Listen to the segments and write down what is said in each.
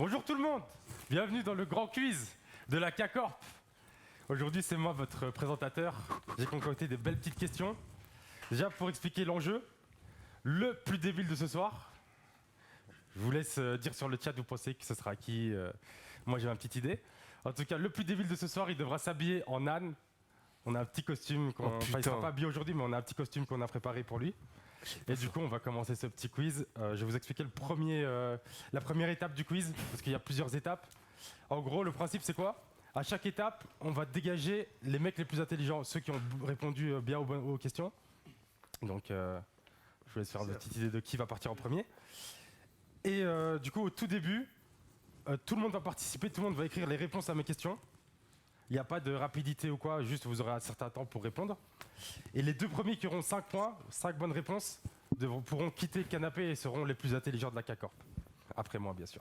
Bonjour tout le monde, bienvenue dans le grand quiz de la K-Corp. Aujourd'hui c'est moi votre présentateur, j'ai concocté des belles petites questions. Déjà pour expliquer l'enjeu, le plus débile de ce soir, je vous laisse dire sur le chat vous pensez que ce sera qui, moi j'ai ma petite idée. En tout cas le plus débile de ce soir il devra s'habiller en âne. On a un petit costume, enfin il ne sera pas habillé aujourd'hui mais on a un petit costume qu'on a préparé pour lui. Et du coup, on va commencer ce petit quiz. Je vais vous expliquer la première étape du quiz, parce qu'il y a plusieurs étapes. En gros, le principe, c'est quoi? À chaque étape, on va dégager les mecs les plus intelligents, ceux qui ont répondu bien aux questions. Donc, je vous laisse faire une petite idée de qui va partir en premier. Et du coup, au tout début, tout le monde va participer, tout le monde va écrire les réponses à mes questions. Il n'y a pas de rapidité ou quoi, juste vous aurez un certain temps pour répondre. Et les deux premiers qui auront 5 points, 5 bonnes réponses, pourront quitter le canapé et seront les plus intelligents de la K-Corp. Après moi, bien sûr.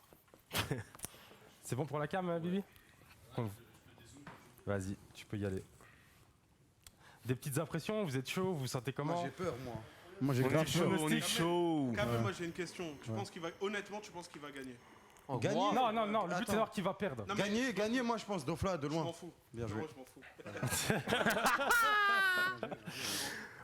C'est bon pour la cam, Bibi? Vas-y, tu peux y aller. Des petites impressions, vous êtes chaud, vous vous sentez comment? Moi j'ai peur, moi. Moi j'ai grave chaud. On est chaud. Quand même, moi j'ai une question. Honnêtement, tu penses qu'il va gagner? Gagner? Non, le but c'est de savoir qui va perdre. Non, mais Gagner, moi je pense, Dofla, de je loin. m'en fous. Bien joué. Moi, je m'en fous.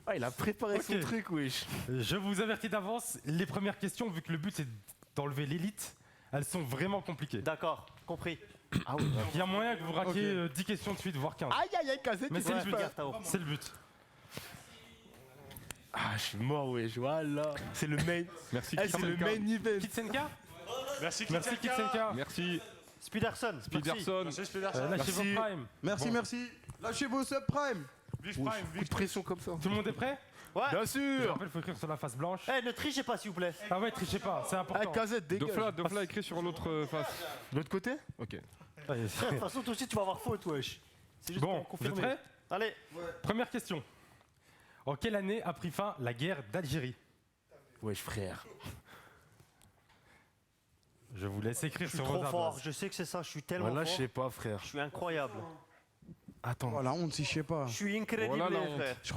Ah, il a préparé son Ok. truc, wesh. Je vous avertis d'avance, les premières questions, vu que le but c'est d'enlever l'élite, elles sont vraiment compliquées. D'accord, compris. Ah oui. Il y a moyen que vous ratiez 10 questions de suite, voire 15. Aïe aïe aïe, cassette. Mais c'est le but. Tao. C'est le but. Ah, je suis mort, wesh. Voilà. C'est le main. Merci, Eh, c'est le main event. Kitsenka? Merci, Merci Kitsenka. Merci, Spiderson. Peterson. Merci, Lâchez Merci. vos primes. Merci, merci. Lâchez vos subprimes. Vive Coup Prime, de vive pression comme ça. Tout le monde est prêt? Ouais. Bien Je sûr. rappelle, il faut écrire sur la face blanche. Eh, ne trichez pas, s'il vous plaît. Ah ouais, trichez pas, c'est Ah, important. casette, dégage. Dofla écrit sur l'autre face. De l'autre côté? Ok. Allez, De toute façon, toi aussi, tu vas avoir faute, wesh. C'est juste Bon, pour vous êtes confirmer. prêts? Allez. Première question. En quelle année a pris fin la guerre d'Algérie? Wesh, frère. Je vous laisse écrire Je suis sur trop vos fort. ardoises. Je sais que c'est ça. Je suis tellement Voilà, je fort. sais pas, frère. Je suis incroyable. Attends. Oh la honte, si je sais pas. Je suis incrédible, Voilà la honte. frère. Je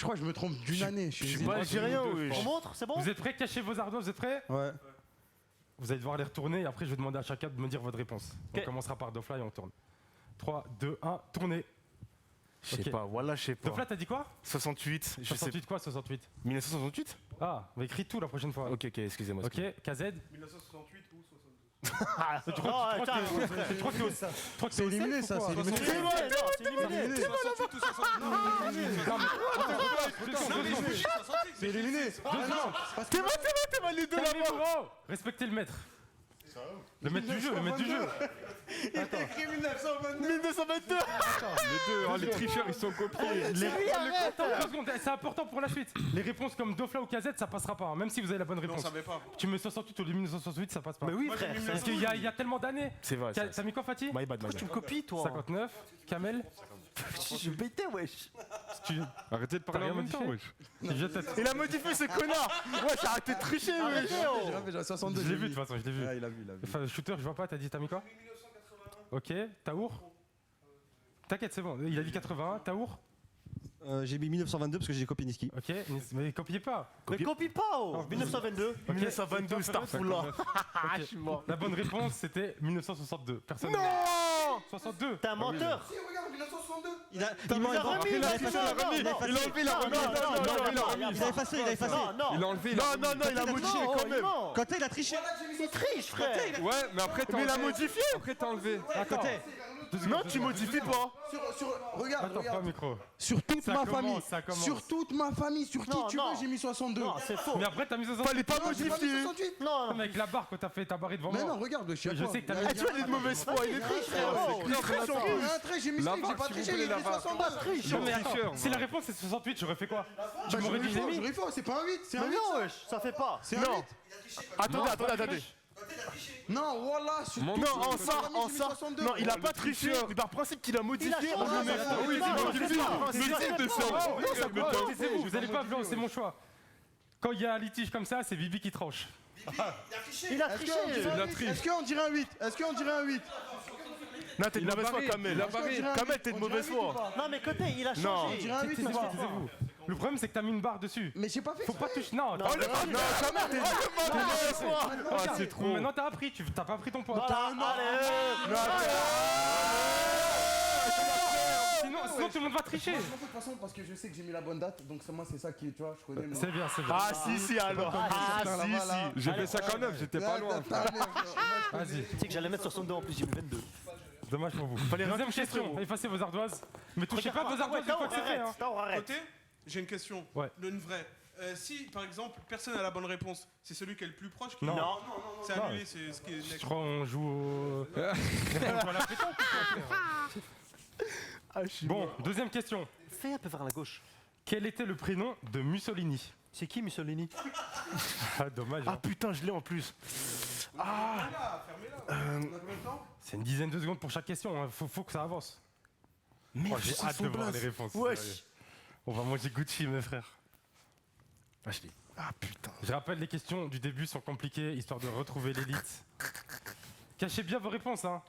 crois que je me trompe d'une année. Je suis pas algérien, wesh. On montre, c'est bon? Vous êtes prêts? Cachez vos ardoises, vous êtes prêts? Ouais. Vous allez devoir les retourner et après je vais demander à chacun de me dire votre réponse. Ok. On commencera par Dofla et on tourne. 3, 2, 1, tournez. Je sais Ok. pas, voilà, je sais pas. Dofla, t'as dit quoi? 68, je sais 68 quoi, 68? 1968? Ah, on va écrire tout la prochaine fois. Ok, excusez-moi. Ok, KZ? 1968 ou 72? Ah, Tu crois attends. que C'est éliminé ça, c'est éliminé. C'est éliminé, non, c'est éliminé. 68 ou 72? C'est éliminé. T'es mal les deux là-bas. Respectez le maître. Le maître du jeu, le maître du jeu. Il a écrit 1922. 1922. Les deux, hein, les tricheurs, ils sont copiés. Attends, 2 secondes, c'est important pour la suite. Les réponses comme Dofla ou KZ, ça passera pas, hein, même si vous avez la bonne Non, on réponse. savait pas. Tu mets 68 au lieu de 1968, ça passe pas. Mais oui, Moi, j'ai frère. mis Parce qu'il y a tellement d'années. C'est vrai. T'as mis quoi, Fatih? My bad, my Tu bad. me copies, toi. 59. Kamel? Je bêtais, wesh. Arrêtez de T'as parler rien en même temps, modifié? wesh. Je tête. Il a modifié ce connard. Ouais, j'ai arrêté de tricher, wesh. J'ai 62. Je l'ai vu de toute façon, je l'ai vu. Ah, il a vu, il a vu. Enfin, shooter, je vois pas, t'as mis quoi? 1981. Ok, Taour? T'inquiète, c'est bon, il a dit 81, Taour? J'ai mis 1922 parce que j'ai copié Niski. Ok, mais copiez pas. Mais copie pas, oh. 1922. 1922, Starfall. Ah, je suis mort. La bonne réponse, c'était 1962. Personne Non. 62. T'es un menteur. Si, regarde, 1962. Il a remis, il a il effacé. a remis, Il a effacé. Il a enlevé, il a remis. Il a effacé, il a effacé. Non, non. Il a enlevé, Non, il a modifié quand même. Non. Quand il a triché. Il triche, frère. Ouais, mais après t'as Mais il a enlevé. modifié. Après t'as enlevé. Attends, Non, tu modifies pas. Regarde, attends, pas regarde. le micro. Sur toute Ça ma commence, famille. ça commence. Sur toute ma famille, sur qui Non, tu non. veux, j'ai mis 62. Non, c'est faux. Mais après, t'as mis 68. Fallait pas Non, j'ai pas mis modifier. 68. Non, Comme avec la barre que t'as fait, t'as barré devant Mais moi. non, regarde, je sais Je pas. sais que t'as Il y a- mis- Ah, tu vois, il est de mauvaise foi, il est triche, frère. Il triche sur qui? Un trait, j'ai mis La strict, j'ai barre, pas s'il vous triché, plaît, j'ai la mis barre. 62. Non, mais attends, tricheur, si la réponse c'est 68, j'aurais fait quoi? Tu Bah, m'aurais dit j'aurais j'ai mis. fait, c'est pas un 8, c'est un mais 8. non, wesh, ça fait pas. C'est un Non. 8. Attendez. Non, voilà, sur Mon- toute Non, ma en ça, famille, j'ai mis 62. Non, il a pas triché. Mais par principe qu'il a modifié, Il a on le changé. met. Oui, Non, c'est c'est pas. pas. C'est Le pas. type de C'est pas. sang. Taisez-vous, vous allez pas blanc, c'est mon choix. Quand il y a un litige comme ça, c'est Bibi qui tranche. Il a triché. Est-ce qu'on dirait un 8? Est-ce qu'on dirait un 8? Non, t'es de Il a mauvaise foi, barré, Kamel. il a barré. Kamel, t'es de mauvaise foi. Non, mais côté, il a Non. changé. On dirait un 8 ou pas? Taisez-vous. Le problème, c'est que t'as mis une barre dessus. Mais j'ai pas fait Faut pas exprès. toucher. Non, Non, t'as- mais Ah, c'est trop. Maintenant, t'as appris. T'as pas pris ton point. Voilà, allez. Sinon, tout le monde va tricher. Moi, je m'en fous de toute façon parce que je sais que j'ai mis la bonne date. Donc moi, c'est ça qui, tu vois, je connais. moi. C'est bien, c'est bien. Ah, si, alors. Ah, si, si. J'ai fait 59, j'étais pas loin. Vas-y. Tu sais que j'allais mettre 62 en plus, j'ai mis 22. Dommage pour vous. Fallait Deuxième rafraîchir, question. frérot. Effacez vos ardoises. Mais touchez pas vos ardoises une fois que c'est fait. Hein. On arrête. Côté, j'ai une question. Ouais. Une vraie. Si, par exemple, personne n'a la bonne réponse, c'est celui qui est le plus proche qui... Non. Non. C'est annulé, c'est ce qui est Je next. crois qu'on joue au. On joue à la pétanque, Ah, je suis Bon, deuxième question. Fais un peu vers la gauche. Quel était le prénom de Mussolini? C'est qui Mussolini? Ah, dommage. Ah Hein. putain, je l'ai en plus. Fermez-la, fermez-la. On a combien de temps? C'est une dizaine de secondes pour chaque question. Hein. Faut que ça avance. Merde, J'ai hâte de voir les réponses. Wesh. sérieux. On va manger Gucci, mes frères. Ah, je l'ai. Ah putain. Je rappelle, les questions du début sont compliquées, histoire de retrouver l'élite. Cachez bien vos réponses, hein.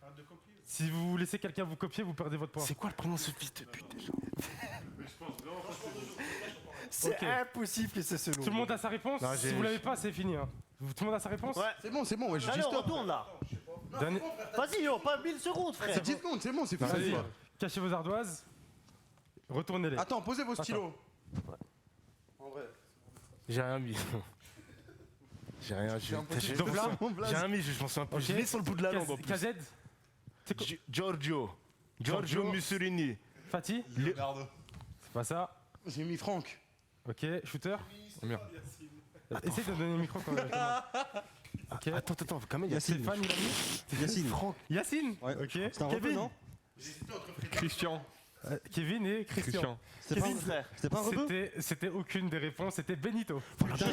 Arrête de copier. Si vous laissez quelqu'un vous copier, vous perdez votre point. C'est quoi le prénom de ce fils de pute déjà? C'est Ok. impossible que c'est ce nom. Tout le monde a sa réponse? Non, Si vous l'avez pas, c'est fini. Hein. Tout le monde a sa réponse? Ouais. C'est bon, ouais, je dis Allez, on stop. retourne là. Dernier- Vas-y, on pas 1000 secondes, frère. C'est 10 secondes, c'est bon, c'est Vas-y. fini. Cachez vos ardoises. Retournez-les. Attends, posez vos stylos. J'ai rien mis. J'ai rien, j'ai Donc là, j'ai rien mis, je m'en souviens plus. Je l'ai sur le bout de la langue en plus. KZ, Giorgio. Giorgio Mussolini. Fatih, c'est pas ça. J'ai mis Franck. Ok, shooter. Oh, merde. Essaye de donner le micro quand même. Ok. Attends, quand même, il y a Yacine. Stéphane, il a mis. Yacine. Yacine. Ouais. Ok. C'était un repos, Kevin. non Christian. Kevin et Christian. Christian. C'était pas, Kevin, frère. c'était pas un repos C'était aucune des réponses, c'était Benito. Je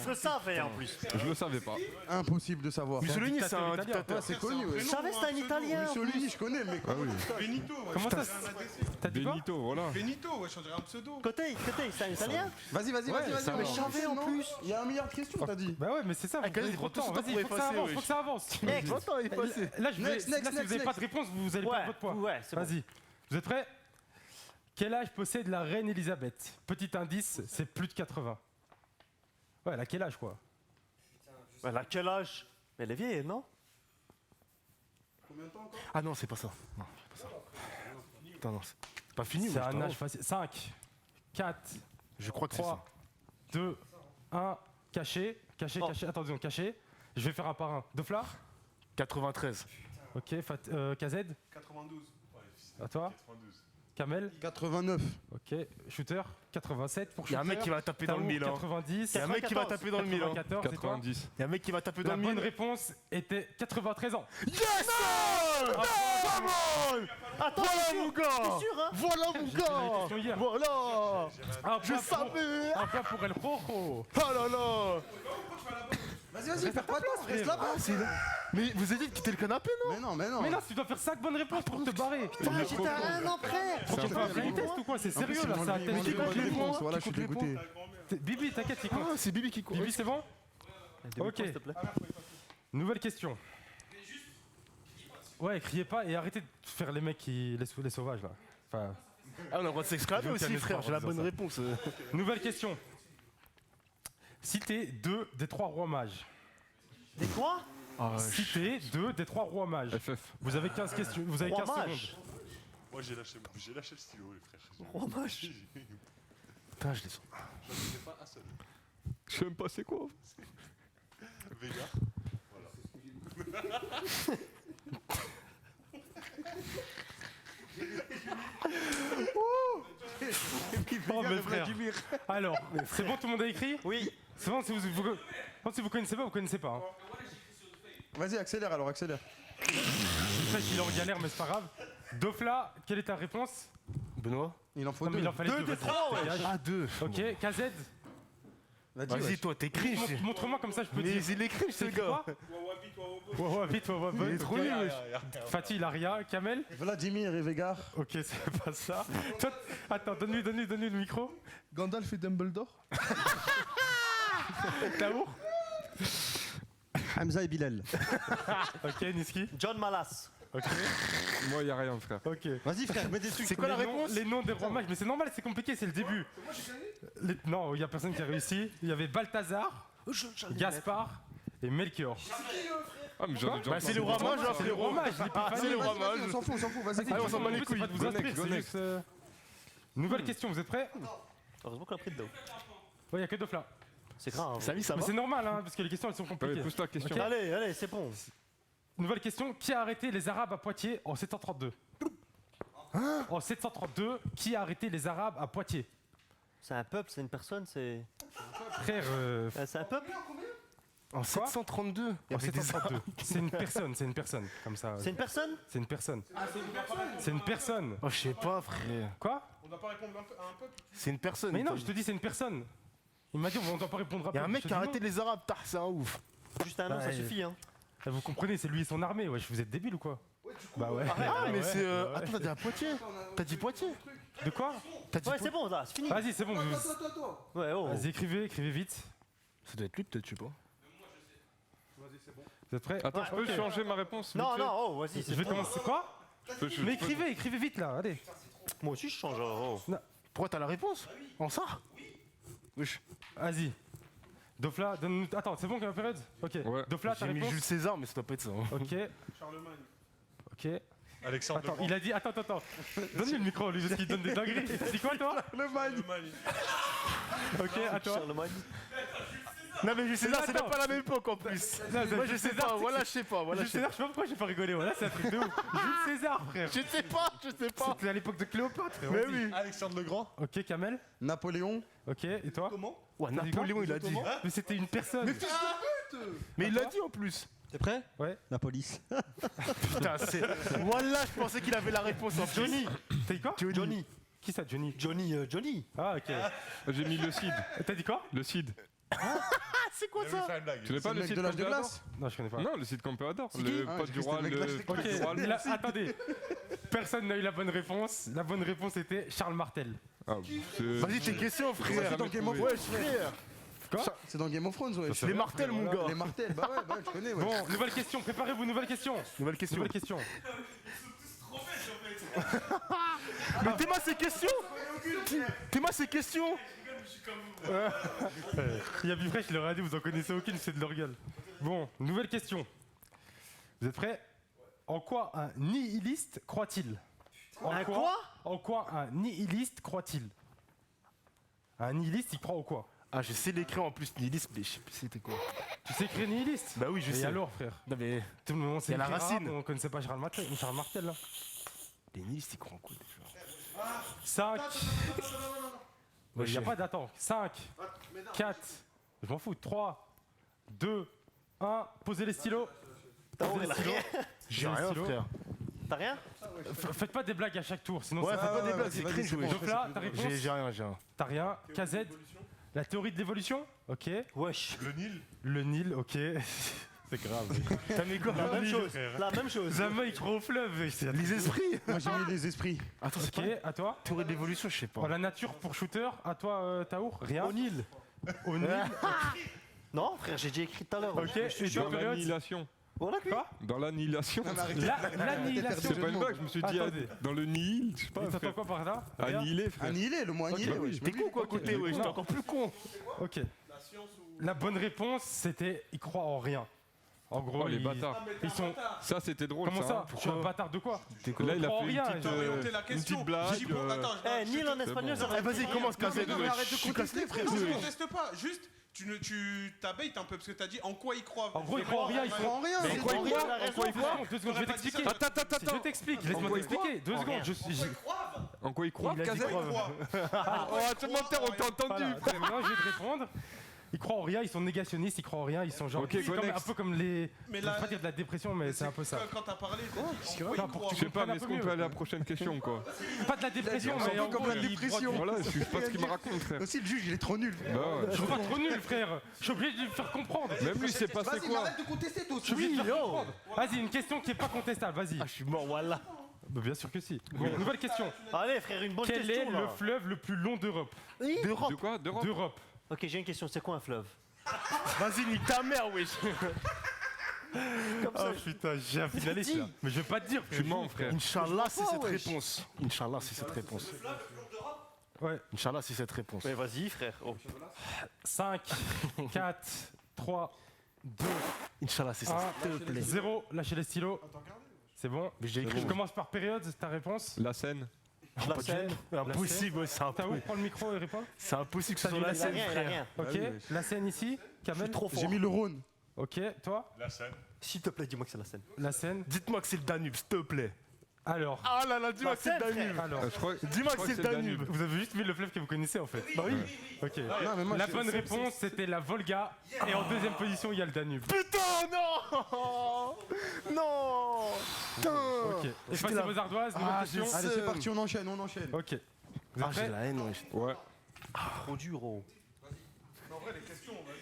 le savais en plus. Je le savais pas. Impossible de savoir. Mussolini, c'est un dictateur italien. dictateur. C'est connu, ouais. Je savais c'était un italien. Mussolini, je connais, mais comment Benito, ouais. Comment ça c'est un ADC. T'as dit quoi? Benito, voilà. Benito, ouais, je dirais un pseudo. Côté, c'est un italien. Vas-y, vas-y, Ouais, vas-y, ça vas-y. va. on Je savais en non plus. Il y a un milliard de questions, t'as dit. Bah ouais, mais c'est ça, vous quand même, prenez trop de temps. tout ce temps Vas-y, pour faut que ça effacer, avance, wesh. faut que ça avance. Next. Attends, il est passé. Là, je vais. Next, Là, next, si vous n'avez next, pas de réponse, vous allez Ouais, perdre votre point. ouais, c'est bon. Vas-y. Vous êtes prêts? Quel âge possède la reine Elisabeth? Petit indice, c'est plus de 80. Ouais, elle a quel âge, quoi? Elle a quel âge? Elle est vieille, non? Ah non, c'est pas ça. Non, c'est pas ça. Attends, non, c'est pas fini. C'est wesh, un t'as âge facile. 5, 4, Je crois que c'est 3, ça. 2, 1, caché, caché, Oh. caché. Attendez, caché. Je vais faire un par un. Dofla? 93. Ok, KZ? 92. À toi? Kamel? 89. Ok, shooter? 87 pour Il y a un shooter. mec qui va taper dans le Taou, mille. hein. 90. Il y a un mec qui va taper dans le mille. hein. 94, et toi? 90. Il y a un mec qui va taper dans La le bonne mille. réponse était 93 ans. Yes! Come on! Attends, Voilà mon t'es gars! sûr, hein? Voilà mon J'ai posé la gars! question hier. Voilà! Un Je point pour- savais! Un point pour El Rojo. Oh là là! Vas-y, perds pas de temps, reste là-bas. Mais vous avez dit de quitter le canapé, non? Mais non, mais non. Mais là, tu dois faire 5 bonnes réponses pour te barrer. Putain, j'étais à un an près. Faut que tu fasses un test ou quoi? C'est En plus, sérieux ils là, m'ont c'est un enlevé- ils test. m'ont enlevé compte les les réponses, points, Voilà, tu je suis comptes les dégoûté. Bibi, t'inquiète, il compte. Ah, c'est Bibi qui court. Bibi, c'est bon? Ok. S'il te plaît. Nouvelle question. Ouais, criez pas et arrêtez de faire les mecs les sauvages là. Enfin, Ah, on a le droit de s'exclamer Je vais aussi, calmer frère. ce J'ai la soir en bonne disant réponse. nouvelle question. Citez 2 des 3 rois mages. Des quoi? Citez 2 des 3 rois mages. FF. Vous avez 15 questions, vous avez Roi 15 mage. secondes. Moi, j'ai lâché le stylo, les frères. Roi mage. Putain, je l'ai sur. J'en ai pas un seul. Je sais même pas c'est quoi. Vega. Oh mes frères. Alors, c'est bon, tout le monde a écrit? Oui. C'est bon, si vous connaissez pas, vous connaissez pas. Hein. Vas-y, accélère alors, accélère. Je sais qu'il est en galère, mais c'est pas grave. Dofla, quelle est ta réponse? Benoît? Il en faut Non, mais deux. il en fallait 2 des 3, ouais. Ah, 2. Ok, KZ, Vas-y, toi, t'es cringe. montre-moi comme ça, je peux Mais dire. il est cringe, ce C'est gars. quoi? Wawa vite, wawa Il est vite. trop Ok. nul, wesh. Fatih, il a rien. Kamel? Vladimir et Végard. Ok, c'est pas ça. Toi, attends, donne-lui le micro. Gandalf et Dumbledore. Taour? Hamza et Bilal. Ok, Niski. John Malas. Ok. Moi, y a rien, frère. Ok. Vas-y, frère, mets des trucs. C'est quoi la Les noms- réponse? Les noms des rois mages, mais c'est normal, c'est compliqué, c'est le début. Non, il y a personne qui a réussi. Il y avait Balthazar, Gaspard et Melchior. Ah, mais j'en ai déjà Bah, c'est les entendu. rois mages, C'est les rois mages, c'est l'épiphanie. les rois Vas-y, mages. on s'en fout, vas-y. Vas-y, Allez, on s'en bat les le but, c'est couilles. pas de vous Go instruire, next, go c'est next. juste, Nouvelle question, vous êtes prêts? Heureusement qu'on a pris de dos. Ouais, il y a que deux là. C'est grave. Salut, ça Mais va? c'est normal, hein, parce que les questions elles sont Ouais, compliquées. pose ta question. Ok. Allez, allez, c'est bon. Nouvelle question, qui a arrêté les Arabes à Poitiers en 732? En 732, qui a arrêté les Arabes à Poitiers? C'est un peuple, c'est une personne, c'est. Frère, C'est un peuple? En 732. Il y en avait des 732. C'est une personne, comme ça. C'est une personne? C'est une personne. C'est une personne. Oh, je sais pas, frère. Quoi? On doit pas répondre à un peuple. C'est une personne. Mais non, je te dis, c'est une personne. Il m'a dit, on doit pas répondre à Il y a un peuple. mec Je qui a te dis arrêté les Arabes, tard, c'est un ouf. Juste un nom, ça Ouais. suffit, hein. non. Vous comprenez, c'est lui et son armée. Wesh, vous êtes débile ou quoi? Bah ouais. Ah, mais ouais, c'est. ouais. Attends, t'as dit à Poitiers? T'as dit Poitiers? De quoi? T'as dit Ouais, c'est bon, là, c'est fini. Vas-y, c'est bon. Attends. Ouais, oh. Vas-y, écrivez vite. Ça doit être lui, peut-être, je sais pas. Vous êtes prêts? Attends, je peux Ok. changer ma réponse? Non, vite fait non, oh, vas-y, Je c'est vais bon. commencer. Quoi? Je Mais peux- écrivez vite là, allez. Moi aussi, je change, oh. Pourquoi t'as la réponse? En ça? Wesh. Vas-y. Dofla, donne-nous. Attends, c'est bon, période? Ok. Ouais. Dofla, ta J'ai mis réponse? Jules César, mais ça doit pas être ça. hein. Ok, Charlemagne. ok. Alexandre Attends, le Grand. il a dit. Attends. Donne-lui le micro, lui, parce qu'il donne des dingueries. Tu dis quoi, toi? Charlemagne. Ok, à toi. Charlemagne. Non, mais Jules César, c'est Attends. même pas la même époque en plus. Non, Moi, je sais César, pas, c'est- voilà, je sais pas. Voilà, Jules je sais César, je sais pas pourquoi j'ai pas rigolé. Voilà, c'est un truc de ouf. Jules César, frère. Je sais pas, je sais pas. C'était à l'époque de Cléopâtre. frère, Mais vas-y. oui. Alexandre le Grand. Ok, Kamel. Napoléon. Ok, et toi? Comment? Ouais, T'as dit quoi? Napoléon, il a dit. Mais c'était une personne. Mais il l'a dit en plus. T'es prêt? Ouais. La police. Putain, c'est. Voilà, je pensais qu'il avait la réponse en plus. Johnny. T'as dit quoi? Johnny. Qui ça, Johnny? Johnny. Ah, ok. J'ai mis le CID. T'as dit quoi? Le CID. C'est quoi Il avait ça? fait une blague. Tu n'es pas C'est le le mec CID de l'âge de Campéador? glace. Non, je connais pas. Non, le CID Campéador. qui Le Ah, pote j'ai du cru que roi, c'était le mec de le l'âge de pote du Ok, roi. le- là, attendez. Personne n'a eu la bonne réponse. La bonne réponse était Charles Martel. Ah, c'est- Vas-y, tes questions, frère. C'est dans Game of trouvé. Thrones. Ouais, frère. C'est dans Game of Thrones, ouais. Les martels, mon gars. Les martels, bah ouais, je connais, ouais. Bon, nouvelle question. Préparez-vous, nouvelle question. Nouvelle question. Nouvelle question. Mais t'es-moi ces questions? T'es-moi ces questions? Il y a Bifresh, il leur a dit, vous en connaissez aucune, c'est de leur gueule. Bon, nouvelle question. Vous êtes prêts? En quoi un nihiliste croit-il? Un quoi? En quoi un nihiliste croit-il? Un nihiliste, il croit au quoi? Ah, je sais l'écrire en plus, nihiliste, mais je sais plus c'était quoi. Tu sais écrire nihiliste? Bah oui, je Et sais. alors, frère? Non, mais Tout le monde sait Il y a la écrire racine. arabe, on connaissait pas Charles Martel, là. les nihilistes, ils croient en quoi déjà? 5. Il n'y a Ouais, pas d'attente. 5, 4, je m'en fous. 3, 2, 1. Posez les stylos. Posez les stylos. J'ai Posez les rien, stylos. frère. T'as rien? Faites pas des blagues à chaque tour, sinon Ouais, ça fais pas des ouais, blagues, vas-y, c'est vas-y, cringe, c'est bon. ouais. Donc là, ta réponse? J'ai rien, j'ai rien. T'as rien. KZ. La théorie de l'évolution? Ok. Wesh. Le Nil. Le Nil, ok. C'est grave. T'as mis quoi? La même chose. La même chose. Zama, il croit au fleuve. Les esprits. Moi, j'ai mis les esprits. Attends, c'est Ok, pas à toi. théorie de l'évolution, je sais pas. Oh, la nature pour shooter. À toi, Taour. Rien. O'Neill. Au Nil. Non, frère, j'ai déjà écrit tout à l'heure. Ok. Et Dans toi, période? l'annihilation. Voilà, Quoi? Dans l'annihilation. L'annihilation. C'est pas une blague, je me suis dit, Attendez. dans le nihil, je sais pas, Et t'entends frère. quoi par là? Rien. Annihilé, frère. Annihilé, le mot annihilé, Ok, ouais. oui. T'es con quoi à côté, ouais, j'étais Non. encore plus con. Ok. La bonne réponse, c'était il croit en rien. En gros, Oh, les ils- bâtards. Ils sont. Ça, c'était drôle, Comment ça? hein. Je suis un bâtard de quoi? Là, il a crois en fait rien, une j'ai orienté la petite question. blague. J'y pense- attends, Eh, Nil en espagnol, ça va Eh, vas-y, commence, Non, KZ. mais arrête de contester, frère. Non, je conteste pas. Juste, tu t'abates un peu parce que t'as dit en quoi ils croient. En gros, ils croient en rien, ils Ils font. croient en rien. Mais c'est quoi, tout. ils croient? Il a raison, En quoi ils croient? frère. 2 secondes, je vais t'expliquer. Attends. Je t'explique, laisse-moi quoi ils t'expliquer. 2 En secondes, rien. En quoi il croit, Il a dit Kazet? quoi? Oh, tout le monde on t'a entendu. Voilà. Maintenant, je vais te répondre. Ils croient en rien, ils sont négationnistes, ils croient en rien, ils sont genre. Ok, c'est go comme, next. un peu comme les. Mais Je là- vais pas dire de la dépression, mais c'est un peu ça. Quand t'as parlé, t'as dit en Non, quoi pour ils croient. Je sais pas, comprenne mais un est-ce peu qu'on mieux. peut aller à la prochaine question, quoi? Pas de la dépression, C'est mais un en peu comme gros, la ils dépression. broient- Voilà, je sais pas ce qu'il me raconte, frère. Aussi, le juge, il est trop nul. Bah ouais. Je suis pas trop nul, frère. Je suis obligé de lui faire comprendre. Même lui, c'est passé Vas-y, mais quoi? arrête de contester, toi Je suis aussi. obligé de faire comprendre. Vas-y, une question qui est pas contestable, vas-y. Ah, je suis mort, voilà. Bah, bien sûr que si. Bon, nouvelle question. Allez, frère, une bonne Quel est question. le là. fleuve le plus long d'Europe? D'Europe. De quoi? D'Europe? D'Europe. Ok, j'ai une question. C'est quoi un fleuve? Vas-y, nique ta mère, wesh. comme ça. Oh putain, j'ai un finaliste là. Mais je vais pas te dire, Tu mens, frère. Inch'Allah, c'est cette wesh. réponse. Inch'Allah, c'est cette réponse. Ouais. Inch'Allah, c'est cette réponse. Mais vas-y, frère. Oh. 5, 4, 3, 2, Inch'Allah, c'est ça. 1, 0. Lâchez les stylos. C'est bon. Mais j'ai écrit. Je commence par période, ta réponse. La scène. La scène. Impossible, ouais, c'est T'as où impossible. prends le micro et réponds. C'est impossible que ce T'as soit dit la la scène, Il a frère. rien. Ok. La scène ici. Je Kamel. suis trop fort. J'ai mis le Rhône. Ok. Toi. S'il te plaît, dis-moi que c'est la scène. La scène. Dites-moi que c'est le Danube, s'il te plaît. Alors. Ah là là, dis-moi que c'est le scène, Danube. Alors. Je crois Dis-moi que c'est le Danube. Vous avez juste mis le fleuve que vous connaissez en fait. Bah oui. Ok. Non, mais moi, La je- bonne réponse c'était la Volga. Et en deuxième position il y a le Danube. Putain, non. Non. Putain. Ok. Effacez la- vos ardoises. Nouvelle Ah, question. j'ai- Allez, c'est parti, on enchaîne, on enchaîne. Ok. Vous Ah, êtes j'ai prêts? la haine, wesh. Ouais. Trop dur, oh. En vrai, les questions, on va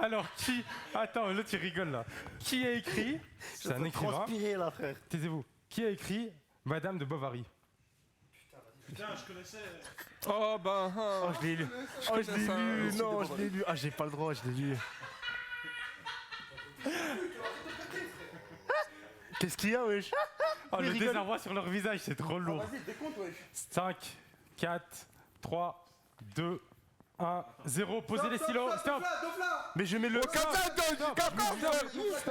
Alors qui. Attends, l'autre il rigole là. Qui a écrit. C'est un écrivain. Transpirer là, frère. Taisez-vous. Qui a écrit Madame de Bovary? Putain, je connaissais. Oh, bah, Oh, je l'ai lu. Oh, je l'ai ça, lu. aussi Non, de je l'ai lu. Ah, j'ai pas le droit, je l'ai lu. Qu'est-ce qu'il y a, wesh? Oh, le rigole. désarroi sur leur visage, c'est trop lourd. Vas-y, décompte, wesh. 5, 4, 3, 2, 1, 0. Posez les stylos. Stop. Mais je mets le.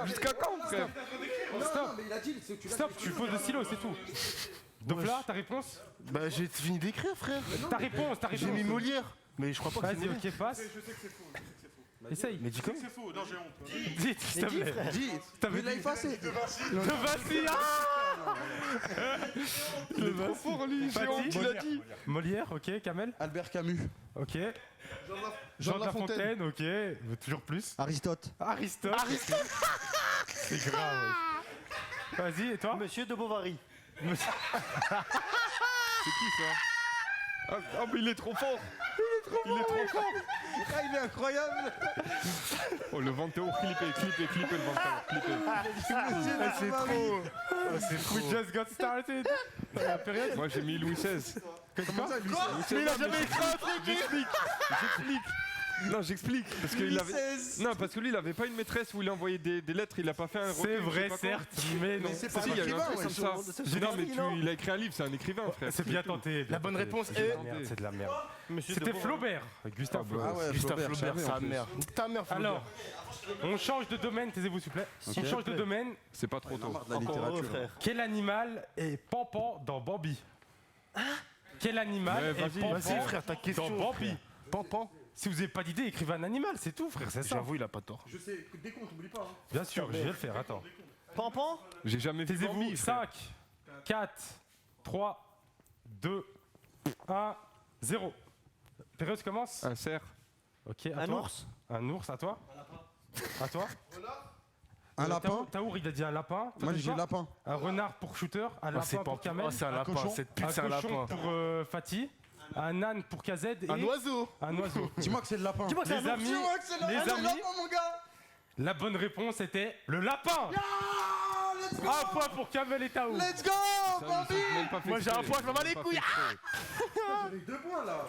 Jusqu'à quand, frère? Non, mais il a dit, c'est que tu l'as Stop, tu poses le stylo, c'est tout. Donc là, ta réponse? Bah, j'ai fini d'écrire, frère. Ta réponse, ta J'ai réponse. mis Molière. Mais je crois pas que c'est Vas-y, Molière. ok, passe. Je sais que c'est faux. Essaye. Mais dis comme. C'est faux, non, j'ai honte. Dis, s'il te plaît. Dis, T'avais il l'a dit- effacé. De Vinci. Ah Il est trop fort, lui. J'ai honte, il a dit. Molière, ok. Kamel, Albert Camus. ok. Jean Jean de La Fontaine, ok. Mais toujours plus. Aristote. Aristote. C'est grave. Ouais. Vas-y, et toi? Monsieur de Bovary. C'est qui, ça? Ah, mais il est trop fort. Il est trop fort. Ah, il est incroyable. Oh, le Vanteo, clippez le Vanteo, clippez. C'est trop. Ah, c'est trop. We just got started. La période. Moi, j'ai mis Louis XVI. Comment ça, lui Mais il a jamais écrit un truc. J'explique. Non, j'explique. Parce qu'il avait. Non, parce que lui, il avait pas une maîtresse où il envoyait des lettres, il a pas fait un C'est recueil, je sais vrai, pas quoi. certes, mais non. Mais c'est pas Si, il y a eu un écrivain, truc ouais. comme ça. Non, mais il a écrit un livre, c'est un écrivain, frère. C'est bien tenté. La bonne réponse C'est de est- la merde, c'est de la merde. Monsieur C'était Flaubert. Gustave Flaubert. Ah ouais, Gustave Flaubert, Flaubert, je savais, sa en plus. mère. Ta mère, Flaubert. Alors, on change de domaine, taisez-vous s'il vous plaît. On change de domaine. C'est pas trop tôt. Marre de la Encore heureux, littérature. frère. Quel animal est Pampan dans Bambi? Quel animal Ouais, est vas-y, Pampan Vas-y, frère, ta dans question. Bambi? Pampan. Si vous n'avez pas d'idée, écrivez un animal, c'est tout, frère, c'est ça. J'avoue, il a pas tort. Je sais, décompte, oublie pas. hein. Bien sûr, je vais le faire, attends. Pampan. J'ai jamais vu Taisez-vous, Bambi, frère. 5, 4, 3, 2, 1, 0. Période commence. Un cerf. Ok, à Un toi. ours. Un ours, à toi. À toi. Un lapin. Taour, il a dit un lapin. Toi, Moi, t'as dit j'ai quoi? lapin. Un renard pour shooter, un Ah, c'est lapin pour pas. Kamel, Oh, c'est un lapin. cochon. Cette pute, un c'est un cochon lapin. pour Fatih, un âne pour Kazed et Un oiseau. un oiseau. Dis-moi que c'est le lapin. Dis-moi que c'est Les un ours. amis, Dis-moi que c'est le les lapin, amis, mon gars. la bonne réponse était le lapin. Un point pour Kamel et Taour. Let's go, Ça, Bambi. ils ont même pas fait Moi, j'ai un exprès. point, je m'en bats Ils les ont pas couilles. fait exprès. J'ai 2 points là.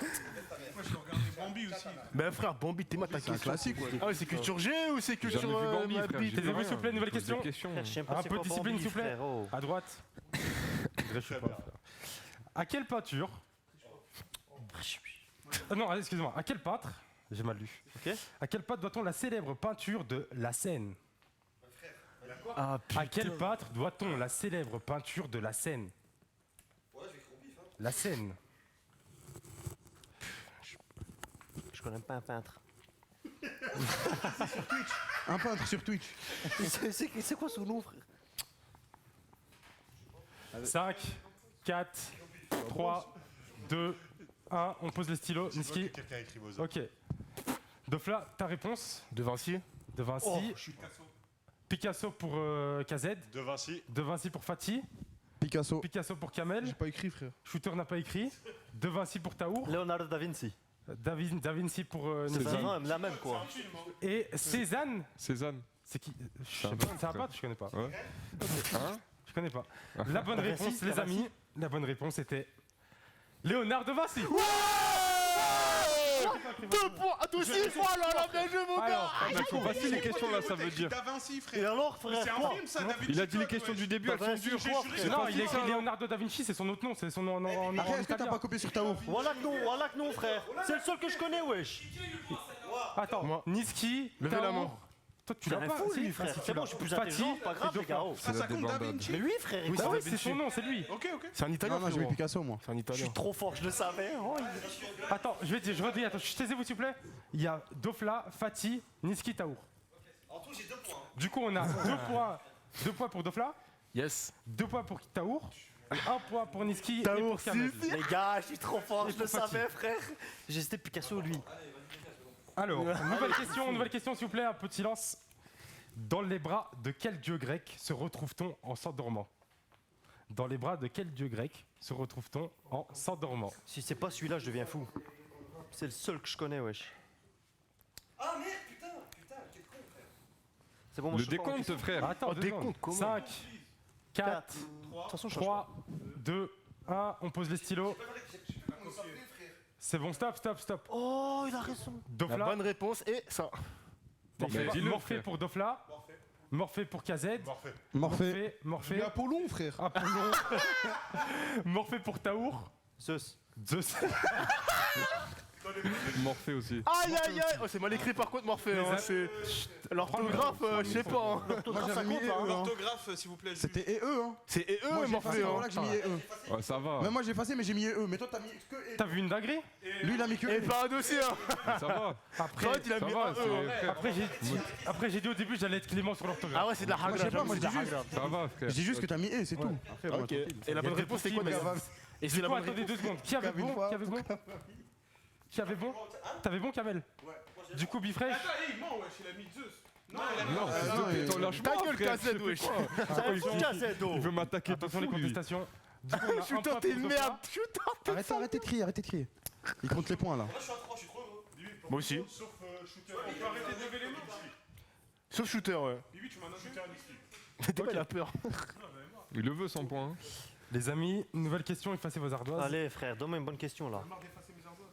Moi, je regardais Bambi aussi. Ben frère, Bambi, t'es moi ta C'est un question. classique. Ouais. Ah ouais, c'est culture G ou c'est J'ai culture jamais vu Bambi, frère. Bambi j'ai Taisez-vous, rien. s'il vous plaît, nouvelle Je pose des question. Frère, je sais même pas Un c'est peu de quoi discipline, Bambi, s'il vous plaît. frère, oh. À droite. Je sais pas, frère. À quelle peinture non, allez, excusez-moi. À quel peintre j'ai mal lu. Ok. À quel peintre doit-on la célèbre peinture de La Seine? Ah À quel peintre doit-on la célèbre peinture de La Seine? La Seine. Je connais pas un peintre. Un peintre sur Twitch. C'est quoi son nom, frère? 5, 4, 3, 2, 1. On pose les stylos. Niski. Quelqu'un écrit vos Ok. Dofla, ta réponse? De Vinci. De Vinci. Picasso pour KZ. De Vinci. De Vinci pour Fatih. Picasso. Picasso pour Kamel. J'ai pas écrit, frère. Shooter n'a pas écrit. De Vinci pour Taour. Leonardo da Vinci. Da Vinci pour C'est Niski. la même, quoi. Et Cézanne. Cézanne. C'est qui? Je C'est un sais pas. peintre, C'est un frère. peintre, je connais pas. Ouais. Hein? Je connais pas. La bonne Da réponse, Vinci, les Da amis. La bonne réponse était Léonard de Vinci. 2 points. Ah, toi aussi. Oh là là, bien joué, mon gars. Mais faut passer les questions là, ça veut dire. Da Vinci, Et frère. alors, frère, C'est un quoi film, ça, Da Vinci. Il a dit les Code, questions ouais. du début, elles sont dures. Non, il a écrit Leonardo da Vinci, c'est son autre nom, c'est son nom en Après, est-ce que t'as italien. pas copié sur Taour? Voilà que non, frère. C'est le seul que je connais, wesh. Attends, Moi. Niski, Levez la Taour. main. Toi, tu Tu l'as l'as pas fou, si lui, Ah, frère. si, tu C'est bon, l'as. je suis plus Fatih intelligent, pas grave, et les gars. oh. Ah, ça compte Da débandade. Vinci. Mais oui, frère, Bah bah oui, oui, c'est son nom, c'est lui. Ok, ok. C'est un italien, Non, j'ai eu frérot. Picasso, moi. C'est un je italien. suis trop fort, je le savais. Oh, Attends, je vais te dire, je redis, attends, taisez-vous s'il vous plaît. Il y a Dofla, Fatih, Niski, Taour. En tout, j'ai 2 points. Du coup, on a 2 points pour Dofla, Yes. 2 points pour Taour, 1 point pour Niski et Taour, pour Kamel. les gars, je suis trop fort, je le Fatih. savais, frère. J'ai cité Picasso, lui. Alors, nouvelle question s'il vous plaît, un peu de silence. Dans les bras de quel dieu grec se retrouve-t-on en s'endormant? Dans les bras de quel dieu grec se retrouve-t-on en s'endormant? Si c'est pas celui-là, je deviens fou. C'est le seul que je connais, wesh. Ah merde, putain, quel con, frère. C'est bon, moi, Le je suis fort en décompte, frère. Attends, Oh, décompte, comment 5, 4, Quatre. De toute façon, je change 3, 2, 1, on pose les stylos. C'est bon, stop. Oh, il a raison. La Dofla, bonne réponse est ça. Mais dis-le, Morphée frère. pour Dofla, Morphée pour KZ, Morphée. Morphée, Mais Apollon, frère. Apollon, Morphée pour Taour, Zeus. Zeus. Morphée aussi. Aïe aïe aïe. Oh, c'est mal écrit par contre, Morphée. Hein. C'est l'orthographe, je sais pas. Hein. Moi, Ça j'avais mis compte, E, hein. hein. L'orthographe, s'il vous plaît. C'était E, hein. C'est Moi, eux, j'ai Morphée. effacé, Hein. voilà que j'ai mis E. Ouais, ça va. Mais moi, j'ai effacé, mais j'ai mis E. Mais toi, t'as mis que E. T'as vu une dinguerie? Lui, il a mis que Et E. pas un dossier. Hein. Ça va. Après, Toi, il a Ça mis va, un E. Hein. c'est- après j'ai dit au début j'allais être clément sur l'orthographe. Ah ouais, c'est de la Moi, je sais hagra. pas, moi, je dis juste. Ça va, frère. Je dis juste que t'as mis E, c'est tout. Ok. Et la bonne réponse, c'est quoi mais- déjà? Et c'est Du la coup, bonne attendez réponse. 2 secondes. Qui avait Kamel, bon? fois, Qui avait bon? Qui avait bon? T'avais bon, Kamel? Ouais. Du coup, Bifresh. Attends, il ment, wesh, il a mis Zeus. Non, il a mis. Non, non, c'est ton lâche Ta gueule, KZ, wesh. Ça va être cassette, Il veut m'attaquer de Attention fou, les lui. contestations. Du coup, on a un Shooter, point t'es pour une Dofla. merde. Shooter. Arrêtez de crier. Il compte les points, là. Moi, je suis à 3, je suis trop heureux. Moi aussi. Sauf shooter. On peut arrêter de lever les mains. Sauf Shooter, ouais. Et oui, tu m'as noté un ici. T'es pas, il a peur. Il le veut 100 points. Hein. Les amis, nouvelle question, effacez vos ardoises. Allez, frère, donne-moi une bonne question, là.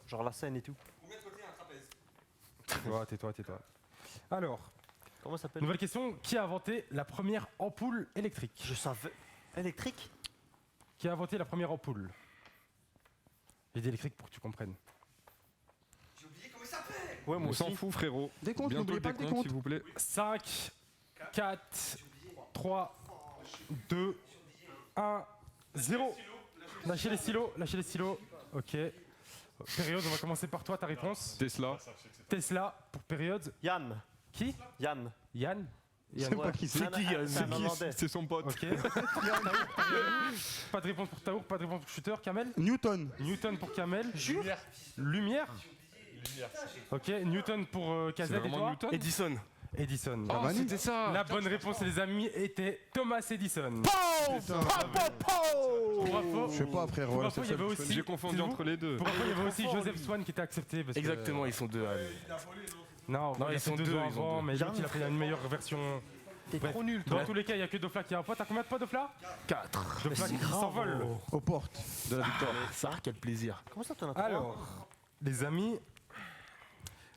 Genre la scène et tout. Combien de côtés un trapèze? Tais-toi. Alors, Comment ça s'appelle? nouvelle question. Qui a inventé la première ampoule électrique? Je savais. Électrique? Qui a inventé la première ampoule? J'ai dit électrique pour que tu comprennes. J'ai oublié comment il s'appelle. Ouais, moi On s'en aussi. fout, frérot. Décompte, Bientôt n'oubliez le pas le décompte, décompte. s'il vous plaît. 5, 4, 3, 2, 1, 0. Lâchez les stylos. Ok. Période, on va commencer par toi, ta réponse. Tesla. Tesla pour période. Yann. Qui? Yann. Yann? Je sais pas qui c'est. C'est qui, C'est un Hollandais. C'est son pote. Ok. Pas de réponse pour Taour, pas de réponse pour Shooter. Kamel? Newton. Newton pour Kamel. Lumière. Ok, Newton pour KZ C'est et vraiment toi? Newton. Edison. Edison. Oh, Cavani. c'était ça. La bonne réponse, les amis, était Thomas Edison. Putain. Pour info, Je sais pas, frère. pour Voilà, info, c'est il y avait ça. aussi. J'ai confondu c'est vous entre les deux. Pour info, il y avait aussi Joseph Swan qui était accepté. Parce que- Exactement, ils sont deux. allez. Non, Non, il a ils fait sont 2 deux, ans ils sont avant, deux. mais l'autre il a pris une meilleure version. T'es Bref, trop nul, Dans toi. tous les cas, il n'y a que Dofla qui a un pote. T'as combien de potes, Dofla 4. Dofla qui s'envole. Aux portes de la victoire. Ça, quel plaisir. Comment ça, t'en as trois? Alors, les amis,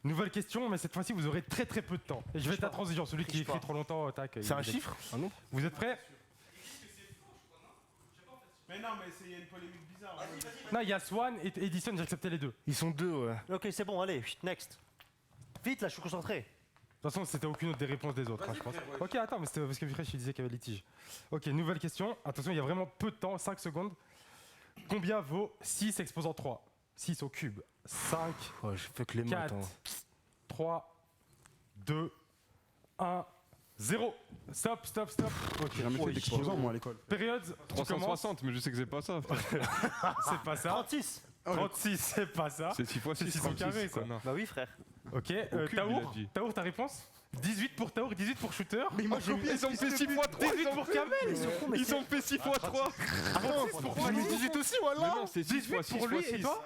nouvelle question, mais cette fois-ci, vous aurez très très peu de temps. Et je vais être à transition. Celui qui Triche écrit pas. trop longtemps, tac. C'est un chiffre? Un nom? Vous êtes prêts? Mais non, mais il y a une polémique bizarre. Non, il y a Swan et Edison, j'ai accepté les deux. De Ils sont deux, ouais. Ok, c'est bon, allez, next. Vite, là, je suis concentré. toute façon, c'était aucune autre des réponses des autres, hein, je pense. Ok, attends, mais c'était parce que Vifresh, il disait qu'il y avait litige. Ok, nouvelle question. Attention, il y a vraiment peu de temps, 5 secondes. Combien vaut 6 exposant 3? 6 au cube. 5, Ouais, je fais que les maths. 4, hein. 3, 2, 1, 0. Stop. Ok, J'ai jamais fait d'exposant, moi, à l'école. période, tu commences. 360, mais je sais que c'est pas ça, frère. C'est pas ça. 36. 36, c'est pas ça. C'est 6 x C'est 6, 6 au carré, ça. Bah oui, frère. Ok, Au cube, il Taour, a dit. Taour, ta réponse? 18 pour Taour, 18 pour Shooter. Mais il m'a copié. Ils ont fait 6 x 3. 18 pour Kamel. Ils ont fait 6 x 3. J'ai mis 18 aussi, Mais voilà. non, c'est 6 18 x 6 pour lui x et 6. toi?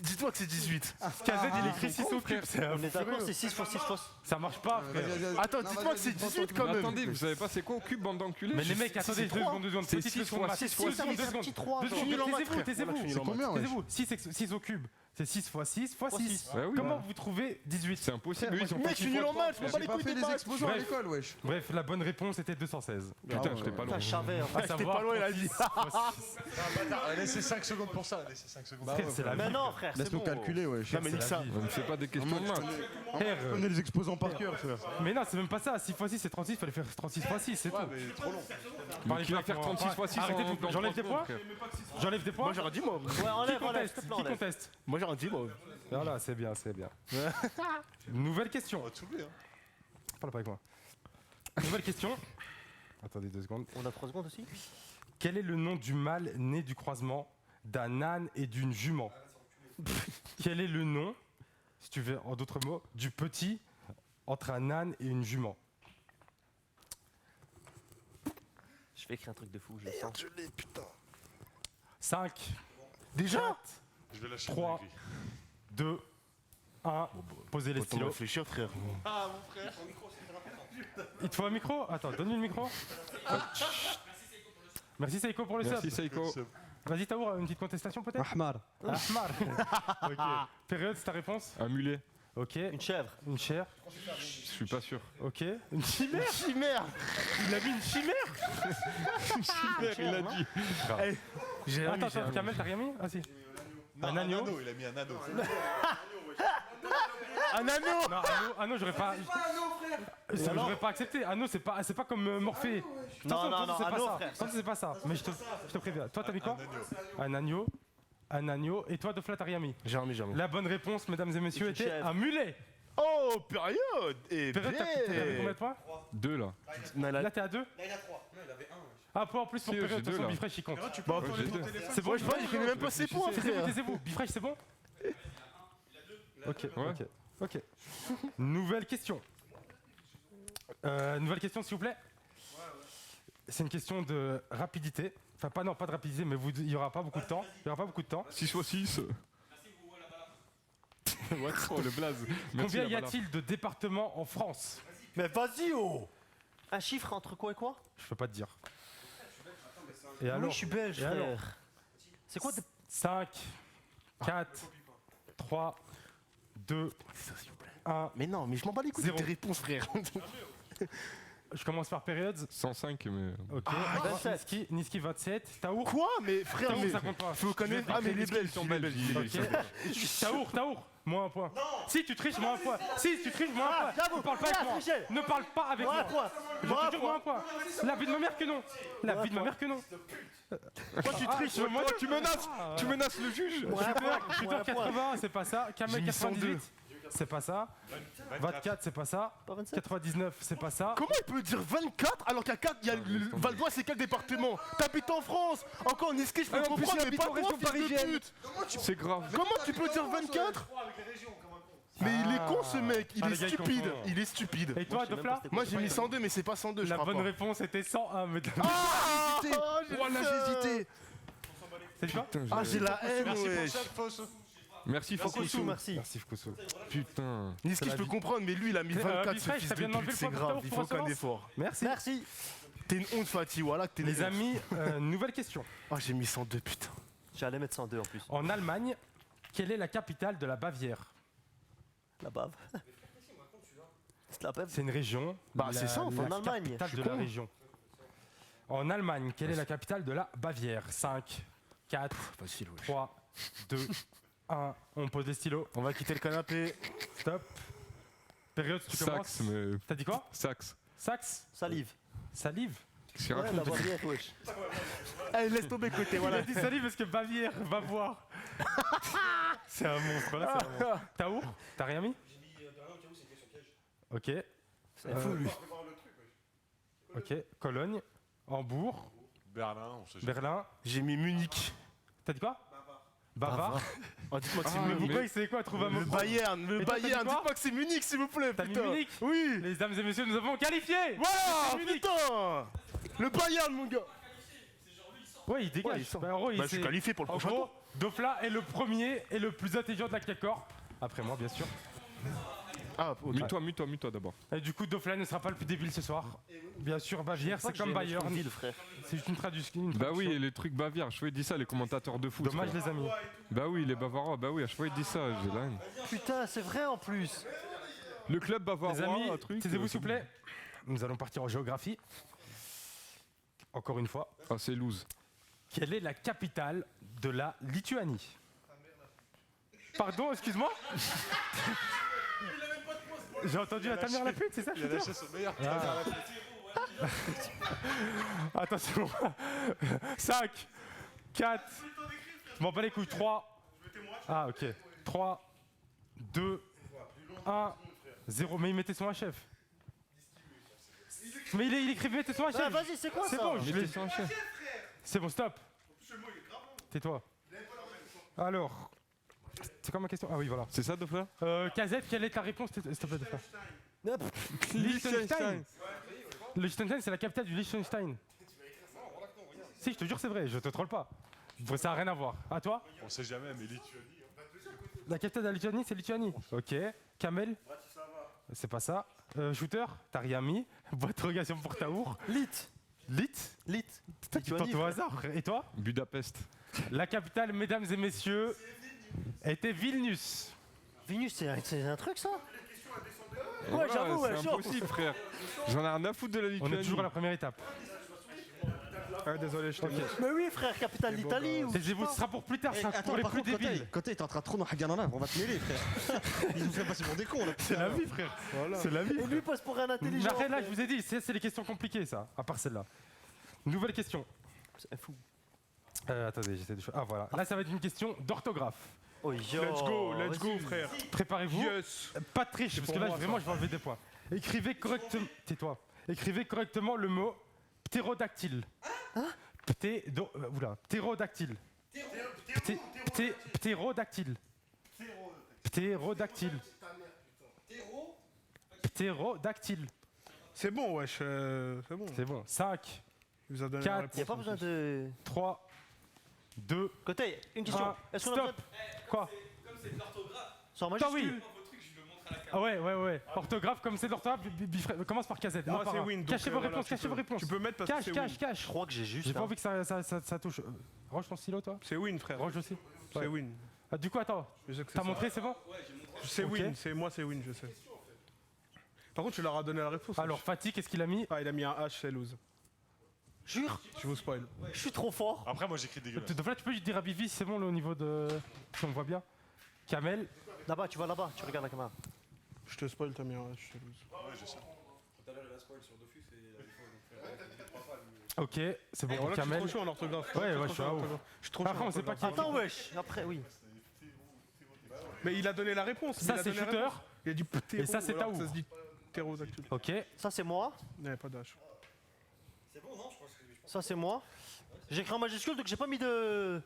Dis-toi que c'est 18. KZ, il écrit 6 au cube. C'est un On est d'accord, furieux. c'est 6 x 6 x. Ça marche pas, frère. Attends, dis-toi que c'est 18 quand Mais même. attendez, vous savez pas c'est quoi au cube, bande d'enculés? Mais les mecs, attendez, 2 secondes. C'est Petite 6 leçon de x maths. 6 2 secondes, 2 secondes. 2 secondes, taisez-vous. C'est combien, ouais? 6 au cube. C'est 6 x 6 x 6. Ouais, oui, Comment ouais. vous trouvez 18? C'est impossible. Eux, ils ont Mec, pas je suis nul en maths, je m'en bats les J'ai pas couilles fait des les maths. exposants à Bref. l'école, wesh. Bref, la bonne réponse était 216. Putain, j'étais pas loin. Putain, je savais. À savoir, pas loin, il a dit. 36 Laissez 5 secondes pour ça, laissez 5 secondes. Frère, c'est la Mais vie. non, frère, c'est Laisse-nous bon. calculer, wesh. Non, mais nique C'est ça. la vie. On me fait pas des questions de maths. Frère, Je connais les exposants par cœur, frère. mais non, c'est même pas ça. 6 x 6 c'est 36, fallait faire 36 x 6, c'est tout. Ouais, mais trop long. Mais qui va faire 36 x 6 Arrêtez tout. J'enlève des points. J'enlève des points. Moi, j'aurais dit, moi. Ouais, Qui enlève, s'il conteste te plaît, Qui enlève. conteste Moi, j'aurais dit, moi. Voilà, c'est bien, c'est bien. Nouvelle question. On va te soulever, hein. Parle pas avec moi. Nouvelle question. Attendez 2 secondes. On a 3 secondes aussi. Quel est le nom du mâle né du croisement d'un âne et d'une jument? Quel est le nom, si tu veux en d'autres mots, du petit entre un âne et une jument? Je vais écrire un truc de fou, je le sens. Je l'ai, putain. 5, Déjà Je vais lâcher 3, 2, 1. Posez les Faut stylos. réfléchir, frère. Ah, mon frère. Il te faut un micro? Attends, donne-lui le micro. Merci Seiko pour le Merci sub. Seiko. Vas-y Taour, une petite contestation peut-être? Ahmar. Ahmar. Ok. Période, c'est ta réponse? Un mulet. Ok. Une chèvre. Une chair. Je suis pas sûr. Ok. Une chimère. Chimère. Il a mis une chimère. Il a dit. J'ai Attends, attends, Kamel, t'as rien mis? Ah si. Non, Un agneau. il a mis un anneau. un anneau. Non, anneau, j'aurais pas. J'aurais pas accepté. Anneau, c'est pas comme Morphée. Non, non, non, c'est pas anneau, ça. frère. Attention, c'est pas ça. Mais je te préviens. Toi, t'as mis quoi? Un agneau. Un agneau. Et toi, Dofla, t'as rien mis. J'ai remis, j'ai remis. La bonne réponse, mesdames et messieurs, Une était chèvre. un mulet. Oh, période. Et Période, t'avais combien de points? 2 là. Là, t'es à 2. Là, il a 3. Non, il avait 1. Un point en plus pour Si, Période. j'ai deux, Attention, là. Bifresh, il compte. Tu peux Ouais, retourner j'ai ton deux. téléphone. C'est bon, Je vois, il connaît même pas ses points, Taisez-vous, frère. taisez-vous. Bifresh, c'est bon? Ok, Ouais. ok, ok. Nouvelle question. Nouvelle question, s'il vous plaît. C'est une question de rapidité. Enfin, pas de rapidité, mais il n'y aura pas beaucoup de temps. Il y aura pas beaucoup de temps. 6 x 6. Ouais, trop le blaze. Merci, Combien la y a-t-il de départements en France? Mais vas-y, oh. Un chiffre entre quoi et quoi? Je peux pas te dire. Et Oui, alors je suis belge, Et alors frère. C'est quoi 5, 4, 3, 2, 1. Mais non, mais je m'en bats les couilles de Zéro. tes réponses, frère. Je commence par périodes. 105, mais. Ok. 27. Niski 27. Taour. Quoi? Mais frère, Taour, mais. ça compte pas. Faut connaître. Ah, mais les Belges sont belges. Ok. Taour, moins un point. Si tu triches, moins un point. Si tu triches, moins un point. Ne parle pas avec moi. Ne parle pas avec Moi, moi. quoi? Je te jure, moins un point. La vie de ma mère que non. La vie de ma mère que non. Toi, tu triches, moi, toi, tu menaces. Tu menaces le juge. Shooter 80, c'est pas ça. J'ai Kamel mis 98, c'est pas ça. 24, c'est pas ça. Pas 27. 99, c'est pas ça. Comment il peut dire 24 alors qu'à 4, il y a le Val d'Oise, c'est quel département? T'habites en France. Encore Niski, je peux Ah, en plus, comprendre, il mais habite pas en toi, région fils de parisienne. pute. C'est grave. Comment tu peux dire 24? Mais il est con ce mec, il Ah, est les gars, ils stupide, confondent. il est stupide. Et toi, je sais même Dofla? pas c'était Moi j'ai mis 102 mais c'est pas 102 je La crois bonne pas. réponse était 101, mesdames. Ah j'ai hésité. Oh, Oh là j'ai hésité. C'est quoi? Putain, Ah j'ai la haine Merci pour wesh. ça, fausse. Merci, Fokusu, Fokusu. merci. Merci Fkoussou. Putain. Niski je peux comprendre mais lui il a mis 24 ce Bifresh, fils t'as bien de enlevé pute le c'est point grave, pour il Taour faut qu'un pour effort. Merci. Merci. T'es une honte Fatih, voilà que t'es Les une honte. amis, nouvelle question. Oh j'ai mis 102 putain. J'allais mettre 102 en plus. En Allemagne, quelle est la capitale de la Bavière? La bave. C'est la bave. C'est une région. Bah, c'est ça, en fait. En Allemagne. Capitale Je de suis la con. région. En Allemagne, quelle est la capitale de la Bavière? 5, 4, Facile wesh. 3, 2, 1. On pose les stylos. On va quitter le canapé. Stop. Période, tu commences. Saxe, mais. T'as dit quoi? Saxe. Saxe? Salive. Salive? C'est Ouais, la Bavière, wesh. Allez laisse tomber côté Il voilà. a dit salive parce que Bavière, va voir. C'est un monstre, là, c'est un monstre. Taour? T'as rien mis? Ok. C'est fou, lui. Ok. Cologne. Hambourg. Berlin, on sait jamais. Berlin. J'ai mis Munich. T'as dit quoi? Bavard. Oh dites-moi que c'est Ah, Munich. Pourquoi il sait quoi? Trouve un mot. Le Bayern, le Et toi, t'as dit Bayern, quoi? dites-moi que c'est Munich s'il vous plaît T'as mis putain. Munich? Oui. Les dames et messieurs, nous avons qualifié! Voilà Munich. putain. Le Bayern mon gars. Ouais, il dégage. Ouais, il sort. En gros, il Bah, je suis s'est- qualifié pour le En prochain gros, tour. Dofla est le premier et le plus intelligent de la CACORP. Après moi, bien sûr. Ah, ok. Mute-toi d'abord. Et du coup, Doflan ne sera pas le plus débile ce soir. Bien sûr, Bavière, c'est comme Bayern. C'est juste une traduction. Bah oui, et les trucs bavières, à chaque fois ils disent ça, les commentateurs de foot. Dommage, frère. les amis. Bah oui, les Bavarois, bah oui, à chaque fois ils disent ça, j'ai la haine. Putain, c'est vrai en plus. Le club bavarois, Les amis, un truc. taisez-vous s'il vous plaît. Nous allons partir en géographie. Encore une fois. Ah, c'est loose. Quelle est la capitale de la Lituanie? Pardon, excuse-moi. J'ai entendu la Tamir la pute, c'est ça? Il a lâché son meilleur. Attention. 5, 4, je m'en bats les couilles. 3. Ah, ok. 3, 2, 1, 0. Mais il mettait son HF. Mais il écrivait mettez son HF. Ah, vas-y, c'est quoi ça? C'est bon, je l'ai. Mettez son chef. C'est bon, stop. Tais-toi. Alors, c'est quoi ma question? Ah oui, voilà. C'est ça, Dofla? KZ, quelle est ta réponse, s'il te plaît, Dofla? Liechtenstein. Liechtenstein, c'est la capitale du Liechtenstein. Si, je te jure, c'est vrai, je te troll pas. Ça n'a rien à voir. À toi? On sait jamais, mais Lituanie. La capitale de la Lituanie, c'est Lituanie. Ok. Kamel? C'est pas ça. Shooter? T'as rien mis. Boîte d'interrogation pour Taour. Lit. Lit? Toi, tu tentes au hasard, frère. Et toi? Budapest. La capitale, mesdames et messieurs, était Vilnius. Vilnius, c'est un truc ça? Ouais, j'avoue, ouais, c'est chaud. impossible, frère. J'en ai rien à foutre de la On Lituanie. est toujours à la première étape. Ah, désolé, je t'ai mis. Mais oui, frère, capitale d'Italie ou. Taisez-vous, ce sera pour plus tard, ça sera pour les plus débiles. Côté, t'es en train de trop dans Hagan en on va te mêler, frère. Ils nous font passer pour des cons là. C'est la vie, frère. C'est la vie. Et lui passe pour un Mais intelligent. après, là, je vous ai dit, c'est les questions compliquées, ça, à part celle-là. Nouvelle question. C'est fou. Attendez, j'essaie de faire. Ah, voilà. Là, ça va être une question d'orthographe. Oh, yo. Let's go, frère. Préparez-vous. Yes. Pas de triche, parce que là, moi, vraiment, je vais enlever des points. Écrivez correctement. Tais-toi. Écrivez correctement le mot ptérodactyle. Oula, ptérodactyle. Ptérodactyle. Ptérodactyle. Ptérodactyle. C'est bon, wesh. C'est bon. C'est bon. 5, Il vous a donné la 4, réponse. Y a pas besoin de. 3, 2, Côté, une question. 1. Est-ce qu'on a besoin Stop. Quoi? Comme c'est de l'orthographe, Sans Attends, oui. majuscule. vos trucs, je le montre à la Ah ouais. Orthographe, comme c'est de l'orthographe, commence par KZ. Moi, Un par c'est un. win. donc, Cachez vos voilà, réponses, tu cachez peux- vos réponses. Tu peux mettre parce que c'est win. Cache. Je crois que j'ai juste. J'ai pas hein. envie que ça touche. Range ton stylo, toi. C'est win, frère. Range aussi. C'est Ouais. win. Ah, du coup, attends. Je sais que c'est T'as ça. montré, c'est bon? C'est Ok. win. C'est win, je sais. Par contre, tu leur as donné la réponse. Alors, Fatih, qu'est-ce qu'il a mis? Ah, il a mis un H, c'est lose. Jure, Je vous spoil. je suis trop fort. Après, moi j'écris dégueulasse. Donc là, tu peux juste dire à Bivi si c'est bon là, au niveau de. Si on me voit bien. Kamel. Là-bas, tu vas là-bas, tu regardes la caméra. Je te spoil, t'as mis un H, c'est lose. Ouais, je sais. Ok, c'est bon Voilà, pour je suis Kamel. trop chaud en orthographe. Ouais, Je je suis suis trop chaud à en ouf. orthographe. Je suis trop Après, chaud en on sait pas orthographe. qui. Attends, wesh. Après, oui. Mais il a donné la réponse. Ça, il a c'est donné la shooter. réponse. Il a dit ptéro. Et ça, c'est alors que Taou. Ça se dit ptérodactyle. Ok. Ça, c'est moi. Non, pas d'H. Ça, c'est moi. J'ai écrit en majuscule, donc j'ai pas mis de.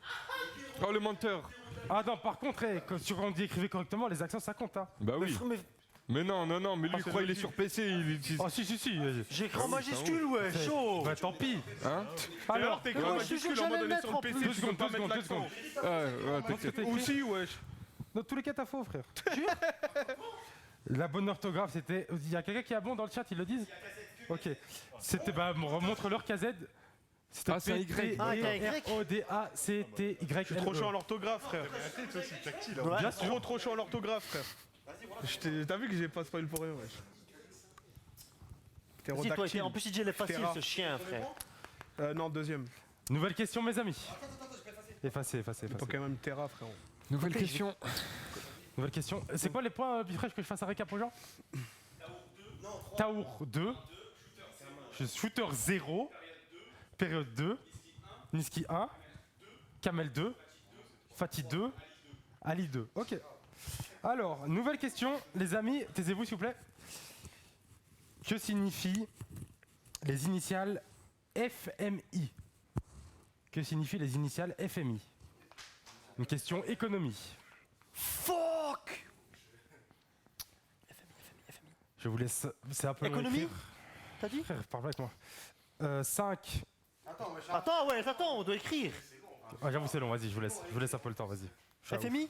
Oh, le menteur. Ah non, par contre, quand on dit écrivez correctement, les accents ça compte. Hein. Bah oui. Mais Mais non, mais lui, c'est il croit il est logique. sur PC, il utilise. Oh, si, vas-y. j'ai écrit en majuscule, ouais, chaud. Bah tant pis. Hein? Alors, t'écris ouais, en je suis sûr majuscule que en mode j'allais donné le sur mettre le en PC, plus. tu peux pas mettre Deux l'accent. Ouais, t'inquiète. t'as écrit Aussi, wesh. Dans tous les cas, t'as faux, frère. La bonne orthographe, c'était. Il y a quelqu'un qui est bon dans le chat, ils le disent? Ok. C'était. Bah, remontre-leur KZ. C'était Ah, c'est un Y. Ah, t'as Y. P-T-R-O-D-A-C-T-Y. Je suis trop chaud en orthographe, frère. Toi aussi, tactile. Ouais. Je suis trop chaud en orthographe, frère. T'as vu que j'ai pas spoil pour rien, wesh. Si, toi, Ptérodactyle. en plus, il dit elle est facile, Terra. ce chien, frère. Non, deuxième. Nouvelle question, mes amis. Effacez. Faut quand même Terra, frérot. Nouvelle question. Nouvelle question. C'est quoi les points, Bifresh, que je fasse un récap aux gens? Taour 2. Shooter 0. Période 2. Niski 1. Kamel 2. Fatih 2. Ali 2. Ok. Alors, nouvelle question. Les amis, taisez-vous s'il vous plaît. Que signifient les initiales FMI? Que signifient les initiales FMI? Une question économie. Fuck. Je vous laisse. C'est un peu long à Économie. écrire. T'as dit? Frère, parle avec moi. 5. Attends, ouais, attends, on doit écrire. Ah, j'avoue, c'est long, vas-y, je vous laisse un peu le temps, vas-y. Je suis à FMI.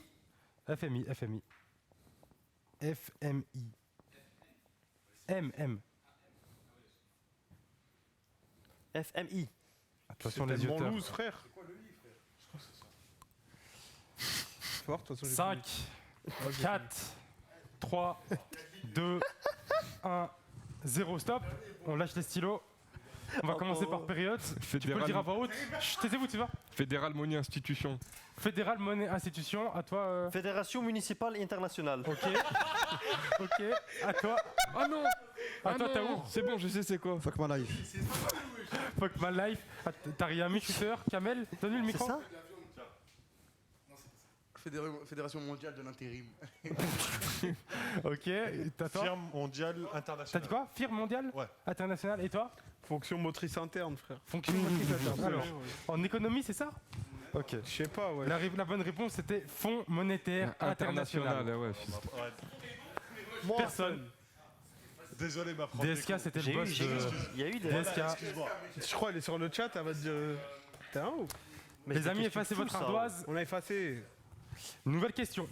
ouf. FMI. M. FMI. Attention les yeux. Tellement loose, frère. Fort, de toute façon, j'ai 5, 4, 3, 2, 1, 0, stop. On lâche les stylos. On va commencer par période. Tu peux le dire à voix haute. Chut, taisez-vous, tu vas. Fédéral Monnaie Institution. Fédéral Monnaie Institution, à toi. Fédération municipale internationale. Ok. Ok, à toi. Ah non. À toi, Taour. C'est bon, je sais c'est quoi. Fuck my life. Fuck my life. T'as rien mis, shooter. Kamel, donne-lui le C'est micro. ça? Fédération mondiale de l'intérim. Ok, t'as toi. Firme mondiale T'as internationale. dit quoi? Firme mondiale Ouais. internationale. Et toi? Fonction motrice interne, frère. Fonction motrice interne. Alors, en économie, c'est ça? Ok. Je sais pas, ouais. La bonne réponse c'était Fonds monétaire international. ouais. Ouais. Personne. Désolé, ma prof. DSK c'était le J'ai eu, boss j'ai eu. de Il y a eu des. DSK. Excuse-moi. Je crois elle est sur le chat, elle va te dire. T'es un ouf. Mais Les c'est amis, qu'est-ce que effacez tu votre fous, ça, ardoise. On a effacé. Nouvelle question.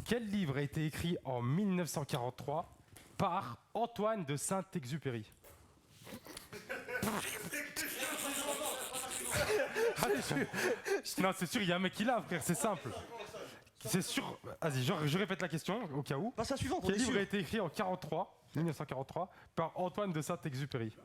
Quel livre a été écrit en 1943 par Antoine de Saint-Exupéry? Non, c'est sûr, il y a un mec qui l'a, frère, c'est simple. C'est sûr. Vas-y, je répète la question au cas où. Passe à la suivante, on Quel est livre sûr. a été écrit en 1943 par Antoine de Saint-Exupéry?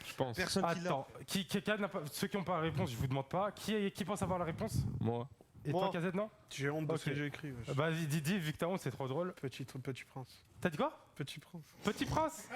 Je pense. Personne qui l'a. Attends, quelqu'un n'a pas, ceux qui n'ont pas la réponse, je vous demande pas. Qui pense avoir la réponse? Moi. Et Moi. toi, Kazette, non? J'ai honte de ce Ok. que j'ai écrit. wesh. Bah, vas-y, dis, vu que t'as honte, c'est trop drôle. Petit prince. T'as dit quoi? Petit prince. Petit Prince.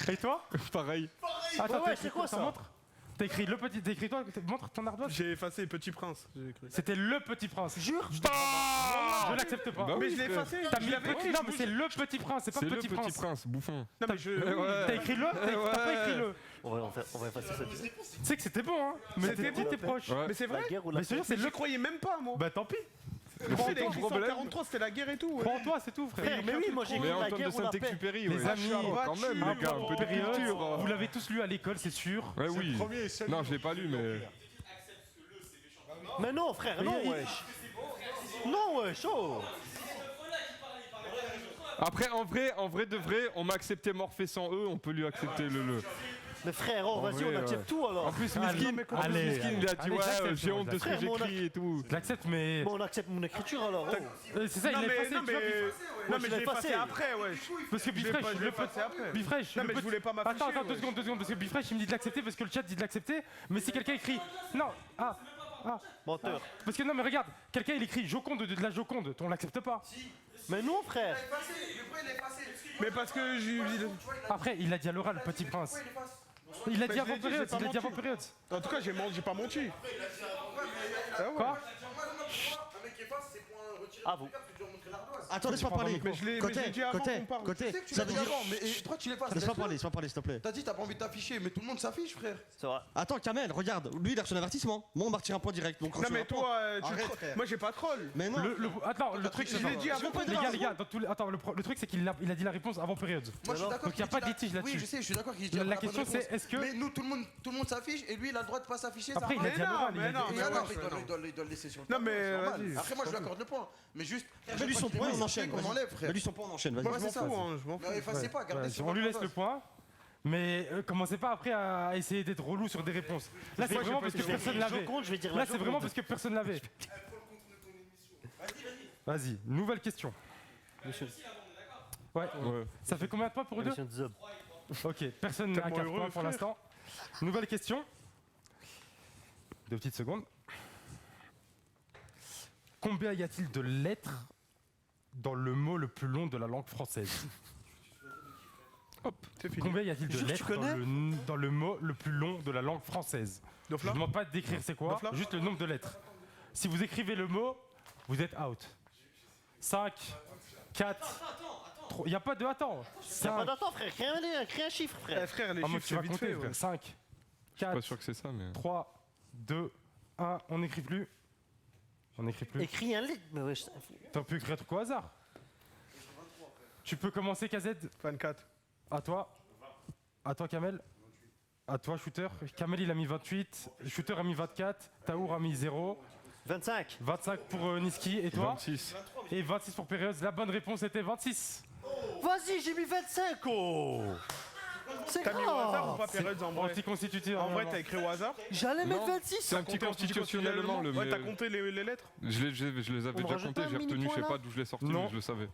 Et toi? Pareil. Attends, ouais, t'as écrit c'est quoi ça? Montre. T'as écrit le petit. T'as écrit toi? Montre ton ardoise. J'ai effacé Petit Prince. J'ai écrit. C'était le Petit Prince. Jure? Je l'accepte pas. Bah Mais oui, je l'ai frère. effacé. T'as je mis l'avais petit. écrit, Non, je mais vous- c'est le Petit Prince, c'est pas C'est le le Petit Petit Prince. Prince, bouffon. Non, mais je. Ouais. T'as écrit le? T'as pas écrit le. On va effacer ça. Tu sais que c'était bon, hein? Mais C'était t'étais proche. Ouais. Mais c'est La vrai. guerre ou la Mais c'est sûr, Mais c'est je le. croyais même pas, moi. Bah tant pis. Pourquoi il a ton écrit problème. 143, c'était la guerre et tout. ouais. Prends-toi, c'est tout, frère. Frère, mais oui, moi j'ai Mais écrit la Antoine de guerre ou la paix. Saint-Exupéry, Les ouais. amis, Quand même, un les gars, point un pour peu de période. culture. Vous l'avez tous lu à l'école, c'est sûr. Ouais, C'est oui. le premier et seul Non, livre je l'ai pas lu, mais. Mais non, frère, non, wesh. Non, wesh, oh. Après, en vrai de vrai, on m'a accepté Morphée sans eux, on peut lui accepter le. Mais frère, oh, En vas-y, vrai, on accepte ouais. tout alors. En plus, Allez, Miskin, allez, il a dit allez, ouais, j'accepte, j'ai honte de ce que Frère, mon j'écris et tout. Je l'accepte, mais. Bon, on accepte mon écriture alors. Oh. C'est ça, il Non, l'a mais. effacé. Non, tu vois, mais. Non, mais je je l'ai l'ai effacé effacé. après, ouais. Parce que Je l'ai Bifresh, pas- je le l'ai petit. effacé après. Bifresh, Non, le mais je petit- voulais pas m'afficher, Attends, ouais. 2 secondes, parce que Bifresh il me dit de l'accepter parce que le chat dit de l'accepter, mais si quelqu'un écrit. Non, Menteur. parce que non, mais regarde, quelqu'un il écrit Joconde de la Joconde, on l'accepte pas. Mais non, frère. Mais parce que j'ai. Après, il a dit à l'oral, Petit Prince. Il a Bah, dit je avant l'ai dit, j'ai période, pas il a dit avant menti. période. En tout cas, j'ai pas menti. Quoi? À vous. Attends, laisse-moi parler. Mais je l'ai dit avant qu'on parle. Côté, Tu ça l'as veut dit dire. avant, mais toi tu l'es pas. Laisse-moi parler, s'il te plaît. T'as dit t'as pas envie de t'afficher, mais tout le monde s'affiche, frère. C'est vrai. Attends, Kamel, regarde, lui il a reçu un avertissement. Moi on m'a retiré un point direct. Donc Non, reçu mais un point. toi, tu Arrête, tro- frère. moi j'ai pas troll. Mais non. Attends, le truc Je c'est. l'ai dit avant. Les gars, dans attends, le truc c'est qu'il a dit la réponse avant période. Moi je suis d'accord. Donc, y a qu'il pas dit de litige là-dessus. Oui, je sais, je suis d'accord qu'il dit La la bonne question, c'est, réponse. est-ce que- Mais nous, tout le monde s'affiche et lui il a le droit de pas s'afficher. ça Après, il va. a dit à l'oral, il a mais dit- non, Et mais alors, ouais, il doit le laisser sur le Non, tableau, mais c'est normal. vas-y. Après, moi je lui accorde le point. Mais juste. Mets lui son point, on enchaîne. On enlève, frère. Mets lui son point, on enchaîne. Vas-y. Moi Ouais, je m'en c'est ça, fous, hein, je m'en fous. Mais effacez pas, gardez Ouais, sur on lui votre laisse le ardoise. point. Mais commencez pas après à essayer d'être relou sur des réponses. Là, c'est Moi, j'ai vraiment pas parce que été personne Je l'avait. compte, je vais dire Là, la c'est vraiment Joconde. parce que personne l'avait. Vas-y, nouvelle question. Ouais. Ouais. Ça fait combien de points pour eux deux? Mission de Zob. Ok, personne n'a Tellement 4 heureux, points pour frère. l'instant. Nouvelle question. 2 petites secondes. Combien y a-t-il de lettres dans le mot le plus long de la langue française? C'est fini. Combien y a-t-il de Jure, tu lettres connais dans le mot le plus long de la langue française? Je Donc ne là, demande pas d'écrire c'est quoi, Dofla juste le nombre de lettres. Si vous écrivez le mot, vous êtes out. 5, 4, 3, il n'y a pas de attends. T'as pas 5, d'attente, frère. Crée un chiffre, eh, frère. frère, les ah, moi, chiffres tu c'est vas vite compter, fait. frère. ouais. 5, Pas 4, sûr que c'est ça, mais. 3, 2, 1, on n'écrit plus. On n'écrit plus. Écris un livre. Mais wesh, T'as pu écrire un truc au hasard. Tu peux commencer, KZ. 24. À toi. À toi, Kamel. À toi, Shooter. Kamel, il a mis 28. Shooter a mis 24. Taour a mis 0. 25. 25 pour Niski. Et toi? 26. Et 26 pour Pérez. La bonne réponse était 26. Vas-y, j'ai mis 25, oh. C'est T'as mis au hasard ou grave. pas, Pérez, en vrai Anticonstitutionnel. En vrai, t'as écrit au hasard J'allais mettre Non. 26. C'est anticonstitutionnellement le. Ouais, mais- t'as compté les lettres Je les avais On me déjà rajoute comptés, pas un j'ai retenu, je mini-point, sais là pas d'où je l'ai sorti, Non. mais je le savais.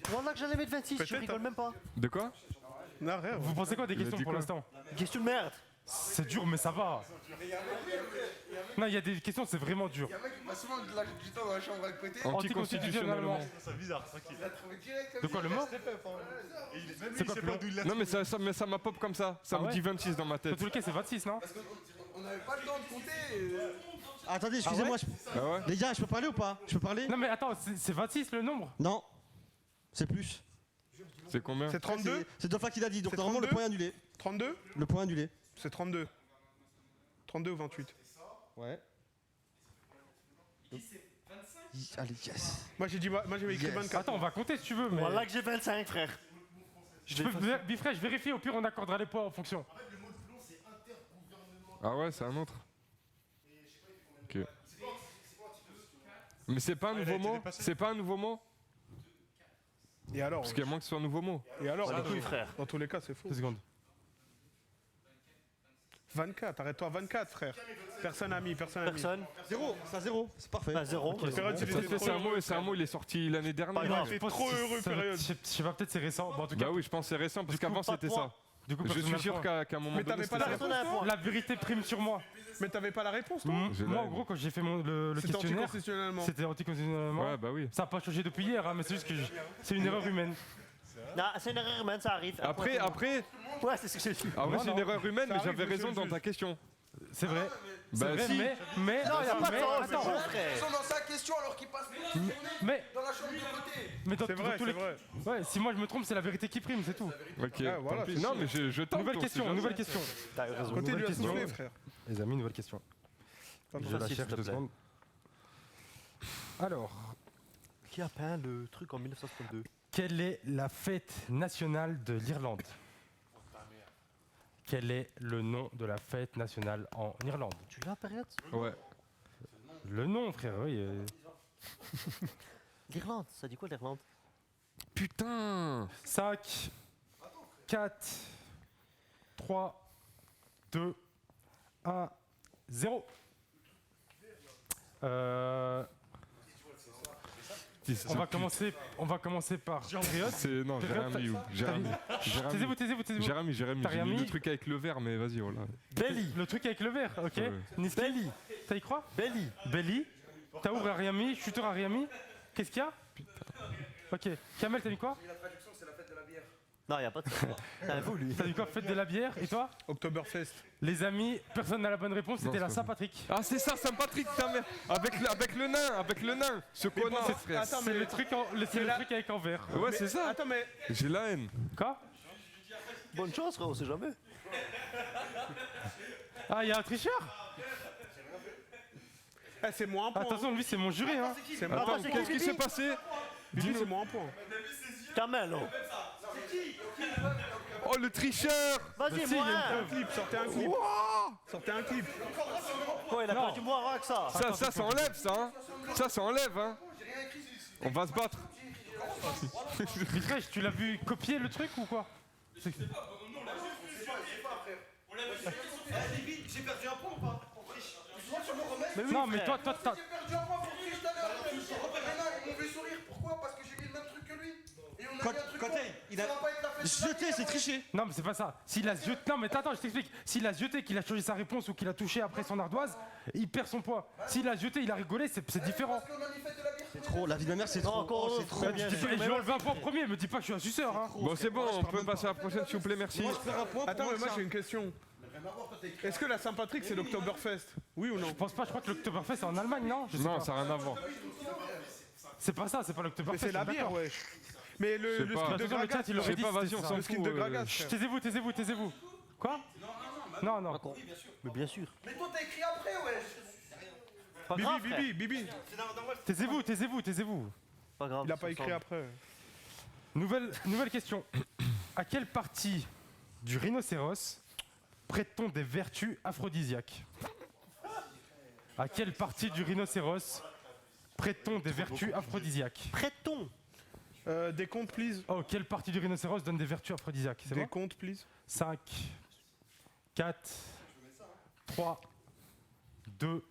Voilà que j'allais mettre 26, tu Peut-être, rigoles hein. même pas. De quoi? Non, rien. Vous pensez quoi des Il a questions dit pour quoi l'instant? Question de merde. C'est dur, mais ça va. Non, il y a des questions, c'est vraiment dur. Il y a un mec qui passe souvent du temps dans la chambre à côté. Anticonstitutionnellement. C'est bizarre, tranquille. Il a trouvé direct comme De quoi, le mot? Et même C'est lui, il quoi, sait plus pas d'où il l'a Non, mais ça m'a pop comme ça. Ça Ah me ouais dit 26 dans ma Dans tête. tous les cas, c'est 26, non? On n'avait pas le temps de compter. Attendez, excusez-moi. Ah ouais? Les gars, je peux parler ou pas? Je peux parler? Non, mais attends, c'est 26 le nombre? Non. C'est plus. C'est combien? C'est 32 C'est Dolphin qui l'a dit, donc C'est normalement le 32? point est annulé. 32 Le point est annulé. C'est 32. 32 ou 28. Ouais. Allez, yes. Moi j'ai écrit Yes. 24. Attends, on va compter si tu veux, mais. Voilà que j'ai 25, frère. Bifré, je vérifie, au pire, on accordera les points en fonction. Ah ouais, c'est un autre. Ok. Mais c'est pas un il a nouveau été mot? dépassé. C'est pas un nouveau mot? Et alors Parce qu'il y a moins que ce soit un nouveau mot. Et alors Pas du tout, frère. Dans tous les cas, c'est faux. 2 secondes. 24, arrête-toi à 24, frère. Personne n'a mis, personne n'a mis. Personne. 0, c'est à 0. C'est parfait. Bah, 0. Pérez, il Ça était fait, trop c'est heureux. un mot, il est sorti l'année Pas dernière. grave. T'es trop heureux, période. Je sais pas, peut-être c'est récent. Bon, en tout cas, Bah oui, je pense que c'est récent parce Du coup, qu'avant pas de c'était point. ça. du coup, Je personne suis n'a le sûr point. qu'à un moment Mais donné t'avais pas c'était la ça. Personne n'a un point. La vérité prime sur moi. Mais t'avais pas la réponse, toi J'ai Moi, la en haine. gros, quand j'ai fait le C'était questionnaire, anticonstitutionnellement. c'était anticonstitutionnellement. Ouais, bah oui. Ça n'a pas changé depuis hier, hein, mais c'est juste que c'est une erreur humaine. Non, c'est une erreur humaine, ça arrive. Après, Ouais, c'est ce que j'ai dit. en vrai, Non, c'est une non. erreur humaine, Ça mais arrive, j'avais monsieur raison le dans juge. ta question. C'est vrai. C'est Bah vrai, si. mais. Non, y a pas de mais- temps, attends, frère. Ils sont dans sa question alors qu'ils passent toute la journée mais, dans la chambre de côté. mais dans C'est dans vrai, tous c'est les vrai. Ouais, si moi je me trompe, c'est la vérité qui prime, c'est tout. Ok. Ah, voilà, tant pis. c'est Non, sûr. mais je tente. Nouvelle on question, sait jamais. nouvelle question. T'as raison. Continue à question. souffler, frère. Les amis, nouvelle question. Pardon. Je la Facile, cherche s'il te 2 plaît. secondes. Alors, Qui a peint le truc en 1962? quelle est la fête nationale de l'Irlande? Quel est le nom de la fête nationale en Irlande? Tu l'as, période? Ouais. Le nom, frère, oui. L'Irlande, ça dit quoi l'Irlande? Putain. 5, 4, 3, 2, 1, 0. On va commencer par Période. C'est non, Jérémy. Taisez-vous. Jérémy, T'as j'ai rien mis mis le truc avec le verre, mais vas-y, voilà. Belly. Le truc avec le verre, ok. Ouais. Niski, Belly. t'as y crois? Belly. Belly. Taour a rien mis, Shooter a rien mis. Qu'est-ce qu'il y a? Ok. Kamel, t'as mis quoi? La traduction, c'est la fête de la bière. Non, y a pas de ça. T'as un fou, lui. T'as mis quoi? Fête de la bière. Et toi? Oktoberfest. Les amis, personne n'a la bonne réponse, c'était Non, la c'est Saint-Patrick. Ah, c'est ça, Saint-Patrick, ta mère. Avec le nain. Ce connard, bon, frère. attends, C'est le truc avec en verre. Ouais, c'est ça. Attends, mais J'ai la haine. Quoi? Bonne chance, frère, on sait jamais. Ah, il y a un tricheur? c'est moins un point. Attention, lui, c'est mon jury, hein. C'est moins un Attends, point. qu'est-ce qui s'est passé? Bibi, c'est moins un point. Kamel, oh. Oh, le tricheur. Vas-y, si, moi. il y a Un clip, sortez un clip. Sortez un clip. Ouais, il a Non. perdu moins rare que ça. Ça enlève, ça. Hein. Ça enlève, hein. On va se battre. Mitrèche, tu l'as vu copier le truc ou quoi? Bibi, j'ai perdu un point ou pas? Mais oui, Non, mais frère. toi, t'as. J'ai perdu un point pour triche tout à l'heure. Ils m'ont fait sourire. Pourquoi? Parce que j'ai mis le même truc que lui. Et on a mis un truc. quand con. il a- Ça va pas être la fête de la Jeté, bière. c'est triché. Non, mais c'est pas ça. S'il a zioté. Non, mais attends, je t'explique. S'il a zioté, qu'il a changé sa réponse ou qu'il a touché après son ardoise, il perd son poids. S'il a zioté, il a rigolé, c'est différent. Parce qu'on a mis fête de la bière. C'est trop, la vie de ma mère, c'est trop. Et je vais enlever un point premier, me dis pas que je suis un suceur, hein. Bon, c'est bon, on peut passer à la prochaine, s'il vous plaît, merci. Attends, mais moi j'ai une question. Est-ce que la Saint-Patrick c'est l'Oktoberfest? Oui ou non? Je pense pas, je crois que l'Oktoberfest c'est en Allemagne, non? Je sais Non, pas. ça n'a rien à voir. C'est pas ça, c'est pas Mais l'Oktoberfest. c'est la je suis bière, d'accord. ouais. Mais Je le sais pas. skin de Attention, le Gragas, chat, il Je aurait sais dit pas, vas-y, c'était on ça. s'en le fout. skin de Gragas, Chut, frère. taisez-vous. Quoi? Non, non. Mais bien sûr. Mais toi t'as écrit après, ouais. Pas grave, frère. Bibi. Taisez-vous. Pas grave. Il a pas ça écrit semble. après. Nouvelle question. À quelle partie du rhinocéros prête-t-on des vertus aphrodisiaques? À quelle partie du rhinocéros prête-t-on des vertus aphrodisiaques? Prête-t-on. Des comptes, please. Oh, quelle partie du rhinocéros donne des vertus aphrodisiaques? C'est Des bon? comptes, please. 5, 4, 3, 2.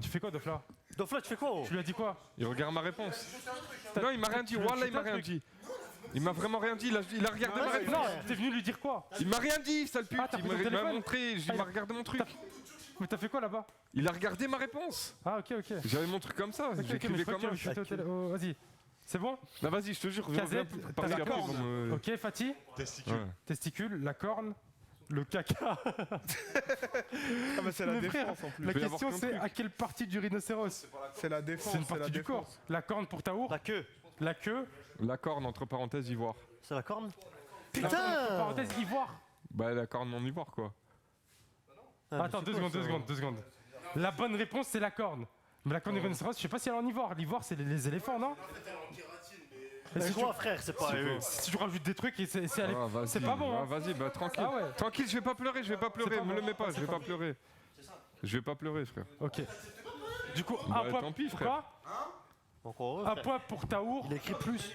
Tu fais quoi, Dofla? Dofla, tu fais quoi? Tu lui as dit quoi? Il regarde ma réponse. Non, il m'a rien dit. Wallah, il m'a rien dit. Il m'a vraiment rien dit. Il a regardé ma réponse. Non, t'es venu lui dire quoi? Il m'a rien dit, sale pute. Ah, t'as Il pris ton m'a téléphone montré. Il m'a regardé mon truc. Mais t'as fait quoi là-bas? Il a regardé ma réponse. Ah, ok, ok. J'avais mon truc comme ça. Ok, ok, mais J'écrivais je crois comment que je suis au télé- oh, vas-y. C'est bon? Bah vas-y, je te jure. Kazet, Parce t'as la qu'après, corne. ils vont me- Ok, Fatih? Testicule. Ouais. Testicule, la corne, le caca. Ah bah c'est la Mais frère, défense en plus. la peut y avoir question plein de c'est trucs. à quelle partie du rhinocéros? C'est la défense. C'est une la partie du corps. défense. La corne pour Taour, La queue. la queue, La corne, entre parenthèses, ivoire. C'est la corne? la corne, entre Putain! parenthèse ivoire. Bah la corne en ivoire, quoi. Ah, mais Attends, c'est 2 quoi, secondes, ça 2 secondes, 2 secondes. La bonne réponse c'est la corne. Mais la corne du rhinocéros, je sais pas si elle est en ivoire. L'ivoire c'est les éléphants, non? Et Mais si quoi, frère, c'est pas eux. si tu rajoutes des trucs, c'est Ah, vas-y. c'est pas bon. Ah, Hein. vas-y, bah tranquille. Ah ouais. Tranquille, je vais pas pleurer, je vais pas pleurer. pas Me bon. le mets pas, je C'est vais pas pas pleurer. Je vais pas pleurer, frère. Ok. Du coup, Bah, un point. tant pis, frère. Quoi? Encore heureux, Un frère. point pour Taour. Il a écrit plus.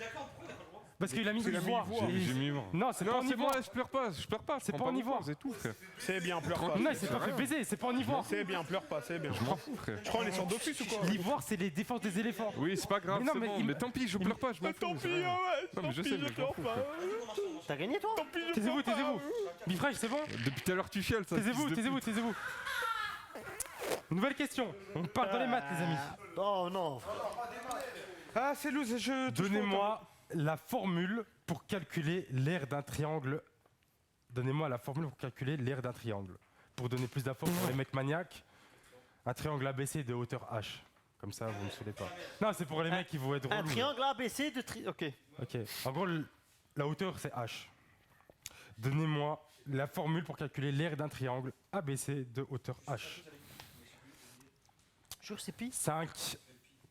Parce qu'il a mis Parce qu'il a mis ivoire. ivoire. Et- J'ai mis ivoire. Non, c'est pas Non, en c'est bon, ivoire. je pleure pas, je pleure pas. C'est prends pas en de ivoire. pause et tout, frère. C'est bien, pleure pas. Non, il s'est pas fait baiser, c'est pas en ivoire. C'est bien, pleure pas, c'est bien. Je m'en fous, frère. Je crois qu'on est sur Dofus ou quoi? L'ivoire, c'est les défenses des éléphants. Oui, c'est pas grave, Mais non, c'est mais bon. il- Mais tant pis, je pleure pas, je m'en fous. Tant c'est pis, rien. ouais. Non, mais je sais, mais je m'en fous, frère. T'as gagné, toi? Taisez-vous, taisez-vous. Bifrage, c'est bon? Depuis tout à l'heure, tu chiales, ça. Taisez-vous, fils de taisez-vous, pute. taisez-vous. Nouvelle question. On part dans les maths, les amis. Oh non. Ah, c'est loose, je. Donnez-moi la formule pour calculer l'aire d'un triangle. Donnez-moi la formule pour calculer l'aire d'un triangle. Pour donner plus d'infos pour les mecs maniaques, un triangle ABC de hauteur H. Comme ça, vous ne me saoulez pas. Non, c'est pour les mecs qui vont être Un relous. triangle ABC de Ok. Ok. En gros, la hauteur, c'est H. Donnez-moi la formule pour calculer l'aire d'un triangle ABC de hauteur H. Jure, c'est pi. 5,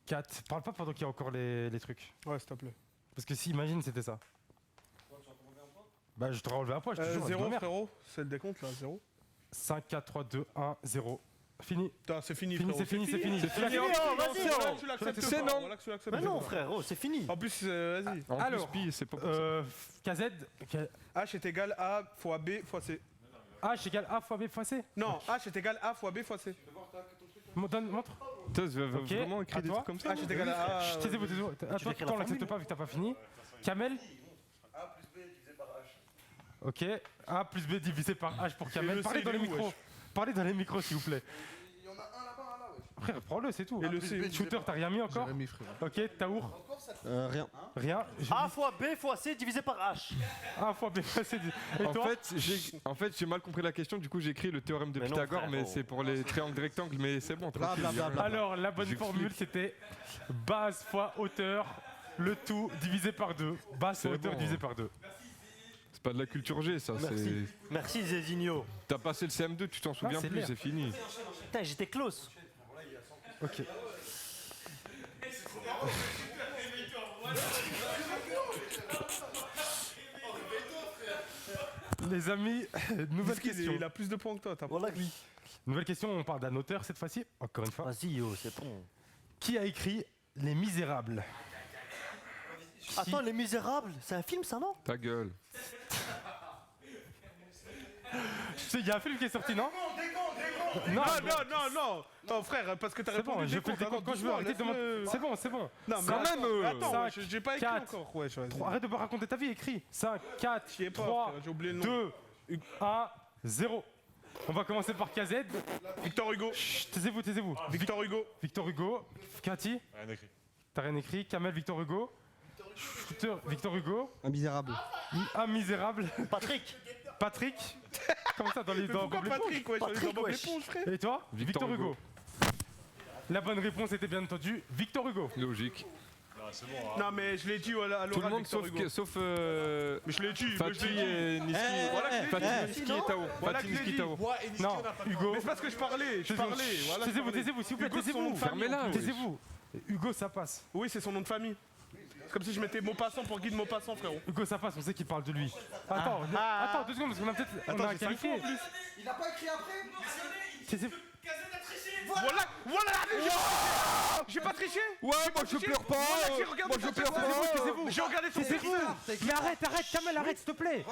4. Parle pas pendant qu'il y a encore les trucs. Ouais, s'il te plaît. Parce que si, imagine, c'était ça. Bah, je t'aurais enlevé un point, je te jure. 0, merde. frérot. C'est le décompte là, 0. 5, 4, 3, 2, 1, 0. Fini. Putain, c'est fini, Fini, frérot. c'est fini, c'est fini. Oh, vas-y, oh. Tu l'acceptes C'est pas, non. voilà que tu l'acceptes Mais pas. non, frère, oh, c'est fini. En plus, vas-y. En Alors, plus, pi, c'est pas pour ça. KZ, H est égal à fois B fois C. H égale A fois B fois C. Non, H est égal à A fois B fois C. Montre. Putain, tu vas Ok, vraiment à écrire des toi. trucs comme ça? H est égal à A. Taisez-vous, taisez-vous. Attends, écrire la on l'accepte formule pas vu que t'as pas fini. Kamel. A plus B divisé par H. Ok. A plus B divisé par H pour Et Kamel. le Parlez C, dans les il est où, micros. wesh? Parlez dans les micros, s'il vous plaît. Il y en a un là-bas, un là, wesh. Frère, prends-le, c'est tout. Et le C. Shooter, t'as rien mis encore? Jérémy, frère. Ok, Taour. Rien. Rien. A fois B fois C divisé par H. A fois B fois C. Et En toi? fait, j'ai mal compris la question, du coup j'ai écrit le théorème de Mais non, Pythagore, frère, mais oh. c'est pour les triangles rectangles, mais c'est bon, Bla, tranquille. bla, bla, bla. Alors, la bonne J'explique. formule, c'était base fois hauteur, le tout divisé par 2. Base C'est fois hauteur bon. divisé par 2. C'est pas de la culture G, ça. Merci. Merci, Zézinho. T'as passé le CM2, tu t'en souviens c'est plus, l'air. c'est fini. Putain, j'étais close. Ok. Les amis, nouvelle question. Il a plus de points que toi. T'as Voilà que lui. Nouvelle question, on parle d'un auteur cette fois-ci, encore une fois. Vas-y, yo, c'est bon. Qui a écrit Les Misérables? Attends, Les Misérables, c'est un film ça, non? Ta gueule. Tu sais, il y a un film qui est sorti, non? Non, Non, frère, parce que t'as c'est bon, répondu je fais le décompte quand je veux. Arrêtez de me- C'est bon, c'est bon. Non, mais Quand même, Attends, Cinq, j'ai pas écrit 4, encore. Ouais, vas-y. Arrête de me raconter ta vie, écris. 5, 4, J'y ai pas, 3, frère, j'ai oublié le nom. 2, 1, 0. On va commencer par KZ. Victor Hugo. Chut, taisez-vous, taisez-vous. Victor Hugo. Victor Hugo. Cathy, Rien écrit. t'as rien écrit. Kamel, Victor Hugo. Shooter, Victor Hugo. Un misérable. Un misérable. Patrick. Patrick. Comment ça dans les Mais dans pourquoi Bob l'éponge? Patrick, ouais, Patrick, j'allais dans Bob wesh. l'éponge, frère. Et toi? Victor Hugo. La bonne réponse était bien entendu Victor Hugo. Logique. Non, c'est bon. Hein. Non, mais je l'ai dit à l'oral. Tout le monde Victor sauf, Hugo. sauf Mais je l'ai dit, moi, je Fatih l'ai dit. et Niski. Voilà que je l'ai Fatih, dit. Niski et Tao. Voilà Fatih, que je l'ai Niski, dit. Tao. Non, Hugo. Mais c'est parce que je parlais, Taisez-vous. Voilà, je Taisez-vous, parlais. taisez-vous, s'il vous plaît, Hugo, c'est son nom taisez-vous. de famille. Fermez-la, oui. Taisez-vous. Hugo, ça passe. Oui, c'est son nom de famille. C'est comme si je mettais Maupassant pour Guy de Maupassant, frérot. Hugo, ça passe, on sait qu'il parle de lui. Attends, Ah. attends, 2 secondes, parce qu'on a peut-être. On a j'ai cinq qualifié. fois en plus. Il a pas écrit après Taisez-vous. Voilà j'ai pas triché. Ouais, moi je pleure pas. Moi je pleure pas. J'ai regardé son Taisez-vous. Mais arrête, Kamel, arrête, s'il te plaît.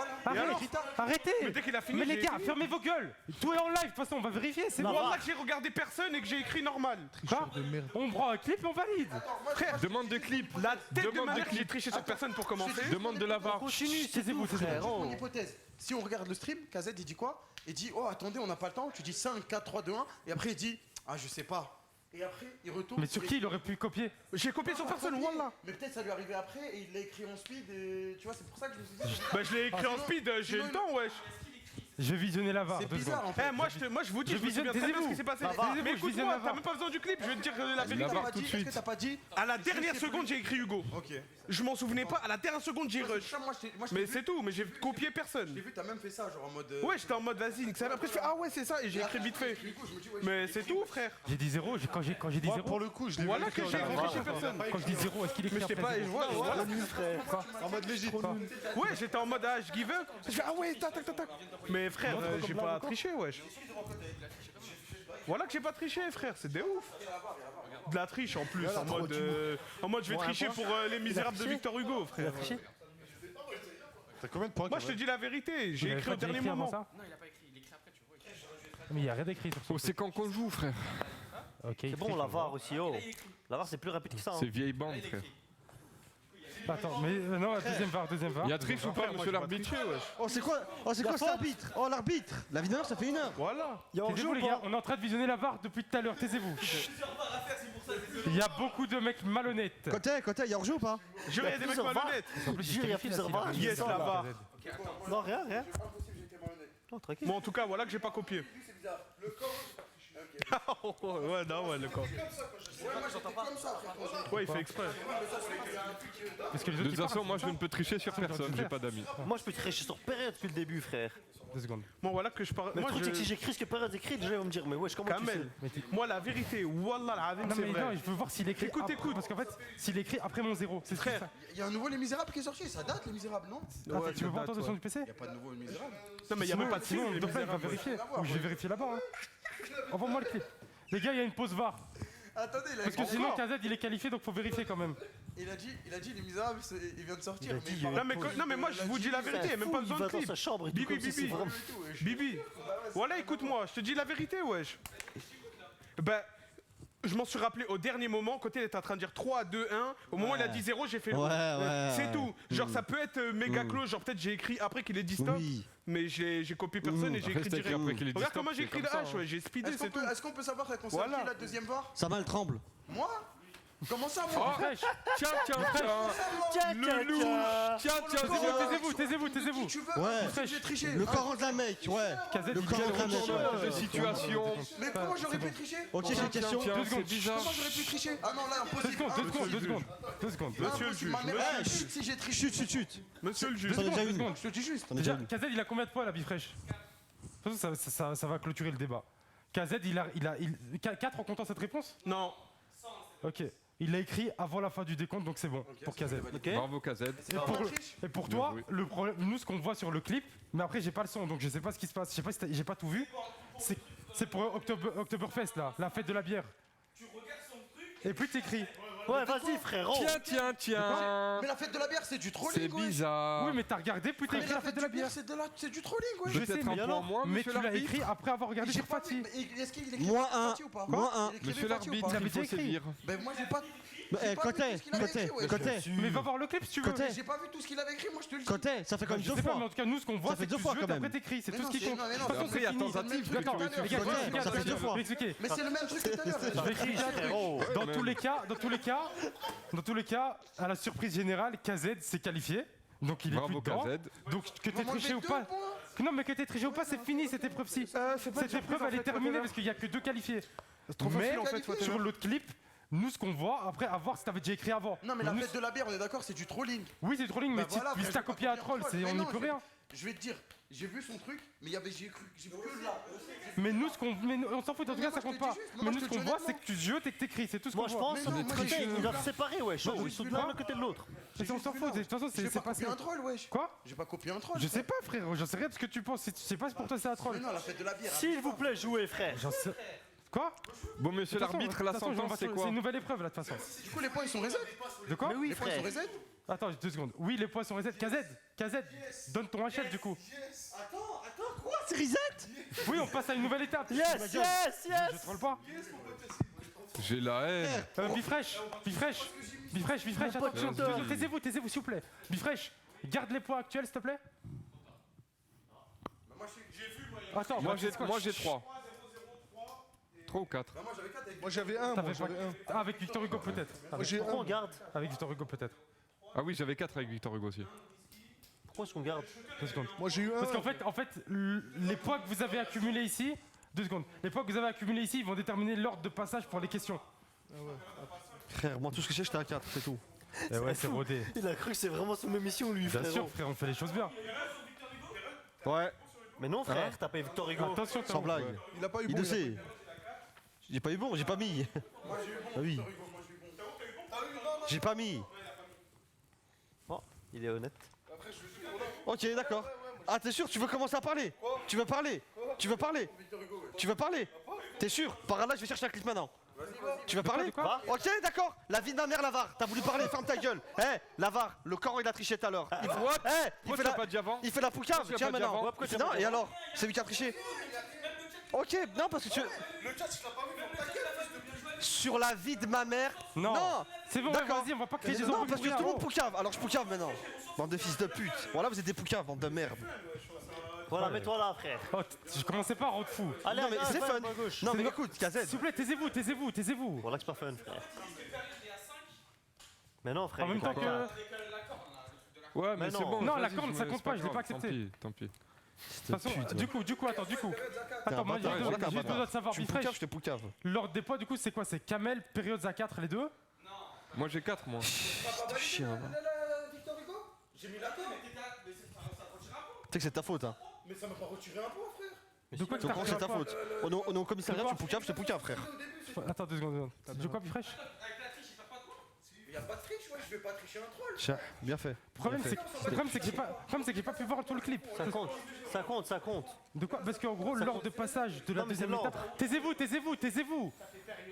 Arrêtez. Mais dès qu'il a fini, Mais les j'ai gars, écrit. fermez vos gueules. Tout est en live, de toute façon, on va vérifier, c'est bon. Wallah que j'ai regardé personne et que j'ai écrit normal. Quoi? On prend un clip et on valide. Frère, Demande de clip. la tête de Demande ma de mère que j'ai clip. triché sur personne pour commencer. Demande de la VAR. Continue, taisez-vous, Mon hypothèse, si on regarde le stream, KZ il dit quoi? Il dit oh attendez on n'a pas le temps, tu dis 5, 4, 3, 2, 1 et après il dit ah je sais pas. Et après il retourne. Mais sur qui il aurait pu copier? J'ai copié sur personne, Wallah. Mais peut-être ça lui est arrivé après et il l'a écrit en speed et tu vois c'est pour ça que je me suis dit. Bah je l'ai écrit en speed, j'ai eu le temps, wesh. Je vais visionner la VAR. C'est 2 bizarre secondes. en fait. Moi je vous dis, je me souviens très bien ce qui s'est passé. Taisez-vous, Mais je visionne écoute-moi, la t'as VAR. même pas besoin du clip, je vais te dire la Est-ce que vérité. t'as VAR pas tout de dit- est-ce que suite. t'as pas dit À la dernière seconde, j'ai écrit Hugo. Ok. Je m'en souvenais pas, à la dernière seconde, j'ai rush. Moi je t'ai Mais vu, c'est tout, mais j'ai copié personne. j'ai vu t'as même fait ça genre en mode. Ouais, j'étais en mode vas-y, nique ça. Après, je fais ah ouais, c'est ça, et j'ai écrit vite fait. Du coup je me dis ouais. Mais c'est tout, frère. J'ai dit 0, quand j'ai dit 0. Pour le coup, je l'ai Voilà vu que j'ai écrire écrit en chez personne. Quand je dis 0, est-ce qu'il Mais écrit je sais pas, après et je 0? vois, voilà. en mode légit. Ouais, j'étais en mode ah, je give up. Je fais ah ouais, tac, tac, tac, tac. Mais frère, j'ai pas triché, wesh. Voilà que j'ai pas triché, frère, c'est des ouf. De la triche en plus, en mode je vais tricher pour Les Misérables de Victor Hugo, frère. T'as combien de points? Moi je te dis la vérité, j'ai Il avait écrit au pas déjà dernier avant moment. ça? Non, il a pas écrit, il écrit après, tu vois. Mais il y a rien d'écrit sur Oh, c'est quand qu'on joue, frère. Ok. C'est bon, la VAR aussi, oh. La VAR, c'est plus rapide que ça. C'est vieille bande, frère. Attends, mais non, deuxième VAR. Il y a triche ou pas, monsieur l'arbitre? Oh, c'est quoi cet arbitre? Oh, l'arbitre. La vidéo, ça fait 1 heure. Voilà. Taisez-vous les gars, on est en train de visionner la VAR depuis tout à l'heure, taisez-vous. Il y a beaucoup de mecs malhonnêtes. Côté, il y a hors-jeu ou pas? Jure, il y a des mecs malhonnêtes. En plus, Jure, il y a plusieurs VAR. Yes, la VAR. Non, rien. Non, tranquille. Bon, en tout cas, voilà que j'ai pas copié. Ouais, non, ouais, le corps. Ouais, il fait exprès. Parce que les De autres, toute façon, moi je ne peux tricher sur personne, j'ai pas d'amis. Moi, je peux tricher sur période depuis le début, frère. 2 secondes. Bon, voilà que je parle. Mais le Moi, truc, c'est que si je. j'écris ce que période écrit, les gens vont me dire, mais wesh, comment tu sais? Kamel, moi, la vérité, Wallah, la Non c'est mais non, vrai. je veux voir s'il écrit. Écoute, après, écoute. Parce qu'en fait, s'il écrit après mon 0, c'est Frère. ça. Il y a un nouveau Les Misérables qui est sorti, ça date Les Misérables non? Attends, tu veux voir toi de son du PC? Y a pas de nouveau Les Misérables. Non, mais il y a même pas de Sinon, signe, les Dauphin, il va Misérables. vérifier. Ou je vais vérifier là-bas. Hein. Envoie-moi le clip. Les gars, il y a une pause VAR. Attendez, Parce que sinon, KZ il est qualifié, donc faut vérifier quand même. il a dit Les Misérables, il vient de sortir. Il a dit, mais il y a pas- Non, mais moi, je vous dis la vérité, il y a même pas besoin de Il va dans clip. sa chambre et tout, Bibi, comme si c'est Bibi. vraiment... Bibi. Voilà, écoute-moi, je te dis la vérité, wesh. Ben, je m'en suis rappelé au dernier moment, côté il était en train de dire 3, 2, 1. Au moment où il a dit 0, j'ai fait le. C'est tout. Genre, ça peut être méga close. Genre, peut-être j'ai écrit après qu'il est dit stop. Oui. Mais j'ai copié personne et j'ai Après, écrit c'est écrit direct. après qu'il est dit Regarde stop, comment j'ai c'est écrit comme le ça, H, ouais, j'ai speedé, c'est tout. Est-ce qu'on peut savoir la concerne Voilà. qui la deuxième VAR? Ça mal tremble. Moi? Comment ça moi? Fraîche. Tiens, le louche. Tiens, Taisez-vous. Tu veux? Ouais. Parce que j'ai triché. Le corps de la mec, ouais. KZ Le il corps dit de la mec. retournement de situation. Mais comment j'aurais pu tricher? Ok, j'ai une question. Tiens, Deux c'est secondes. bizarre. Comment j'aurais pu tricher? Ah non, là, 2 impossible. secondes. Monsieur le juge, Ma mère, monsieur elle le chute si j'ai triché. Chut. Monsieur le juge. T'en as déjà une. Je te dis juste. T'en as déjà Déjà, une. KZ il a combien de points la bifresh? De toute façon, ça va clôturer le débat. KZ il a 4 en comptant cette réponse? Non. Ok. Il l'a écrit avant la fin du décompte, donc c'est bon pour KZ. Bravo KZ. Et pour toi, le problème, nous ce qu'on voit sur le clip, mais après j'ai pas le son, donc je sais pas ce qui se passe, je sais pas si j'ai pas tout vu. C'est pour Oktoberfest là, la fête de la bière. Tu regardes son truc. Et puis t'écris. Ouais, vas-y, frérot. Tiens. Mais la fête de la bière, c'est du C'est trolling, wesh. bizarre. Oui, mais t'as regardé, puis t'as Mais écrit la fête de la bière. c'est du trolling, wesh. Je sais, Peut-être mais un point alors, moins, mais monsieur tu l'as l'arbitre. écrit après avoir regardé J'ai sur pas Fatih. vu. Mais est-ce qu'il écrit Moins Fatih un. ou pas? Moins un. Il écrivait Monsieur Fatih ou l'arbitre, pas? T'avais il faut déjà écrit. sévir. Ben moi j'ai pas. J'ai pas vu Côté, tout ce qu'il avait écrit, wesh. côté. Mais va voir le clip si tu veux. Côté. J'ai pas vu tout ce qu'il avait écrit, moi je te le dis. Côté, ça fait quand même Je deux sais pas, mais en fois. tout cas, nous ce qu'on voit, Ça fait c'est que deux tu fois, joues, quand après même. t'écris, c'est Mais tout non, ce qui c'est- compte. non, mais De non, toute façon, Après, il y a c'est fini. tentative. D'accord, que tu- les gars, Côté, je vais ça fait deux fois. expliquer. Mais c'est le même truc que tout à l'heure. Je vais expliquer un truc. Dans tous les cas, à la surprise générale, KZ s'est qualifié. Donc il est plus Bravo dedans. KZ. Donc que t'aies triché ou pas. Non mais que t'aies triché ou pas, c'est fini cette épreuve-ci. Cette épreuve elle est terminée parce qu'il y a que 2 qualifiés. Mais en fait, sur l'autre clip, nous ce qu'on voit, après à voir si t'avais déjà écrit avant. Non mais la Nous, fête de la bière, on est d'accord, c'est du trolling. Oui c'est trolling, mais Bah voilà, si frère, t'as j'ai pas copié un troll, Mais on non, n'y peut rien. Je vais te dire, j'ai vu son truc, mais j'ai vu que là. Mais nous on s'en fout, en tout cas ça compte pas. Mais nous ce qu'on voit c'est que tu jeutes et que t'écris, c'est tout ce qu'on Moi, je voit. pense, Mais non, moi, côté, j'ai- ils doivent se séparer, wesh. Ils sont de l'un à côté de l'autre. Mais on s'en fout, de toute façon J'ai c'est pas passé. copié un troll, wesh. Quoi? J'ai pas copié un troll. Je sais pas frère, j'en sais rien parce que tu penses, je sais pas si pour toi c'est un Mais troll. non, la fête de la bière. S'il vous plaît, jouez, frère. J'en sais. Quoi? Bon, monsieur De toute façon, l'arbitre, de la toute façon, sentence, c'est c'est quoi? une nouvelle épreuve là, de toute façon. Du coup, les points ils sont reset. De quoi? Mais oui, Les points ils sont frère. reset. Attends, 2 secondes. Oui, les points sont reset. KZ, donne ton hachette du coup. Attends, quoi? C'est reset? Oui, on passe à une nouvelle étape. Yes, yes, Je yes! troll pas. J'ai la haine. Bifresh, attention, taisez-vous, s'il vous plaît. Bifresh, garde les points actuels, s'il te plaît. Attends, Moi, bah, j'ai c'est quoi? 3. 3 ou 4. Moi j'avais un, moi T'avais j'avais pas- un. Ah, avec Victor Hugo peut-être. Moi j'ai Pourquoi on un. garde? Avec Victor Hugo peut-être. Ah oui, j'avais 4 avec Victor Hugo aussi. Pourquoi est-ce qu'on garde? 2 secondes. Moi j'ai eu un. Parce qu'en fait, les points que vous avez accumulés ici, 2 secondes. Les points que vous avez accumulés ici, ils vont déterminer l'ordre de passage pour les questions. Frère, moi tout ce que je sais, j'étais à 4, c'est tout. Et ouais, c'est rodé. Il a cru que c'est vraiment son émission, lui, Bien frérot. sûr, frère, on fait les choses bien. Ouais, Mais non, frère, t'as pas eu Victor Hugo. Attention, sans blague. Il a pas eu Il bon. le sait. J'ai pas eu bon, j'ai pas mis. Ah oui. J'ai pas mis. Oh, il est honnête. Ok, d'accord. Ah, t'es sûr? Tu veux commencer à parler? Tu veux parler? Tu veux parler? Tu veux parler? T'es sûr? Par là, je vais chercher la clip maintenant. Tu veux parler? de quoi Ok, d'accord. La vie de ma mère, l'avare. T'as voulu parler, ferme ta gueule. Eh, l'avare, le corps il a triché tout à l'heure. Il fait, Pourquoi il fait tu la, l'as pas dit avant? il fait la poucave. Pourquoi tu l'as Tiens pas dit maintenant. avant Pourquoi tu l'as Non, pas dit et alors? C'est lui qui a triché. Ok, non, parce que tu. Sur la vie de ma mère. Non. C'est bon, ouais, D'accord. vas-y, on va pas créer des Non, embrouilles parce que pour tout le rien. monde poucave. Alors je poucave maintenant. Bande de fils de pute. Voilà, vous êtes des poucaves, bande de merde. Voilà, mets-toi là, frère. Oh, je commençais pas à rendre fou. Allez, Non, mais c'est fun. à gauche. Non, mais écoute, S'il KZ. vous plaît, taisez-vous. Voilà que c'est pas fun, frère. Mais non, frère. En même il temps faut que. pas. Ouais, mais Mais c'est non. bon. Non, la vas-y, corne, ça c'est compte pas, je l'ai grave, pas accepté. Tant pis. De toute façon, du coup. Attends, moi j'ai bâtard, voilà, t'es un besoin de savoir, Tu me poucaves, Bifresh. je te poucave. L'ordre des poids, du coup, c'est quoi? C'est Kamel, périodes à 4, les deux? Moi j'ai 4, moi. Chien. Victor Hugo? J'ai mis la corde. Tu sais que c'est ta faute, hein. Mais ça m'a pas retiré un point, frère. De quoi Donc, c'est ta faute. On est au commissariat, tu me poucaves, je te poucave, frère. Attends 2 secondes. Du quoi, Bifresh? Mais y a pas de triche, ouais, je vais pas tricher un troll. Tiens, bien fait. Le problème, c'est que j'ai pas pu voir tout le clip. Ça compte. De quoi? Parce qu'en gros, l'ordre de passage de la Non, mais c'est deuxième l'ordre. étape.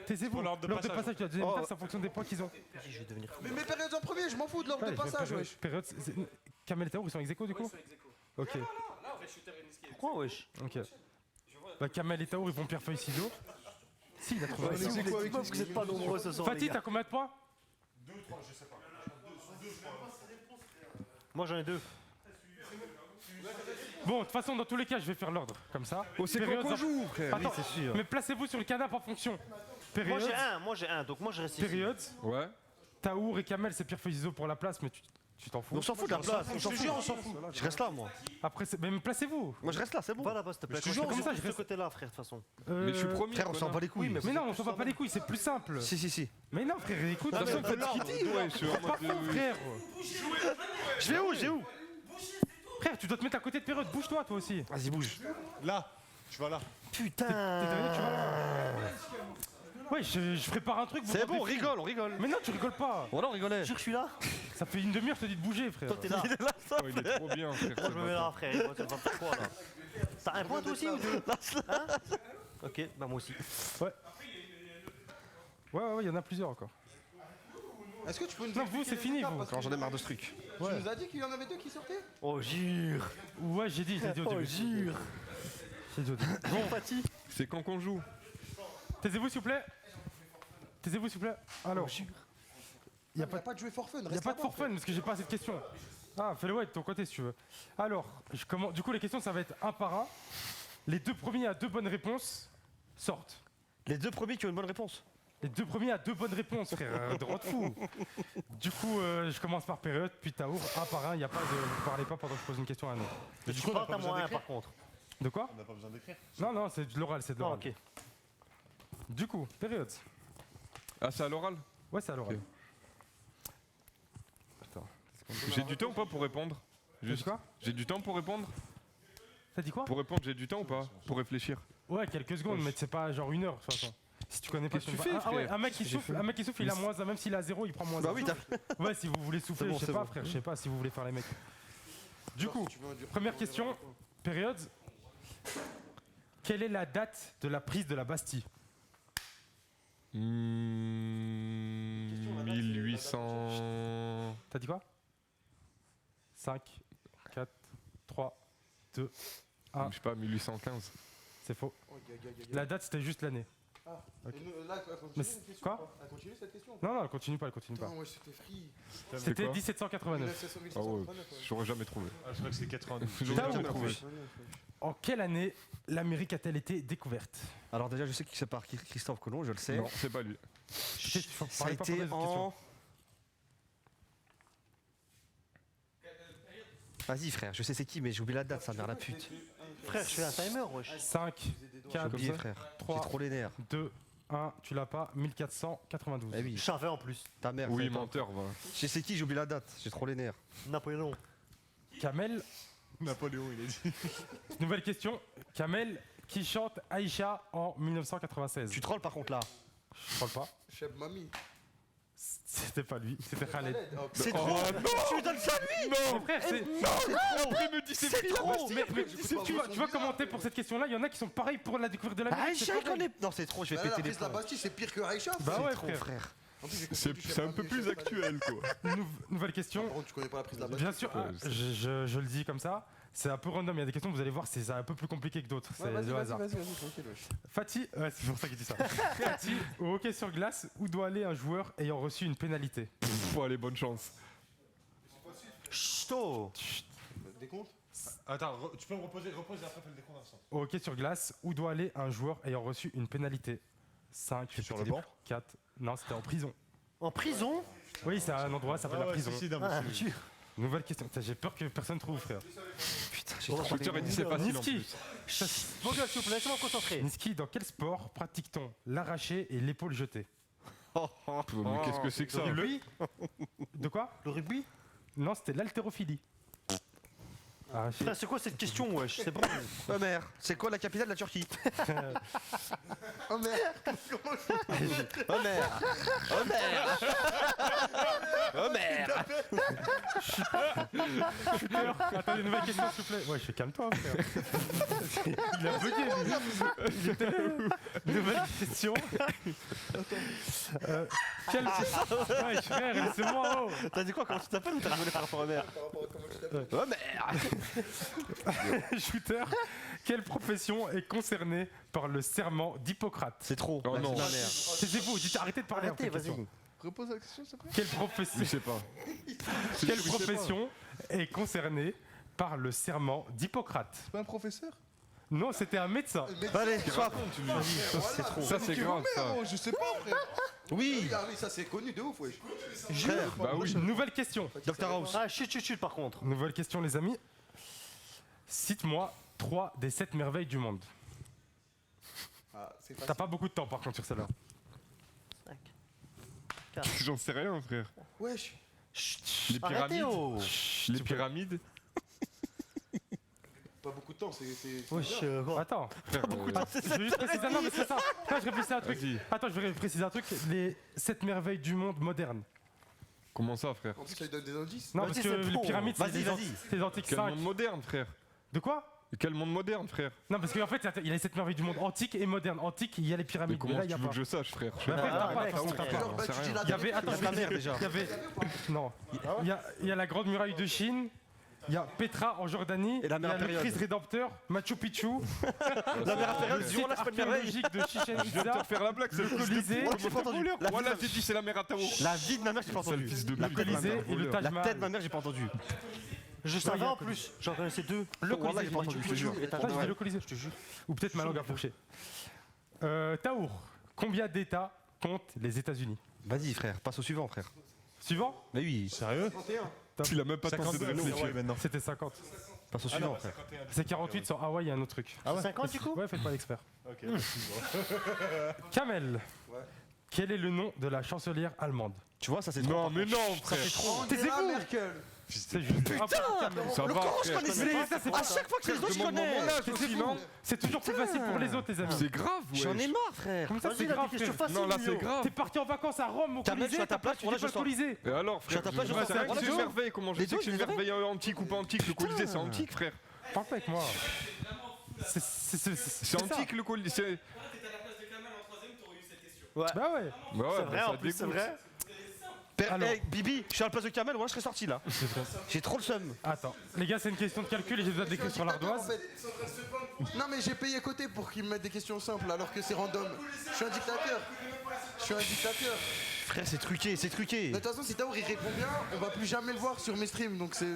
Taisez-vous. L'ordre de passage de la deuxième étape, c'est en fonction des points qu'ils ont. Vas-y, je vais devenir fou. Mais mes périodes en premier, je m'en fous de l'ordre de passage, wesh. Période. Kamel et Taour, ils sont ex aequo du coup? Ok. Pourquoi, wesh? Ok. Bah, Kamel et Taour, ils vont pierre feuille ciseaux. Si, il a trouvé. Ouais, raison. Vous êtes pas nombreux ce soir. les Fatih, gars. t'as combien de points? Moi, j'en ai 2. Bon, de toute façon, dans tous les cas, je vais faire l'ordre, comme ça. Oh, c'est Période, quand qu'on joue, frère. Attends, mais placez-vous sur le canapé en fonction. Moi, Période, j'ai un. Donc, moi, je reste ici. période. Ouais. Taour et Kamel, c'est pierre feuille ciseaux pour la place, mais tu t'en fous. On s'en fout de la place, on s'en fout. Je reste là, moi. Après, mais placez-vous. Moi, je reste là, c'est bon. Va là-bas, s'il te plaît. te jure, comme ça, je de ce reste- côté-là, frère, de toute façon. Mais je suis premier. Frère, on s'en bat les couilles. Mais non, on s'en va pas les couilles, c'est plus simple. Si. Mais non, frère, écoute. De toute façon, faites ce qu'il dit, ouais. Je suis en Pas mode. fou, frère. Je vais où Frère, tu dois te mettre à côté de période, bouge-toi toi aussi. Vas-y, bouge. Là, tu vas là. Putain. Ouais, je prépare un truc. vous C'est rendez bon, on fou. rigole, on rigole. Mais non, tu rigoles pas. Voilà, on rigolait. Jure, je suis là. Ça fait une demi-heure, je te dis de bouger, frère. Toi, t'es là. Oh, il est trop bien, frère. Moi, je me mets là, frère. Moi, tu vas faire quoi, là? T'as un point, toi aussi, ou deux? Hein? Ok, bah, moi aussi. Ouais, il y en a plusieurs encore. Est-ce que tu peux nous Non, expliquer vous, c'est les fini, étapes, vous. parce Quand que j'en ai marre de ce truc. Tu nous as dit qu'il y en avait deux qui sortaient. Oh, jure. Ouais, j'ai dit au Oh, début. jure. J'ai dit au début. Bon, Fatih. C'est quand qu'on joue. Taisez-vous, s'il vous plaît. Alors, Y a pas de jouer for fun. il n'y a pas de for fun parce que j'ai pas assez de questions. Ah, fais-le ouais de ton côté si tu veux. Alors, du coup, les questions, ça va être un par un. Les deux premiers à 2 bonnes réponses sortent. Les deux premiers qui ont une bonne réponse. Les deux premiers à 2 bonnes réponses, frère, de rendre fou. Du coup, je commence par période, puis Taour, un par un. Il y a pas de. Vous parlez pas pendant que je pose une question à un autre. Mais du coup, Tu parles à moi, par contre. De quoi? On n'a pas besoin d'écrire. Non, c'est de l'oral, c'est de Ah, l'oral. ok. Du coup, période. Ah, c'est à l'oral? Ouais, c'est à l'oral. Ok. Attends. J'ai du temps ou pas pour répondre? Juste quoi? J'ai du temps pour répondre? T'as dit quoi? Pour répondre, j'ai du temps ou pas? Pour réfléchir. Ouais, quelques secondes, mais c'est pas genre 1 heure de toute façon. Si tu connais pas, Qu'est-ce que ton- tu fais, ah ouais, frère? un mec qui souffle, il a moins 1, même s'il a 0, il prend moins 1. Bah oui, t'as. Ouais, si vous voulez souffler, C'est bon, je sais c'est pas, bon. frère, je sais pas si vous voulez faire les mecs. Du coup, première question, période. Quelle est la date de la prise de la Bastille? 1800. T'as dit quoi? 5, 4, 3, 2, 1. Je sais pas, 1815. C'est faux. La date, c'était juste l'année. Ah, Ok. et nous, là, elle continue Mais cette question quoi? ou pas Elle continue cette question? Non, non, elle continue pas, elle continue pas. Putain, ouais, c'était free. C'était quoi 1789. Ah ouais, j'aurais jamais trouvé. Ah, je crois que c'est 92. J'aurais T'as jamais où trouvé. En quelle année l'Amérique a-t-elle été découverte? Alors déjà, je sais qui c'est par Christophe Colomb, je le sais. Non, c'est pas lui. Ça a été en... Vas-y frère, je sais c'est qui, mais j'ai oublié la date, sa mère la pute. Frère, je fais un timer, wesh. 5, J'ai 4, oublié frère, j'ai 3, trop les nerfs. 2, 1, tu l'as pas, 1492. Eh oui, Je savais en plus. ta mère. Oui, fais pas. menteur, va. Je sais qui, j'ai oublié la date, j'ai trop les nerfs. Napoléon. Kamel, Napoléon, il a dit. nouvelle question. Kamel, qui chante Aïcha en 1996? Tu trolles par contre là. Je crois pas. Cheb Mami. C'était pas lui, c'était Khaled. C'est trop. Tu lui donnes ça lui. Non, frère, c'est. Après, me dit c'est trop. Mais tu vois commenter pour cette question-là, il y en a qui sont pareils pour la découverte de la musique. Aïcha, il connaît. Non, c'est trop, je vais Bah là, la péter les prise de la plombs. Bastille, c'est pire que Aïcha. Bah ouais, Trop frère. frère. En plus, j'ai confondu Cheb C'est un Mami peu et plus Cheb Khaled. actuel, quoi. Nouvelle question. Par contre, tu connais pas la prise de la Bastille. Bien sûr, je le dis comme ça. C'est un peu random, il y a des questions, vous allez voir, c'est un peu plus compliqué que d'autres. Ouais, C'est vas-y, le vas-y, hasard. vas-y, tranquille, wesh. Fatih, ouais, c'est pour ça qu'il dit ça. Fatih, au hockey sur glace, où doit aller un joueur ayant reçu une pénalité? Faut aller, bonne chance. Ch'to. Décompte? Attends, tu peux me reposer et après fais le décompte ensemble. Au hockey sur glace, où doit aller un joueur ayant reçu une pénalité? 5, Sur le banc 4, non, c'était en prison. En prison? Oui, c'est un endroit, ça s'appelle la prison. Ah, Nouvelle question. Putain, j'ai peur que personne trouve, frère. Putain, j'ai trop Twitter, les il dit c'est facile en Niski, plus. Bon gars, s'il vous plaît, laissez-moi me concentrer. Niski, dans quel sport pratique-t-on l'arraché et l'épaule jetée? Mais qu'est-ce que c'est que ça? Le rugby? De quoi? Le rugby? Non, c'était l'haltérophilie. Arraché. Frère, c'est quoi cette question, wesh? C'est bon. Omer, c'est quoi la capitale de la Turquie? Oh merde. Omer. Omer. Attendez, nouvelle question, s'il vous plaît. Ouais, calme-toi, frère. Il a bugué, lui. Il était... Nouvelle question. Ouais, frère, laissez-moi, oh. T'as dit quoi? Comment tu t'appelles ou t'as rigolé par rapport à mère? Shooter, quelle profession est concernée par le serment d'Hippocrate? C'est trop. Oh non. Taisez-vous, dites arrêtez de parler. Arrêtez, en fait, vas-y. question. Repose la question, s'il te plaît. Quelle profession, Je sais pas. quelle profession est concernée par le serment d'Hippocrate? C'est pas un professeur? Non, c'était un médecin. Allez, sois. C'est trop. Ça, c'est grave, ça. Je sais pas, frère. Oui. Ah oui, ça c'est connu de ouf, wesh. Frère. Bah oui. Nouvelle question. Dr House. Ah, chut, par contre. Nouvelle question, les amis. Cite-moi 3 des 7 merveilles du monde. Ah, c'est T'as facile. pas beaucoup de temps, par contre, sur celle-là. J'en sais rien, frère. Wesh. Les Arrêtez, pyramides. oh. Les pyramides. Pas beaucoup de temps, c'est. Wesh, Attends, Frère, je vais juste préciser. Non, mais c'est ça. Attends, je réfléchis à un truc. Vas-y. Attends, je vais préciser un truc. Les 7 merveilles du monde moderne. Comment ça, frère? En plus, ça lui donne des indices. Non, Vas-y, parce que c'est les bon. pyramides, c'est Vas-y, des vas-y. c'est des antiques Quel 5. monde moderne, frère? De quoi? Quel monde moderne, frère? Non, parce qu'en fait, il y a les 7 merveilles du monde antique et moderne. Antique, il y a les Mais pyramides. Mais comment là, il y tu a veux pas. que je sache, frère? Mais après, t'as pas, mec, t'as pas. frère. Bah, tu dis la Il y avait, attends, La mère déjà. il y avait, non, il y a la grande muraille de Chine, il y a Petra en Jordanie, Et la il y mer a le impériale. Christ Rédempteur, Machu Picchu, La mère le impériale, site jour là, c'est pas de merveille. archéologique de Chichen Je viens de Itza, te faire la blague, c'est le Colisée, Moi, j'ai pas entendu. La Voilà, vie j'ai dit c'est la mère à Tao. La vie de ma mère, j'ai pas Sale entendu. fils de le pute. Colisée et le Taj La tête de ma Mahal. mère, j'ai pas entendu. je savais en plus. J'en connaissais deux. Le Wallah, Colisée, j'ai pas entendu, je te jure. Et t'as Putain, j'ai dit le Colisée. Ou peut-être ma langue a fourché. Taour, combien d'États comptent les États-Unis? Vas-y, frère, passe au suivant, frère. Suivant? Mais oui, Sérieux? 31. Il a même pas tenté de 52 réfléchir. maintenant. C'était 50. passe au suivant, frère. C'est 48 sur Hawaï et un autre truc. Ah ouais? 50 du coup? Ouais, faites pas l'expert. Ok. Kamel, Ouais. quel est le nom de la chancelière allemande? Tu vois, ça c'est trop. Non, par mais contre. non, Ça frère. fait trop. Angela Merkel. C'est juste. Ça Le va, comment je frère. connaissais Mais ça, c'est À chaque fois que c'est les autres, je Demande-moi connais. mon âge aussi, non? C'est toujours plus facile pour les autres, les amis. C'est grave, ouais. J'en ai marre, frère. Comme ça, c'est Vas-y, là, grave, des questions frère. faciles. Non, là, c'est Mignon. grave. T'es parti en vacances à Rome au Kamel, je suis Colisée, à ta t'as pas place, tu voilà, dis pas je le Colisée. Et alors, Je suis à frère, ta place, je c'est sors. vrai que Voilà, c'est je une sors. merveille. Comment je Les sais que deux, c'est une je les avais. merveille antique ou pas antique? Le Colisée, c'est antique, frère. Parle pas avec moi. C'est C'est antique, le Colisée. Ouais. Bah ouais. Bah ouais, C'est vrai, ça en plus, c'est dégoûte. vrai. Alors. Hey, Bibi, je suis à la place de Kamel, moi je serais sorti là. J'ai trop le seum. Attends, les gars, c'est une question de calcul et j'ai besoin des questions sur l'ardoise. En fait. Non, mais j'ai payé côté pour qu'ils me mettent des questions simples alors que c'est random. Je suis un dictateur. Je suis un dictateur. Frère, c'est truqué, c'est truqué. De toute façon, si Taour il répond bien, on va plus jamais le voir sur mes streams donc c'est.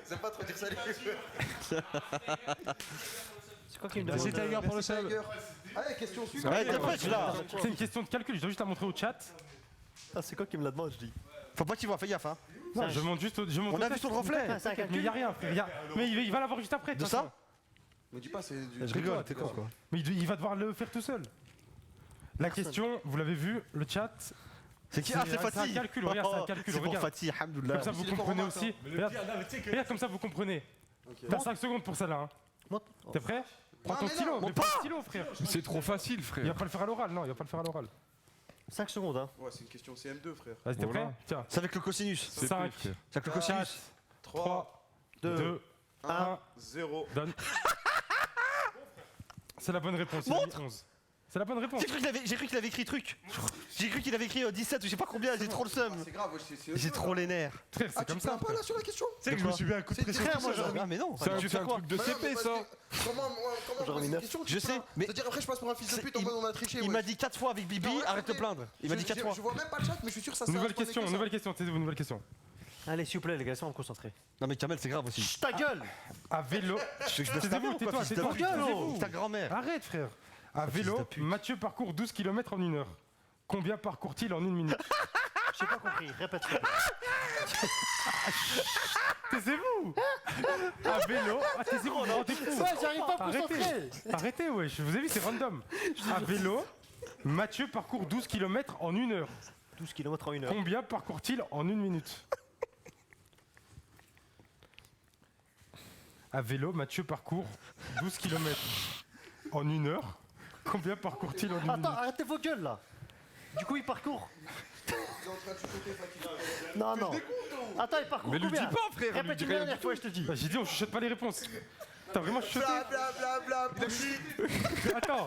C'est pas trop dire ça les gars. C'est quoi qui me Merci demande Tiger pour le sub. Tiger. Allez, question suivante. Ouais, t'es prêt, là. C'est une question de calcul, je dois juste la montrer au chat. Ah, c'est quoi qui me la demande, je dis. Faut pas qu'il voit, fais gaffe, hein. Non, je monte juste au. Je monte On au a test. vu sur le reflet. Ah, c'est un Mais calcul. y a rien, frère. Mais il va l'avoir juste après. De toute ça façon. Me dis pas, c'est du. Je rigole, t'es con quoi. Mais il va devoir le faire tout seul. La question, vous l'avez vu, le chat. C'est qui? C'est Ah, c'est un Fatih. calcul, regarde, c'est un calcul, C'est pour regarde. Fatih, alhamdoulilah. Comme ça, vous Il est pas comprenez romain, aussi. Regarde, regarde, comme ça, vous comprenez. T'as 5 secondes pour celle-là. Hein. Monte. T'es prêt? Prends Non, ton mais stylo, non, mais prends le stylo, frère. C'est trop facile, Il frère. va pas le faire à l'oral, non, il va pas le faire à l'oral. 5 secondes, hein. Ouais, c'est une question CM2, frère. Vas-y, t'es Voilà. prêt? Tiens. C'est avec le cosinus. C'est 5, fait, frère. C'est avec le cosinus. 3, 2, 1. 0. Donne. C'est la bonne réponse. Il a mis 11. C'est la bonne réponse. J'ai cru qu'il avait écrit truc. J'ai cru qu'il avait écrit 17 ou je sais pas combien, j'ai trop le seum. C'est grave, ouais, c'est. J'ai trop les nerfs. Frère, Ah, c'est tu comme te plains ça. pas là sur la question? Tu sais que je me suis mis un coup de C'est pression. très tout moi, seul, j'aurais hein. Ah mais non, C'est un tu fais quoi truc de Bah non, mais CP, parce ça. que Comment J'aurais mis une 9. question Je sais, mais C'est-à-dire après je passe pour un fils de pute en il- mode on a triché. il ouais. m'a dit 4 fois avec Bibi, Non, ouais, arrête de ok. plaindre. Il m'a dit 4 fois. Je vois même pas le chat, mais je suis sûr que ça sert à Nouvelle se question, poser que nouvelle question, taisez-vous, nouvelle question. Allez, s'il vous plaît, les gars, laissez-moi me concentrer. Non mais Kamel c'est grave aussi. Chut, ta gueule. À vélo. Tu veux que je baisse ta mère ou Tais-toi, quoi, fils de tais-toi, pute tais-vous. Ta grand-mère. Arrête, frère. À Fils de vélo, pute. Mathieu parcourt 12 km en 1 heure. Combien parcourt-il en 1 minute? J'ai pas compris, répète. Taisez-vous. À vélo. Ah, taisez-vous, vous rendez fou. Ouais, j'arrive pas à me Arrêtez. concentrer. Arrêtez, ouais, je vous ai vu, c'est random. À vélo, Mathieu parcourt 12 km en 1 heure. 12 km en 1 heure. Combien parcourt-il en 1 minute? À vélo, Mathieu parcourt 12 km en 1 heure. Combien parcourt-il en 1 minute? Attends, arrêtez vos gueules là. Du coup, il parcourt. Non, non. Attends, il parcourt Mais lui combien? dis pas, frère, lui Répète dis une rien dernière du fois, je te dis. Bah, j'ai dit, on chuchote pas les réponses. T'as vraiment chuchoté? Bla bullshit. Attends,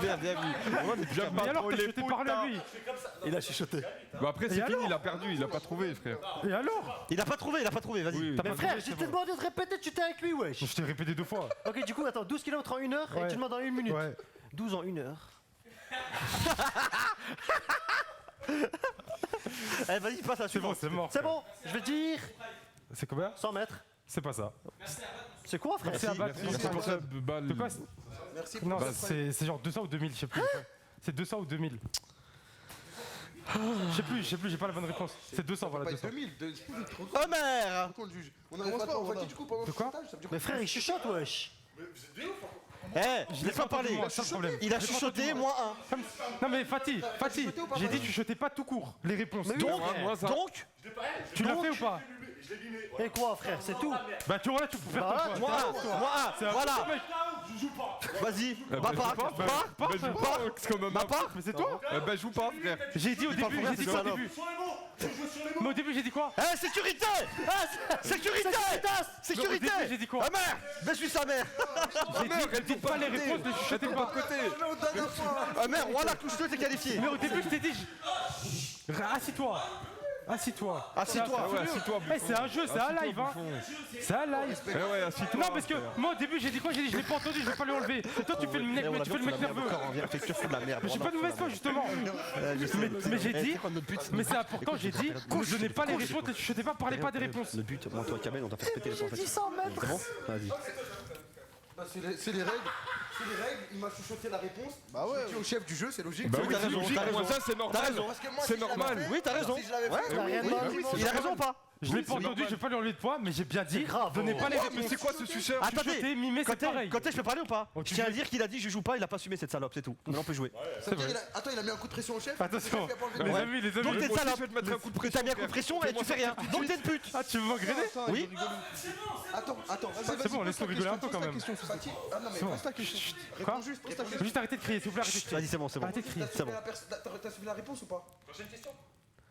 Bien, bien vu. mais alors t'as chuchoté par là, lui. Il a chuchoté. Bah après, c'est Et fini, alors il a perdu, il a pas trouvé, frère. Et alors? Il a pas trouvé, vas-y. Oui. T'as Mais pas frère, trouvé, j'ai c'est te bon. demandé de répéter, tu t'es avec lui, wesh. Je t'ai répété 2 fois. Ok, du coup, attends, 12 km en 1 heure et Ouais. tu demandes en 1 minute. Ouais. 12 en 1 heure. Eh vas-y, passe à la C'est bon, suivante. c'est mort. C'est bon, je vais dire C'est combien? 100 mètres. C'est pas ça. C'est quoi, frère? C'est à battre. Merci pour ça, balle. De quoi? Merci Non, pour c'est genre 200 ou 2000, je sais plus. C'est 200 ou 2000. Je sais plus, j'ai pas la bonne réponse. C'est 200, voilà, pas 200. 2000. Trop Omer con le juge. On arrive pas trop. Fatih, du coup, pendant De quoi? le montage, ça veut dire Mais frère, il chuchote, wesh. Eh, je l'ai pas parlé. Moi, c'est le problème. Il a chuchoté, moins 1. Non mais Fatih, j'ai dit tu chuchotais pas tout court les réponses. Donc, moi, ça. donc, Tu l'as fait ou pas? Et quoi, frère, c'est tout? Bah tu vois là, tu peux faire ton moins choix. 1, moins 1, C'est un voilà. mec. Vas-y, ma part, Bah joue pas, c'est quand même ma part. Mais c'est toi? Bah joue pas, frère. J'ai dit au début, pour j'ai dit c'est quoi au salope. début? Mais au début j'ai dit quoi? Eh, sécurité. Sécurité. Sécurité. Mais au début, j'ai dit quoi? Mère, baisse-lui sa mère. J'ai dit pas les réponses, ne chuchotez pas. Mère, voilà, touche-toi, t'es qualifié. Mais au début je t'ai dit, assis-toi. Assis-toi. Assis-toi. Ouais, assis-toi, Eh, c'est un jeu, c'est un live hein. C'est un live. Eh ouais, assis-toi. Non parce que moi au début j'ai dit quoi? J'ai dit je l'ai pas entendu, je vais pas lui enlever. Et toi tu fais le mec, tu fais le mec nerveux. Fait que tu fous de la merde. Mais j'ai pas de mauvaise foi justement. Mais j'ai dit, mais c'est important, j'ai dit, ne donnez pas les réponses, ne chuchotez pas, parlez pas des réponses. Le but, moi, toi, Kamel, on t'a fait péter les 100 mètres. C'est bon? Vas-y. Bah, c'est les règles. C'est les règles. Il m'a chuchoté la réponse. Bah ouais. Au chef du jeu, c'est logique. Bah Oui, oui, t'as c'est raison, logique, t'as moi raison. ça c'est normal. Parce que moi, C'est si je l'avais normal. fait- Oui, t'as raison. Si je l'avais fait, T'as rien demandé. Il a raison ou pas? Je l'ai pas entendu, je vais pas lui enlever de poids, mais j'ai bien dit, grave, donnez pas les Ouais, réponses. mais c'est quoi ce suceur? Chuchoter, Attendez, mimer, c'est pareil. quand je peux parler ou pas? Oh, Je tu tiens à joues. dire qu'il a dit je joue pas, il a pas assumé cette salope, c'est tout. Maintenant on peut jouer. Ça veut dire, attends, il a mis un coup de pression au chef. Attention, Le chef, il a pas enlevé les de- amis, les Donc amis. t'es une Moi aussi, salope. je vais te mettre un coup de T'as pression. mis un coup de pression et tu fais rien. Donc t'es une pute. Ah, tu veux m'engrainer? Oui. Attends, C'est bon, laisse-nous rigoler un peu quand même. Ah non, mais pose ta question. Quoi? Réponds juste, pose ta Faut question. juste arrêter de crier, s'il vous plaît, arrêtez de crier. Vas-y, c'est bon, c'est bon. Arrêtez de crier. C'est bon. T'as suivi la réponse ou pas?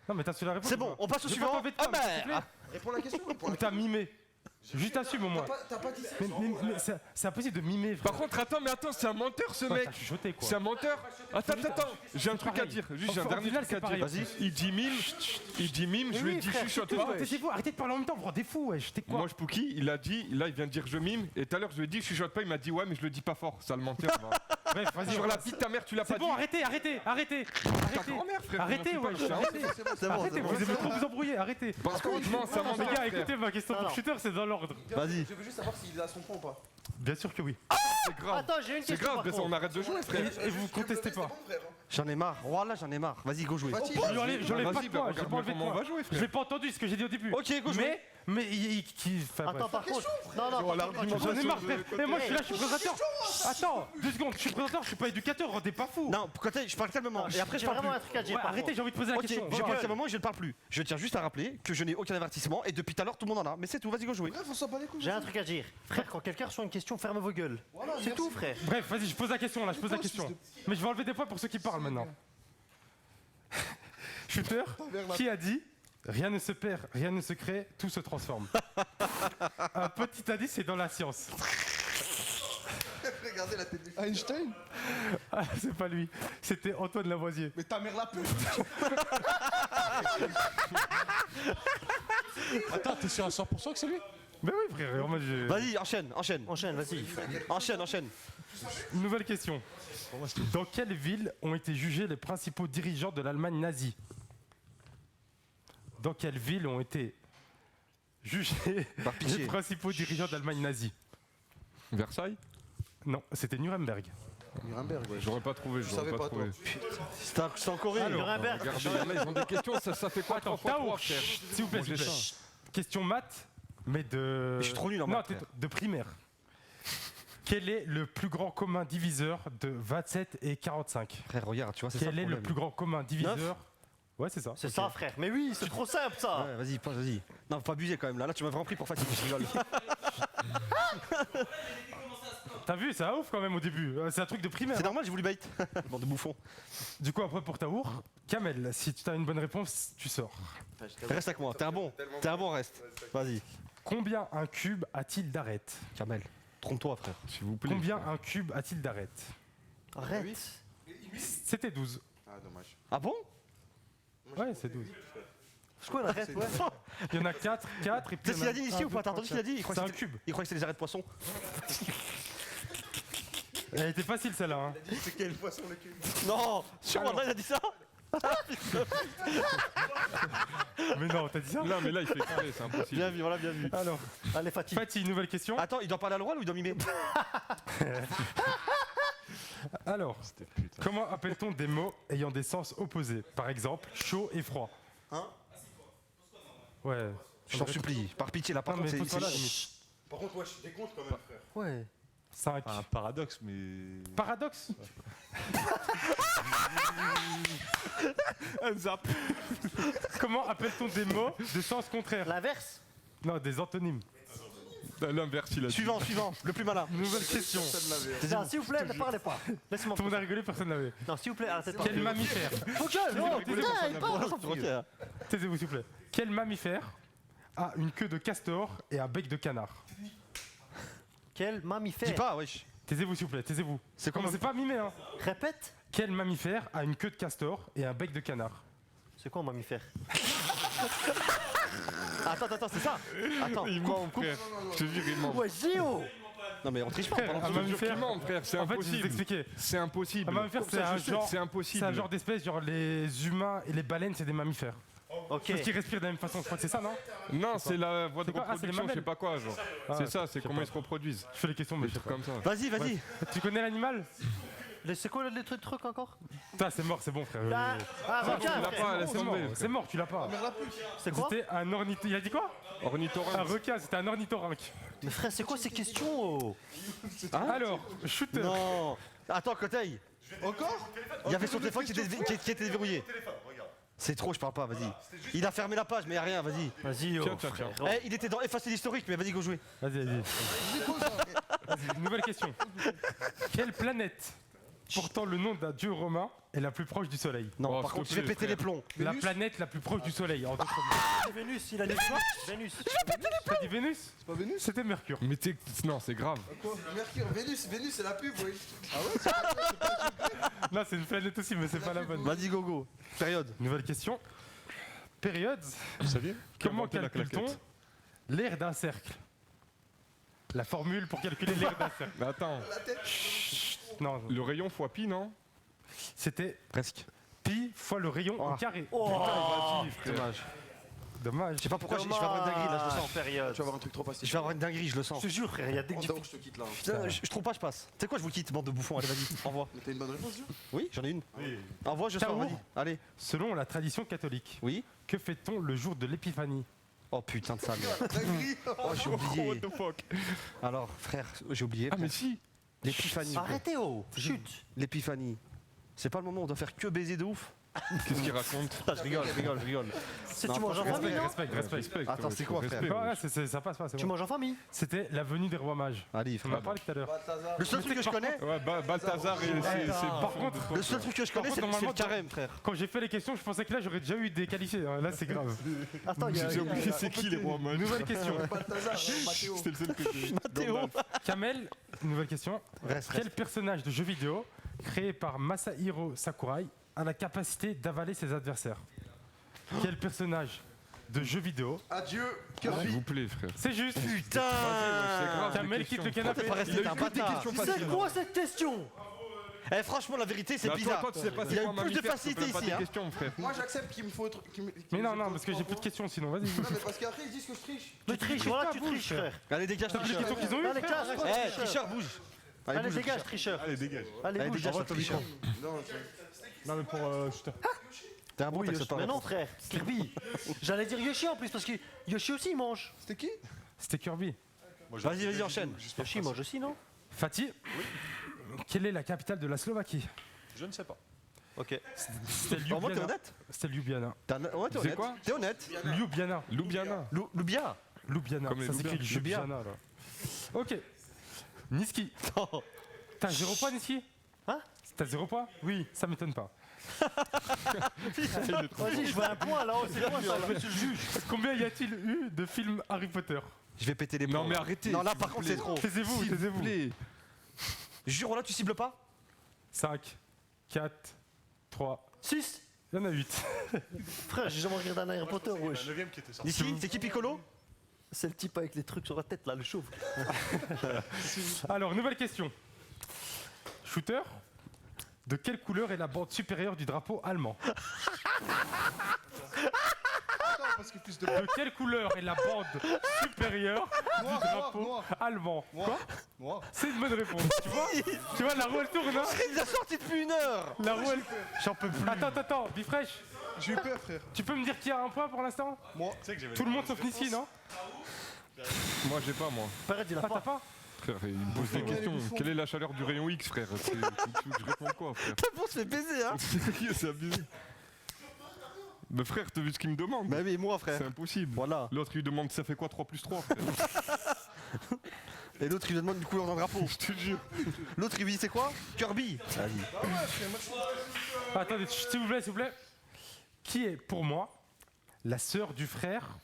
Non, mais t'as su la réponse. C'est ou bon, pas on passe au Je vais suivant. pas t'embêter, s'il te plaît. Mère. Réponds la question. Ou t'as mimé. Juste assume au moins. T'as pas dit ça. Mais c'est impossible de mimer, frère. Par contre, attends, c'est un menteur ce Toi, mec. t'as chuchoté, quoi. C'est un menteur. Attends, j'ai un truc à dire. Juste, j'ai un Au dernier final, truc à c'est dire. pareil. Il dit mime, je lui ai dit chuchote pas. Taisez-vous, arrêtez de parler en même temps, vous rendez fou, wesh. T'es quoi? Moi, je Pookie, il a dit, là, il vient de dire je mime. Et tout à l'heure, je lui ai dit chuchote pas. Il m'a dit ouais, mais je le dis pas fort. Ça le menteur. Bref, vas-y. Sur la bite ta mère, tu l'as pas C'est dit. bon, arrêtez. Ta grand-mère, frère. Arrêtez, wesh. Arrêtez, vous aimez trop vous embrouiller, arrêtez. Par contre, non, ça Les m'embête. gars, écoutez, ma question pour shooter, c'est dans l'ordre. Vas-y. Je veux juste savoir s'il a son point ou pas. Bien sûr que oui. C'est grave. Attends, j'ai une C'est question. grave, par on contre. arrête de jouer, frère. Et vous contestez pas. J'en ai marre. Voilà, j'en ai marre. Vas-y, go jouer. J'enlève pas Vas-y, de toi, bah, j'ai regarde pas enlevé de comment on toi. va jouer, Je frère. l'ai pas entendu ce que j'ai dit au début. Ok, go jouer. Mais enfin, Attends, bref. par contre. Non, par contre, J'en ai marre, frère. Et moi, je suis là, je suis présentateur. Attends, 2 secondes, je suis présentateur, je suis pas éducateur, rendez pas fou. Non, côté, je parle calmement. Et après, je j'ai parle vraiment plus. un truc à dire. Ouais, par arrêtez, contre. j'ai envie de poser la Ok, question. je Voilà. parle calmement et je ne parle plus. Je tiens juste à rappeler que je n'ai aucun avertissement et depuis tout à l'heure, tout le monde en a. Mais c'est tout, vas-y, go jouer. Bref, on s'en bat les couilles. J'ai un truc à dire. Frère, quand quelqu'un reçoit une question, ferme vos gueules. C'est tout, frère. Bref, vas-y, je pose la question là, je pose la question. Mais je vais enlever des points pour ceux qui parlent maintenant. Shooter, qui a dit rien ne se perd, rien ne se crée, tout se transforme. Un petit indice, c'est dans la science. Regardez la tête de Einstein? Ah, c'est pas lui, c'était Antoine Lavoisier. Mais ta mère la pute. Attends, t'es sûr à 100% que c'est lui? Mais oui, frère, moi j'ai. Vas-y, enchaîne. Enchaîne, vas-y. Enchaîne. Une nouvelle question. Dans quelle ville ont été jugés les principaux dirigeants de l'Allemagne nazie? Dans quelle ville ont été jugés Par pitié. les principaux dirigeants de l'Allemagne nazie? Versailles. Non, c'était Nuremberg. Nuremberg, ouais. J'aurais pas trouvé, j'aurais savais pas pas, trouvé. C'est en Corée. Nuremberg. Regardez, là, ils ont des questions, ça fait quoi Attends, 3 fois 3, Tao, frère? s'il vous plaît, Bon, s'il vous plaît. Question maths, mais de. Mais je suis trop nul en non, maths, frère. de primaire. Quel est le plus grand commun diviseur de 27 et 45? Frère, regarde, tu vois, c'est ça Quel est le problème. plus grand commun diviseur? Ouais, c'est ça. C'est ok. ça, frère. Mais oui, c'est trop simple, ça. Ouais, vas-y. Non, faut pas abuser quand même là. Là, tu m'as vraiment pris pour fatigué, je rigole. T'as vu, c'est un ouf quand même au début. C'est un truc de primaire. C'est normal, j'ai voulu bait. Bande de bouffons. Du coup, après pour Taour, Kamel, si tu as une bonne réponse, tu sors. Reste avec moi, t'es un bon, reste. Vas-y. Combien un cube a-t-il d'arêtes? Kamel, trompe-toi, frère. S'il vous plaît. Combien un cube a-t-il d'arêtes? Arrête. C'était 12. Ah, dommage. Ah bon? Ouais, c'est 12. C'est quoi l'arrête, ouais? Il y en a 4 et puis. Tu sais ce qu'il a dit ici ou pas? T'as entendu ce qu'il a dit? Il croit C'est que un cube. Il croyait que c'était des arrêts de poisson. Elle était facile celle-là. Hein. C'est quel poisson le cul? Non! Sur Alors. moi, il a dit ça? Mais non, t'as dit ça? Non, mais là, il fait exprès, c'est impossible. Bien vu, voilà, bien vu. Alors, Allez, Fatih. Fatih, nouvelle question. Attends, il doit parler à l'oral ou il doit mimer? Alors, comment appelle-t-on des mots ayant des sens opposés? Par exemple, chaud et froid. Hein? Ouais. Je t'en supplie, par pitié, là, par Non, contre, mais c'est. pose-toi là, c'est- limite. Par contre, ouais, je décompte quand même, frère. Ouais. 5. Un paradoxe, mais. Paradoxe? Un zap. Comment appelle-t-on des mots de sens contraire? L'inverse? Non, des antonymes. L'inverse, il a dit. Suivant, le plus malin. Nouvelle question. Non, s'il vous plaît, ne parlez pas. Laissez-moi. Tout le monde a rigolé, personne n'avait. Non, s'il vous plaît, arrêtez de Quel parler. mammifère? Faut que, non, putain, il parle. Ok. Taisez-vous s'il vous plaît. Quel mammifère a une queue de castor et un bec de canard? Quel mammifère? Dis pas, wesh. Taisez-vous s'il vous plaît, taisez-vous. C'est quoi Commencez pas à mimer, hein. Répète. Quel mammifère a une queue de castor et un bec de canard? C'est quoi un mammifère? Attends, c'est ça. Attends. Il ment, frère. Je te jure, il ment. Ouais, Géo. Non, mais on triche pas. Frère, pardon. un Je te jure qu'il mammifère. ment, frère. C'est En fait, je vais vous impossible. expliquer. C'est impossible. Un mammifère, c'est un genre. C'est impossible. C'est un genre d'espèce, genre les humains et les baleines, c'est des mammifères. Ok. Parce qu'ils respirent de la même façon, je crois que c'est ça, non? Non, c'est la voie de C'est quoi? Ah, c'est les reproduction, je sais mamelles. pas quoi, genre. Ah, C'est ça, c'est je sais comment pas. ils se reproduisent. Je fais les questions, mais Des je sais trucs pas. comme ça. Vas-y. Tu connais l'animal? C'est quoi les trucs encore? Putain, c'est mort, c'est bon, frère. Ah, C'est requin, l'as frère. pas, laisse bon, c'est tomber, mort, frère. c'est mort, tu l'as pas. C'est quoi? C'était un ornithorynque. Il a dit quoi? Un Ornithorynque. requin, c'était un ornithorynque. Mais frère, c'est quoi ces questions? Oh Alors, shooter. Non. Attends, Coteil. Encore? Il y avait son téléphone qui était déverrouillé. C'est trop, je parle pas, vas-y. Il a fermé la page, mais y a rien, vas-y. Vas-y, oh, Tiens. frère. Eh, il était dans effacer l'historique, mais vas-y, go jouer. Vas-y. Vas-y, nouvelle question. Quelle planète portant le nom d'un dieu romain est la plus proche du Soleil? Non, Oh, par s'il contre, te je vais plaît, péter les frère. plombs. La planète la plus proche du Soleil, en d'autres mots. C'est Vénus, il a dit quoi? Vénus. T'as dit Vénus? C'est pas Vénus? C'était Mercure. Mais t'es. Non, c'est grave. Quoi Mercure, Vénus, c'est la pub, oui. Non, c'est une planète aussi, mais c'est pas la bonne. Vas-y, gogo. Période. Nouvelle question. Période. Vous saviez Comment Inventé la calcule-t-on claquette. l'aire d'un cercle? La formule pour calculer l'aire d'un cercle. Mais attends, Non, le rayon fois pi, non? c'était Presque. pi fois le rayon au carré. Vas-y, frère. Dommage. Dommage. Je sais pas pourquoi je vais avoir une dinguerie là, je le sens. Période. Tu vas avoir un truc trop facile. Je vais avoir une dinguerie, je le sens. Je te jure, frère, il y a dès que On tu t'avoue que je te quitte là. Putain, je trouve pas, je passe. Tu sais quoi, je vous quitte, bande de bouffons. Allez, vas-y, envoie. Mais t'as une bonne réponse, Joe? Oui, j'en ai une. Envoie, je sors, Taour. vas-y. Allez. Selon la tradition catholique, Oui. que fait-on le jour de l'épiphanie? Oh putain de sa mère. Dinguerie. Oh, j'ai What oublié. the fuck? Alors, frère, j'ai oublié. Ah, mais si. L'épiphanie. Arrêtez, oh. Chut. L'épiphanie. C'est pas le moment où on doit faire que baiser de ouf. Qu'est-ce qu'il raconte? Je rigole, je rigole, je rigole. C'est Non, tu manges en franchement, famille, non? Respect. Attends, c'est quoi, frère Ouais, ça passe pas, c'est Tu bon. manges en famille? C'était la venue des rois mages. Allez, On en a frère. parlé tout à l'heure. Le seul truc que je connais, Ouais, Balthazar et c'est. Par contre, le seul truc que je connais, Par c'est contre, c'est le normalement, carême, frère. quand j'ai fait les questions, je pensais que là j'aurais déjà eu des qualifiés. Hein. Là, c'est grave. Attends, il y a. J'ai oublié c'est qui les rois mages. Nouvelle question. Balthazar, Mathéo. C'était le seul que j'ai. Mathéo. Kamel, nouvelle question. Reste, Quel personnage de jeu vidéo créé par Masahiro Sakurai a la capacité d'avaler ses adversaires? Quel personnage de jeu vidéo? Adieu, S'il Kirby. vous plaît, frère. C'est juste. Putain. c'est grave. Kamel des quitte le questions. canapé. T'es pas resté, t'es un bâtard. C'est quoi cette question? Eh, franchement, la vérité, c'est Bah, bizarre. Toi, tu sais pas Il c'est y a quoi eu un plus de mammifère, facilité ça peut pas ici, des hein. questions, frère. Moi, j'accepte qu'il me faut. Mais non, parce que j'ai plus de questions sinon, vas-y. Non, mais parce qu'après, ils disent que je triche. Tu triches, voilà, tu triches, frère. Allez, dégage, T'as plus de tricheur. questions qu'ils ont Allez, eues? casse, toi, Eh, tricheur. tricheur, bouge. Allez, bouge, dégage, tricheur. Allez, dégage. Allez, Allez, bouge. dégage, toi, tricheur. Non, Non, mais pour shooter. T'es un bon texte, Mais non, frère. Kirby. J'allais dire Yoshi en plus parce que Yoshi aussi il mange. c'était qui? C'était Kirby. Vas-y, vas-y, enchaîne. Yoshi il mange aussi, non? Fatih, quelle est la capitale de la Slovaquie? Je ne sais pas. Ok. C'était En moi, t'es Ljubljana. honnête C'était Ljubljana. Ouais, t'es C'est honnête. quoi T'es honnête. Ljubljana. Ljubljana. Loubia. Ljubljana. Comme les Ça s'écrit Loubiens. Ljubljana là. Ok. Niski. Oh. T'as 0 points, Niski? Hein? T'as 0 points? Oui. Ça m'étonne pas. Vas-y, je veux un point là-haut, c'est quoi ça? Monsieur le juge. Combien y a-t-il eu de films Harry Potter? Je vais péter les plombs. Non, mais arrêtez. Non, là, s'il par vous contre, plaît. c'est trop. Taisez-vous, S'il vous taisez-vous. plaît. Jure, là, tu cibles pas 5, 4, 3. 6. Il y en a 8. Frère, j'ai jamais regardé un Harry Potter, La wesh. 9ème qui était sortie. Ici, c'est qui Piccolo C'est le type avec les trucs sur la tête là, le chauve. Alors, nouvelle question. Shooter, de quelle couleur est la bande supérieure du drapeau allemand? Parce que plus de. De quelle couleur est la bande supérieure du drapeau noir. allemand? Quoi? Moi. C'est une bonne réponse. Tu vois, la roue elle tourne, hein? Il a sorti depuis 1 heure. La roue elle. J'en peux plus. Attends, Bifresh, J'ai eu peur, frère. tu peux me dire qui a un point pour l'instant? Tu sais que j'avais Tout le monde sauf Nissi, non? Moi, j'ai pas, moi. Frère, il a Ah, t'as pas. pas? Frère, il me pose des Ouais, questions. les bouffons. Quelle est la chaleur du rayon X, frère Tu veux que je réponds quoi, frère On se fait baiser, hein. C'est abusé. Mais frère, t'as vu ce qu'il me demande? Bah oui, moi, frère. C'est impossible. Voilà. L'autre, il lui demande ça fait quoi 3 plus 3, frère? Et l'autre, il lui demande du couleur dans le drapeau. Je te jure. L'autre, il lui dit c'est quoi Kirby. Vas-y. Attendez, s'il vous plaît. Qui est pour moi la sœur du frère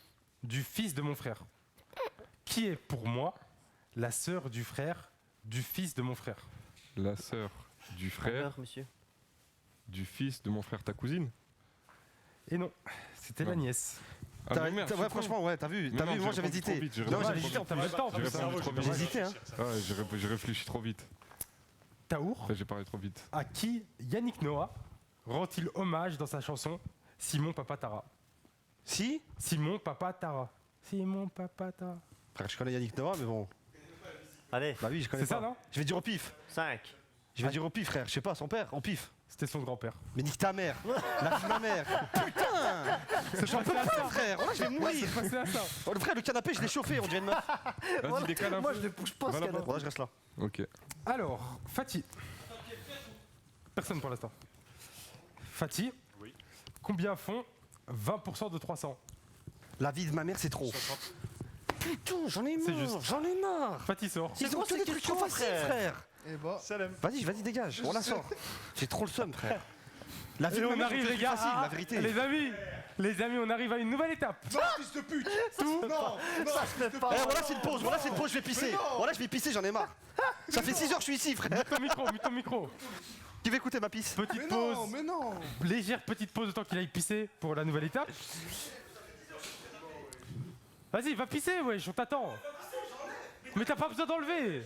du fils de mon frère? Qui est pour moi la sœur du frère du fils de mon frère? La sœur du frère monsieur. du fils de mon frère, ta cousine? Et non, c'était la Non. nièce. Ah, T'as- mais merde, t'as- je suis ouais, franchement, ouais, t'as vu. Mais T'as non, vu, j'ai moi j'avais répondu trop hésité. vite, j'ai Non, répondu j'ai trop hésité vite. entre T'as pas le temps, J'ai comme ça. répondu trop vite. J'ai hésité, hein. Ouais, j'ai réfléchi trop vite. Taour, Enfin, j'ai parlé trop vite. à qui Yannick Noah rend-il hommage dans sa chanson Simon Papa Tara? Si Simon Papa Tara. Simon Papa Tara. Frère, je connais Yannick Noah, mais bon. Allez, Bah oui, je connais C'est ça, pas. non? Je vais dire au pif. 5. Je vais dire au pif, frère. Je sais pas, son père, au pif. C'était son grand-père. Mais nique ta mère. La fille de ma mère. Putain J'en peux pas, frère. Là, je vais mourir. C'est passé à ça. Oh, le frère, le canapé, je l'ai chauffé, on dirait une meuf. Vas-y, décale un Moi, peu. je ne bouge pas ce Va là-bas. canapé. Ouais, je reste là. Ok. Alors, Fatih. Personne pour l'instant. Fatih. Oui. Combien font 20% de 300? La vie de ma mère, c'est trop. Putain, j'en ai C'est marre. juste. J'en ai marre. Fatih sort. Ils ont que des trucs trop faciles, frère. Et bah. Vas-y, dégage. On la sort. J'ai trop le seum, frère. La vie, Et on arrive, les gars, facile, à- la vérité. les amis, on arrive à une nouvelle étape. Non, fils de pute. Non, non, Ça se fait pas. Eh, voilà, c'est une pause, je vais pisser. Voilà, je vais pisser, j'en ai marre. Ça fait 6 heures que je suis ici, frère. Mute ton micro. Qui va écouter ma pisse? Petite mais pause, non, mais non. légère petite pause, autant qu'il aille pisser pour la nouvelle étape. Vas-y, va pisser, wesh, on t'attend. Mais t'as pas besoin d'enlever.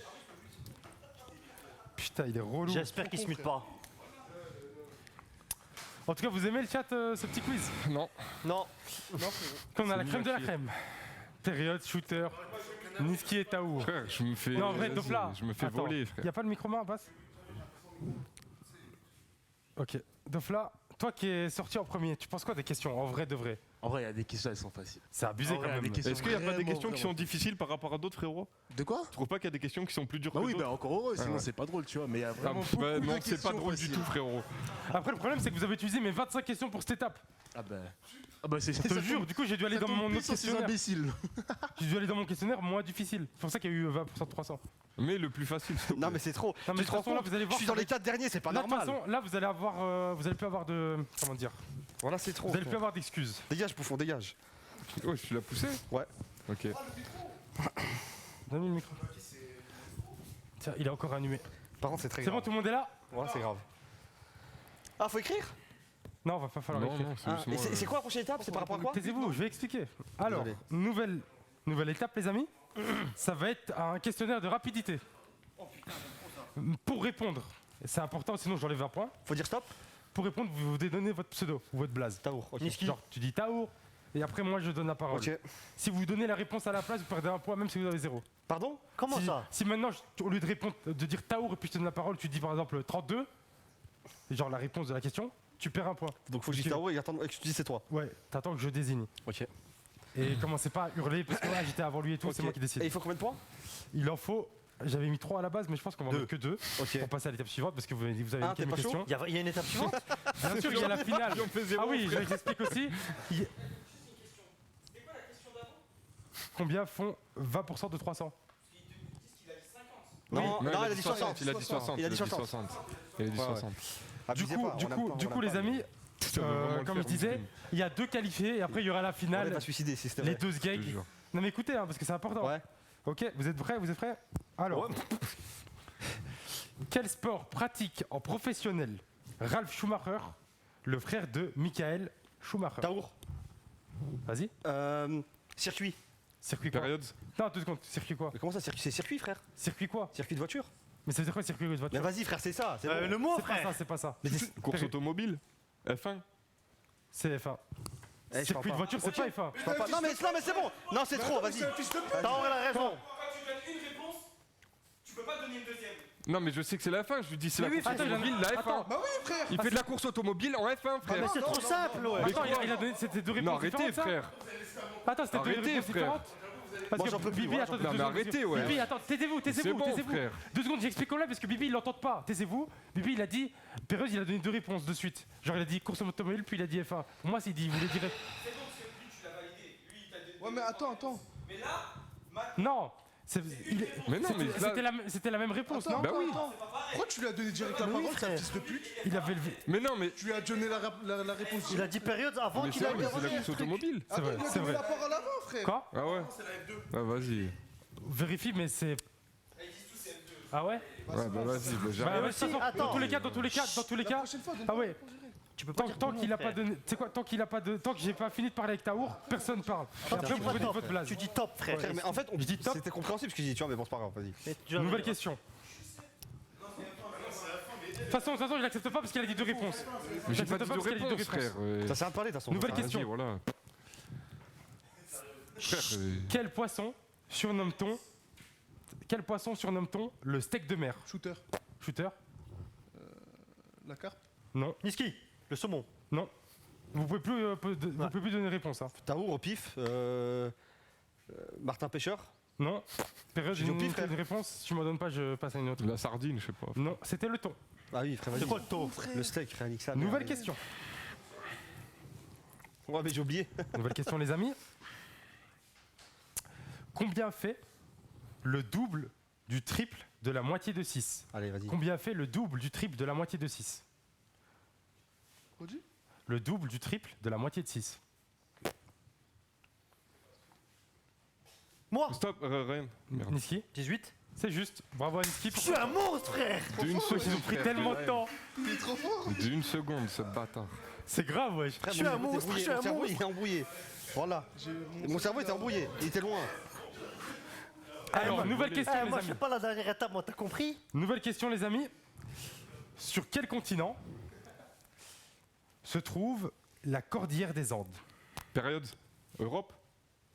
Putain, il est relou. J'espère qu'il se mute pas. En tout cas, vous aimez le chat, ce petit quiz? Non. Non. Qu'on a la nul crème à de la chier. crème. Période, shooter, Niski et Taour. Frère, je me fais. Non, en vrai, vas-y, Dopla. Je me fais Attends, voler, frère. Y a pas le micro main, passe. Ok. Dofla, toi qui es sorti en premier, tu penses quoi des questions en vrai de vrai? En vrai, il y a des questions, elles sont faciles. C'est abusé En vrai, quand il y a même. des questions. Est-ce qu'il n'y a pas des Vraiment, questions qui sont vraiment. difficiles par rapport à d'autres, frérot? De quoi? Tu trouves pas qu'il y a des questions qui sont plus dures Bah que oui, d'autres? bah encore heureux, sinon ouais. c'est pas drôle, tu vois. Mais il y a Ah, vraiment bah, beaucoup de non, c'est pas questions drôle du faciles. tout, frérot. Après, le problème, c'est que vous avez utilisé mes 25 questions pour cette étape. Ah bah c'est Je te jure, du coup, j'ai dû aller dans mon autre questionnaire. imbécile. J'ai dû aller dans mon questionnaire moins difficile. C'est pour ça qu'il y a eu 20% de 300. Mais le plus facile. s'il te Non, plaît. mais c'est trop. Non, mais Tu de te rends toute façon, là, compte? vous allez voir, Je suis dans ça les 4 derniers, c'est pas Là, de toute normal. façon, là, vous allez avoir, vous allez plus avoir de, comment dire, Voilà, c'est trop. vous allez plus avoir d'excuses. Dégage, bouffon, dégage. Oh, tu l'as poussé? Ouais. Ok. Donne-lui le micro. Tiens, il est encore allumé. Par contre, c'est très C'est bon, grave. tout le monde est là? Ouais, c'est grave. Ah, faut écrire? Non, va pas falloir Non, écrire. non, Ah, c'est et moi. c'est quoi la prochaine étape? C'est par rapport à quoi? Taisez-vous, je vais expliquer. Alors, Désolé. nouvelle étape, les amis. Ça va être un questionnaire de rapidité. Pour répondre, c'est important, sinon j'enlève un point. Faut dire stop? Pour répondre, vous devez donner votre pseudo ou votre blaze. Taour, ok. Genre, tu dis Taour, et après, moi, je donne la parole. Ok. Si vous donnez la réponse à la place, vous perdez un point, même si vous avez 0. Pardon? Comment si, ça? Si maintenant, au lieu de répondre, de dire Taour et puis je te donne la parole, tu dis par exemple 32, et genre la réponse de la question, tu perds un point. Donc faut que je dise Taour et attendre que tu dis c'est toi. Ouais, t'attends que je désigne. Ok. Et commencez pas à hurler parce que ouais, j'étais avant lui et tout, c'est Ok. moi qui décide. Et il faut combien de points? Il en faut. J'avais mis 3 à la base, mais je pense qu'on va en mettre que 2 Ok. pour passer à l'étape suivante parce que vous avez Ah, niqué t'es mes pas chaud questions. Il y a une étape suivante? Bien sûr, il y a la finale. J'en fais zéro, Ah oui, je frère. vous explique aussi. Combien font 20% de 300? Non, Non, il a dit 60. Il a dit 60. Il a dit 60. Il a dit Ouais, ouais. 60. Du Abusez coup, pas, on a pas- les amis, Ça veut vraiment le comme faire, je disais, Muslim. il y a 2 qualifiés et après il y aura la On finale. va suicider si c'était Les vrai. 2 Je te gags. jure. Non mais écoutez, hein, parce que c'est important. Ouais. Ok, vous êtes prêts? Vous êtes prêts? Alors, quel sport pratique en professionnel Ralf Schumacher, le frère de Michael Schumacher? Taour. Vas-y. Circuit. Circuit quoi? Période. Non, 2 secondes. Circuit quoi? Mais comment ça, circuit? C'est circuit, frère. Circuit quoi? Circuit de voiture. Mais ça veut dire quoi circuit de Mais voiture? vas-y, frère, c'est ça. C'est bon. Le mot, C'est pas frère. ça, c'est pas ça. Course automobile. F1. C'est F1. Eh, je Circuit parle de pas. voiture, c'est Ok. pas F1. Je parle pas. Non, mais c'est bon. Non, c'est trop, vas-y. Taour, il a raison. Non, mais je sais que c'est la F1. Je lui dis c'est la Mais oui, course attends, automobile, la F1. Bah oui, frère. Il fait de la course automobile en F1, Ah, mais frère. c'est trop simple, ouais. Attends, il a donné c'était 2 réponses Non, arrêtez, différentes, ça frère. Attends, c'était 2 Arrêtez, réponses frère. différentes. Parce Moi, que j'en peux plus, Bibi, moi, attends, j'en peux plus. deux Non, mais secondes, arrêtez, ouais. Bibi, attends, taisez-vous, C'est bon, taisez-vous. frère. 2 secondes, j'explique là parce que Bibi, il l'entend pas. Taisez-vous. Bibi, il a dit, Péreuse, il a donné 2 réponses de suite. Genre, il a dit course automobile, puis il a dit F1. Pour moi, il voulait dire. Ouais, mais attends. Non. Mais non, mais là- C'était la même réponse, non? Bah oui. Pourquoi tu lui as donné direct la parole, c'est un fils de pute? Il avait levé. Mais non, mais. Tu lui as donné la réponse. Il a dit période avant Mais qu'il c'est a vrai, mais c'est la interrogé. course automobile. C'est vrai, Il a c'est donné vrai. la parole avant, frère. Quoi? Ah ouais. Ah, vas-y. Vérifie, mais c'est. Ah ouais? Ouais, bah vas-y, bah Bah, j'arrête. ouais, de toute façon, attends. dans tous les cas, La prochaine fois, donne Ah ouais. Tu peux pas dire Tant ton qu'il nom, a pas frère. donné, c'est quoi? Tant que j'ai pas fini de parler avec Taour, personne parle. Et après, Tu dis vous pas prenez top, votre blaze. tu dis top, frère. Frère, mais en fait, Je dis top. c'était compréhensible ce que j'ai dit, tu vois, mais bon, c'est pas grave, vas-y. Mais tu vas- Nouvelle question. De toute façon, je l'accepte pas parce qu'il a dit 2 réponses. Mais j'ai pas J'accepte dit de parce qu'il a dit deux réponse, frère. Ça sert à parler, de toute façon. Nouvelle Vas-y, question. voilà. Frère, Quel poisson surnomme-t-on le steak de mer? Shooter. Shooter? La carpe. Non, Niski, le saumon. non. Vous pouvez plus, vous pouvez plus donner réponse. Hein. Taour au pif. Martin Pêcheur. Non. Période, J'ai dit au pif, une frère. réponse. Si tu m'en donnes pas, je passe à une autre. la sardine, je sais pas. Non, c'était le thon. Ah oui, frère, vas-y. C'est quoi le taux? Le steak, frère, nique ça. Nouvelle merde. question. Ouais, mais j'ai oublié. Nouvelle question, les amis. Combien fait le double du triple de la moitié de 6? Allez, vas-y. Combien fait le double du triple de la moitié de 6? Redis. Le double du triple de la moitié de 6. Moi Stop, Ryan. Merde. Niski, 18. c'est juste. Bravo à Niski. Je suis un monstre, frère. D'une Ils ont seconde, pris frère. tellement de temps. Il est trop fort. D'une seconde, ce bâtard. C'est grave, wesh. Je suis un monstre, je suis un monstre. Il est embrouillé. Voilà. Mon cerveau était embrouillé. Il était loin. Alors, nouvelle question, les Moi, je amis. fais pas la dernière étape, moi, t'as compris? Nouvelle question, les amis. Sur quel continent se trouve la cordillère des Andes? Période. Europe.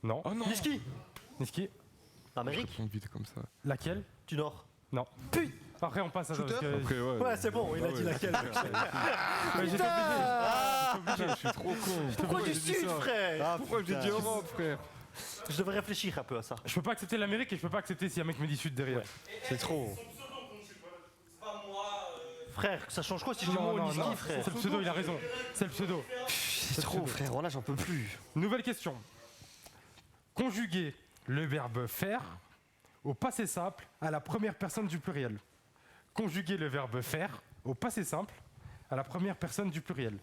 Non. Oh non. Niski. Niski. L'Amérique? Réponds vite comme ça. Laquelle? Du Nord. Non. Après, on passe à ça. parce que- Après, ouais. Ouais, c'est bon, il a dit laquelle. Ouais, j'étais obligé. Je suis trop con. Pourquoi du Sud, frère? Pourquoi j'ai dit Europe, frère? Je devrais réfléchir un peu à ça. Je peux pas accepter l'Amérique et je peux pas accepter si un mec me dit Sud derrière. C'est trop. Frère, ça change quoi si je dis Non, moi non, ou Niski, non. frère? C'est le pseudo, il a raison. C'est le pseudo. C'est trop, frère. Voilà, j'en peux plus. Nouvelle question. Conjuguer le verbe faire au passé simple à la première personne du pluriel. Conjuguer le verbe faire au passé simple à la première personne du pluriel.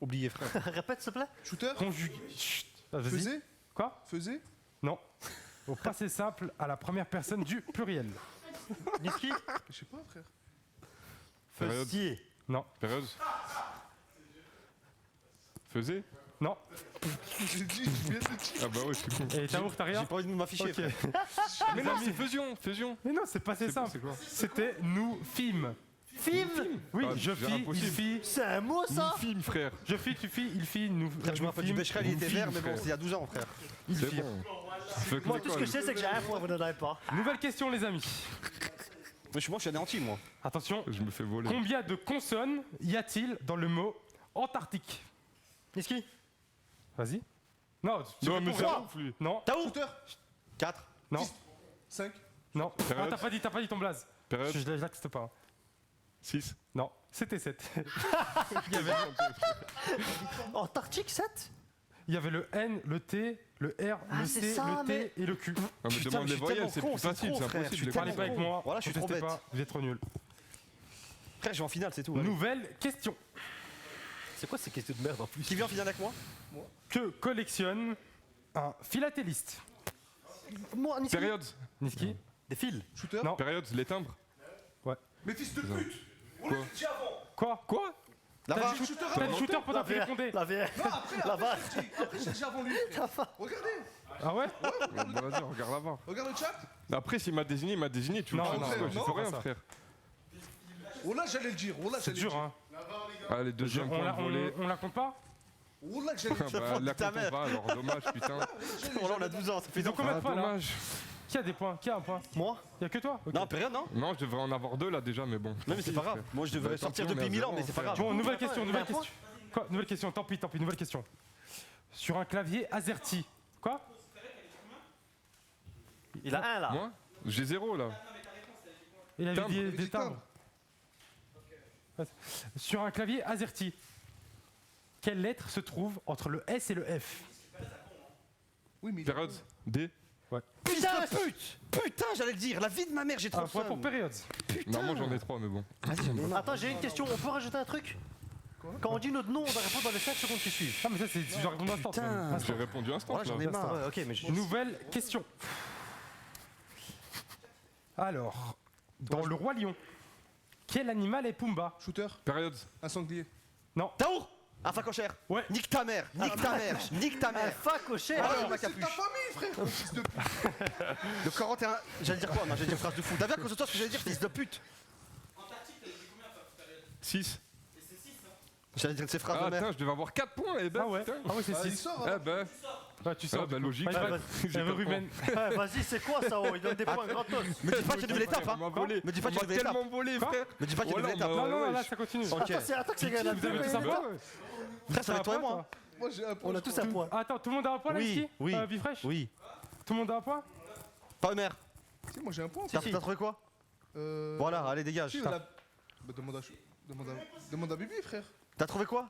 Oubliez, frère. Répète, s'il te plaît. Shooter. Conjuguer. Chut. Ah, vas-y. Faisait. Quoi? Faisait. Non. Au passé simple à la première personne du pluriel. Niski? Je sais pas, frère. Période. Faisier. Non. Période. Faisait. Non. J'ai dit, je viens de dire. Ah bah ouais, je suis con. Et Taour, t'as rien? J'ai pas envie de m'afficher, Ok. frère. Mais non, c'est fusion, fusion. Mais non, c'est pas assez simple. C'est quoi? C'était nous film. Film? Oui, Ah, je c'est fis, il impossible. fit. C'est un mot, ça? Film, frère. Je fis, tu fis, il fit, nous. Frère, je me nous rappelle du film, Becherel, il nous était film, vert, mais bon, frère. c'est il y a 12 ans, frère. C'est bon. Fuck Moi, l'école. tout ce que je sais, c'est que j'ai un point, vous n'en avez pas. Nouvelle question, les amis. Mais je suis anéanti, moi. Attention. Je me fais voler. Combien de consonnes y a-t-il dans le mot Antarctique? Niski? Vas-y. Non, tu Non, mais réponds c'est pas. ouf, lui. Non, Shooter. 4. non, 5. non. Ah, Période. t'as pas dit ton blaze. Période. Je l'accepte pas. 6. Non, c'était 7. Antarctique 7? Il y avait le N, le T, le R, Ah, le c'est C, ça, le T mais- et le Q. Ah, mais Putain, demande mais les je suis voyelles, tellement c'est con, plus c'est facile, trop, c'est frère, je impossible. suis de Parlez tellement pas avec con. moi. Voilà, je suis trop Testez bête. pas, vous êtes trop nuls. Frère, je vais en finale, c'est tout. allez. Nouvelle question. C'est quoi ces questions de merde en plus? Qui vient en finale avec moi? Que collectionne un philatéliste? Moi, Niski? Période. Niski? Des fils? Shooter. Non. Période, les timbres. Mais fils de pute. Quoi? Quoi? La T'as barre. dit t'as dit shooter pendant qu'il répondait. La VR. La Après, barre. après, j'ai dit avant lui. Regardez. Ah ouais? Bah, vas-y, regarde là-bas. Regarde le chat. Après, s'il m'a désigné, il m'a désigné. Tu Non, vois, non, je non, fais non, rien, ça. frère. Oh là, j'allais le dire. Oh là, C'est j'allais dur, le dire. hein. Allez, deuxième point de volée. On la compte pas? Oh là, que j'allais le dire. Bah, la ta compte mère. pas, alors dommage, putain. Voilà, on a 12 ans, ça fait Ils ont combien de Ah, points là? dommage. Qui a des points? Qui a un point? Moi? Y'a que toi? Ok. Non, période, non? Non, je devrais en avoir 2 là déjà, mais bon. Non, mais c'est pas grave. Moi, je devrais Bah, tant sortir pis, on est depuis à 1000 ans, zéro, mais c'est pas frère. grave. Bon, nouvelle question, nouvelle un point question. Quoi? Nouvelle question, tant pis, nouvelle question. Sur un clavier AZERTY. Quoi? Il a un là. Moi j'ai 0 là. Il avait Timbre. dit Il des dit timbres. Sur un clavier AZERTY, quelle lettre se trouve entre le S et le F? Oui, mais. Période. D. Putain, putain, j'allais le dire. La vie de ma mère, j'ai trop Un point pour seum. période. Non, moi j'en ai 3, mais bon. Attends, j'ai une question. On peut rajouter un truc? Quand on dit notre nom, on doit répondre dans les 5 secondes qui suivent. Ah mais ça c'est tu dois répondre instant. Putain. même. Instant. J'ai répondu instant Voilà, là. j'en ai marre. Ouais, ok, mais je... Nouvelle question. Alors, dans le roi lion, quel animal est Pumba? Shooter. Période. Un sanglier. Taour. Un facochère. Ouais. Nique ta mère. Nique ta mère. Nique ta Un mère. facochère. Ah, mais ma c'est capuche. ta famille, frère. Fils de pute. Le 41. J'allais dire quoi? Non, j'allais dire phrase de fou. T'as vu à cause de toi ce que j'allais dire, fils de pute? 6. J'allais dire de ces phrases Ah, de merde. attends, je devais avoir 4 points, et ben. Ah ouais. putain. Ah ouais c'est Ah, il 6. sort. Ah hein. bah. Ah, tu sors. Ah bah du coup. logique. Ah, il va- J'ai il va pas Ruben. Ouais, vas-y, c'est quoi ça? Oh, il donne des points gratos. Me dis pas que tu devais l'étape, On m'a hein. volé. Me dis pas On que tu m'a devais l'étape. tellement volé, Quoi frère. Me dis pas que tu Voilà, devais l'étape. on Non m'a- non ouais, là ça continue. Ok. Attends, c'est qu'il y en a Vous avez deux. tous un mais- point? Frère, ça va être toi et moi. Moi, j'ai un point. On a tous un point. Attends, tout le monde a un point là Oui, ici oui. Bifresh Oui. Tout le monde a un point? Pas mère. Si, moi, j'ai un point. T'as trouvé quoi? Voilà, allez, dégage. Si, Bah, demande à Bibi, frère. T'as trouvé quoi?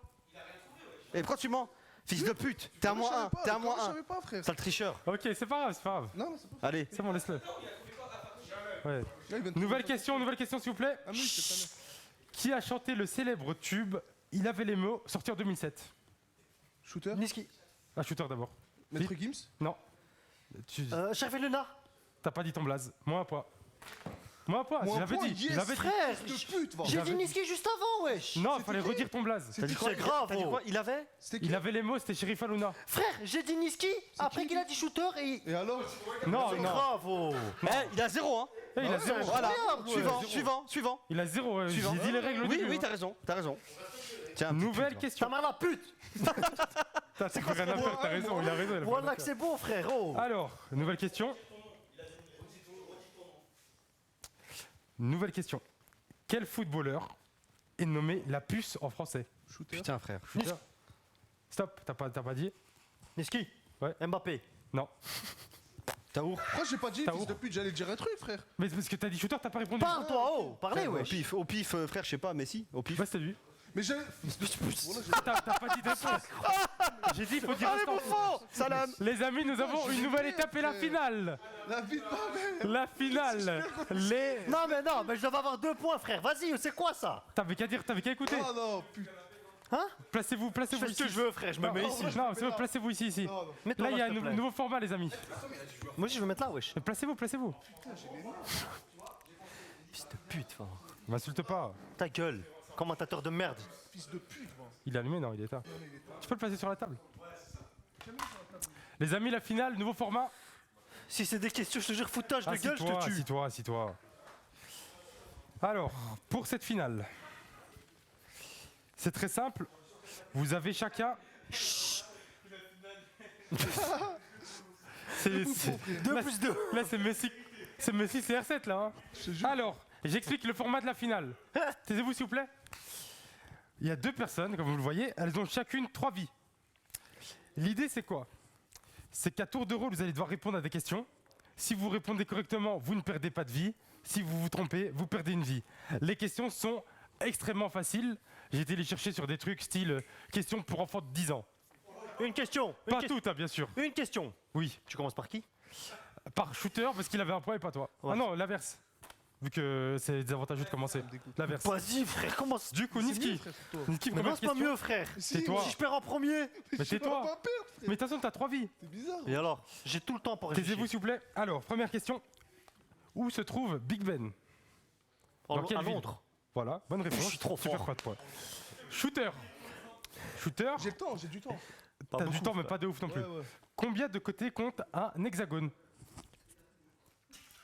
Et pourquoi tu mens? Fils de pute. T'es à Moi, je moins savais 1. pas, T'es à comment moins je 1. savais pas, frère. Sale tricheur. Ok, c'est pas grave, c'est pas grave. Non, c'est pas. Allez. C'est bon, laisse-le. Ouais. Là, il vient de- Nouvelle question s'il vous plaît. Ah, oui, c'est pas Qui a chanté le célèbre tube il avait les mots sorti en 2007. Shooter. Niski. Ah, shooter d'abord. Maître Gims. Non. Tu Chervé Luna. t'as pas dit ton blaze. Moi un point. Moi un point, Moi, je l'avais point, dit. yes, je l'avais dit. Frère, Fils de pute, va. j'ai dit Niski juste avant, wesh. Non, il fallait redire ton blaze. C'était C'est grave, T'as dit gros. quoi? Il avait? C'était Il qui avait les mots, c'était Sheriff Aluna. Frère, j'ai dit Niski après qu'il a dit shooter et. Et alors? Non, C'est non. grave, oh. Il a 0, hein. Eh, il a zéro. Voilà. Incroyable, Suivant. Il a zéro. Suivant. J'ai dit les règles au début. Oui, hein. t'as raison. Tiens, Nouvelle question. Ta mère la pute. T'as rien à faire, t'as raison, il a raison. il a Voilà rien à que c'est bon, frère, oh. Alors, nouvelle question. Nouvelle question. Quel footballeur est nommé la puce en français? Shooter. Putain, frère. Shooter. Stop, t'as pas dit? Niski. Ouais. Mbappé. Non. Taour. Pourquoi j'ai pas dit, T'as fils où de pute, j'allais dire un truc, frère. Mais c'est parce que t'as dit shooter, t'as pas répondu. Parle, toi, oh. Parlez, Frère, wesh. Au pif, frère, je sais pas, Messi, au pif. Ouais, c'était lui. Mais j'ai. T'as pas dit de réponse. J'ai dit, il faut dire Allez, instant. mon fond. Salam. Les amis, nous avons une nouvelle étape et la finale. La vie de ma mère. La finale. Les. Non, mais je devais avoir 2 points, frère. Vas-y, c'est quoi ça? T'avais qu'à dire, t'avais qu'à écouter. Oh non, putain. Hein? Placez-vous Je fais ce ici. que je veux, frère. Je me Non, mets ici. Non, c'est bon, placez-vous ici. Non, non. Mets-toi Là, il y a s'il te un plaît. nouveau format, les amis. Moi aussi, je veux mettre là, wesh. Placez-vous. Fils de pute, va. M'insulte pas. Ta gueule. Commentateur de merde. Fils de pute, va. Il est allumé, non, il est éteint. Tu peux le placer sur la table. Les amis, la finale, nouveau format. Si c'est des questions, je te jure, foutage de gueule, je te tue. Assis-toi. Alors, pour cette finale, c'est très simple. Vous avez chacun. Chut. C'est 2 là, plus 2. là, c'est Messi. C'est Messi CR7 là. Hein. Alors, j'explique le format de la finale. Taisez-vous s'il vous plaît. Il y a 2 personnes, comme vous le voyez, elles ont chacune 3 vies. L'idée c'est quoi? C'est qu'à tour de rôle, vous allez devoir répondre à des questions. Si vous répondez correctement, vous ne perdez pas de vie. Si vous vous trompez, vous perdez une vie. Les questions sont extrêmement faciles. J'ai été les chercher sur des trucs style questions pour enfants de 10 ans. Une question. Pas toutes, hein, bien sûr. Une question. Oui. Tu commences par qui? Par shooter, parce qu'il avait un point et pas toi. Ouais. Ah non, l'inverse. Vu que c'est désavantageux de commencer. L'inverse. Vas-y, frère, commence. Du coup, Niski. Niski, Mais première non, c'est pas question. mieux, frère. C'est toi. Si je perds en premier. Mais tais-toi. pas perdre, frère. Mais de toute façon, t'as 3 vies. C'est bizarre. Et alors? J'ai tout le temps pour réfléchir. Taisez-vous s'il vous plaît. Alors, première question. Où se trouve Big Ben? Dans quelle À ville? Londres. Voilà, bonne réponse. Je suis trop Tu perds fort. pas de points. Shooter. Shooter. J'ai le temps, j'ai du temps. T'as du temps, mais pas de ouf non plus. Ouais. Combien de côtés compte un hexagone?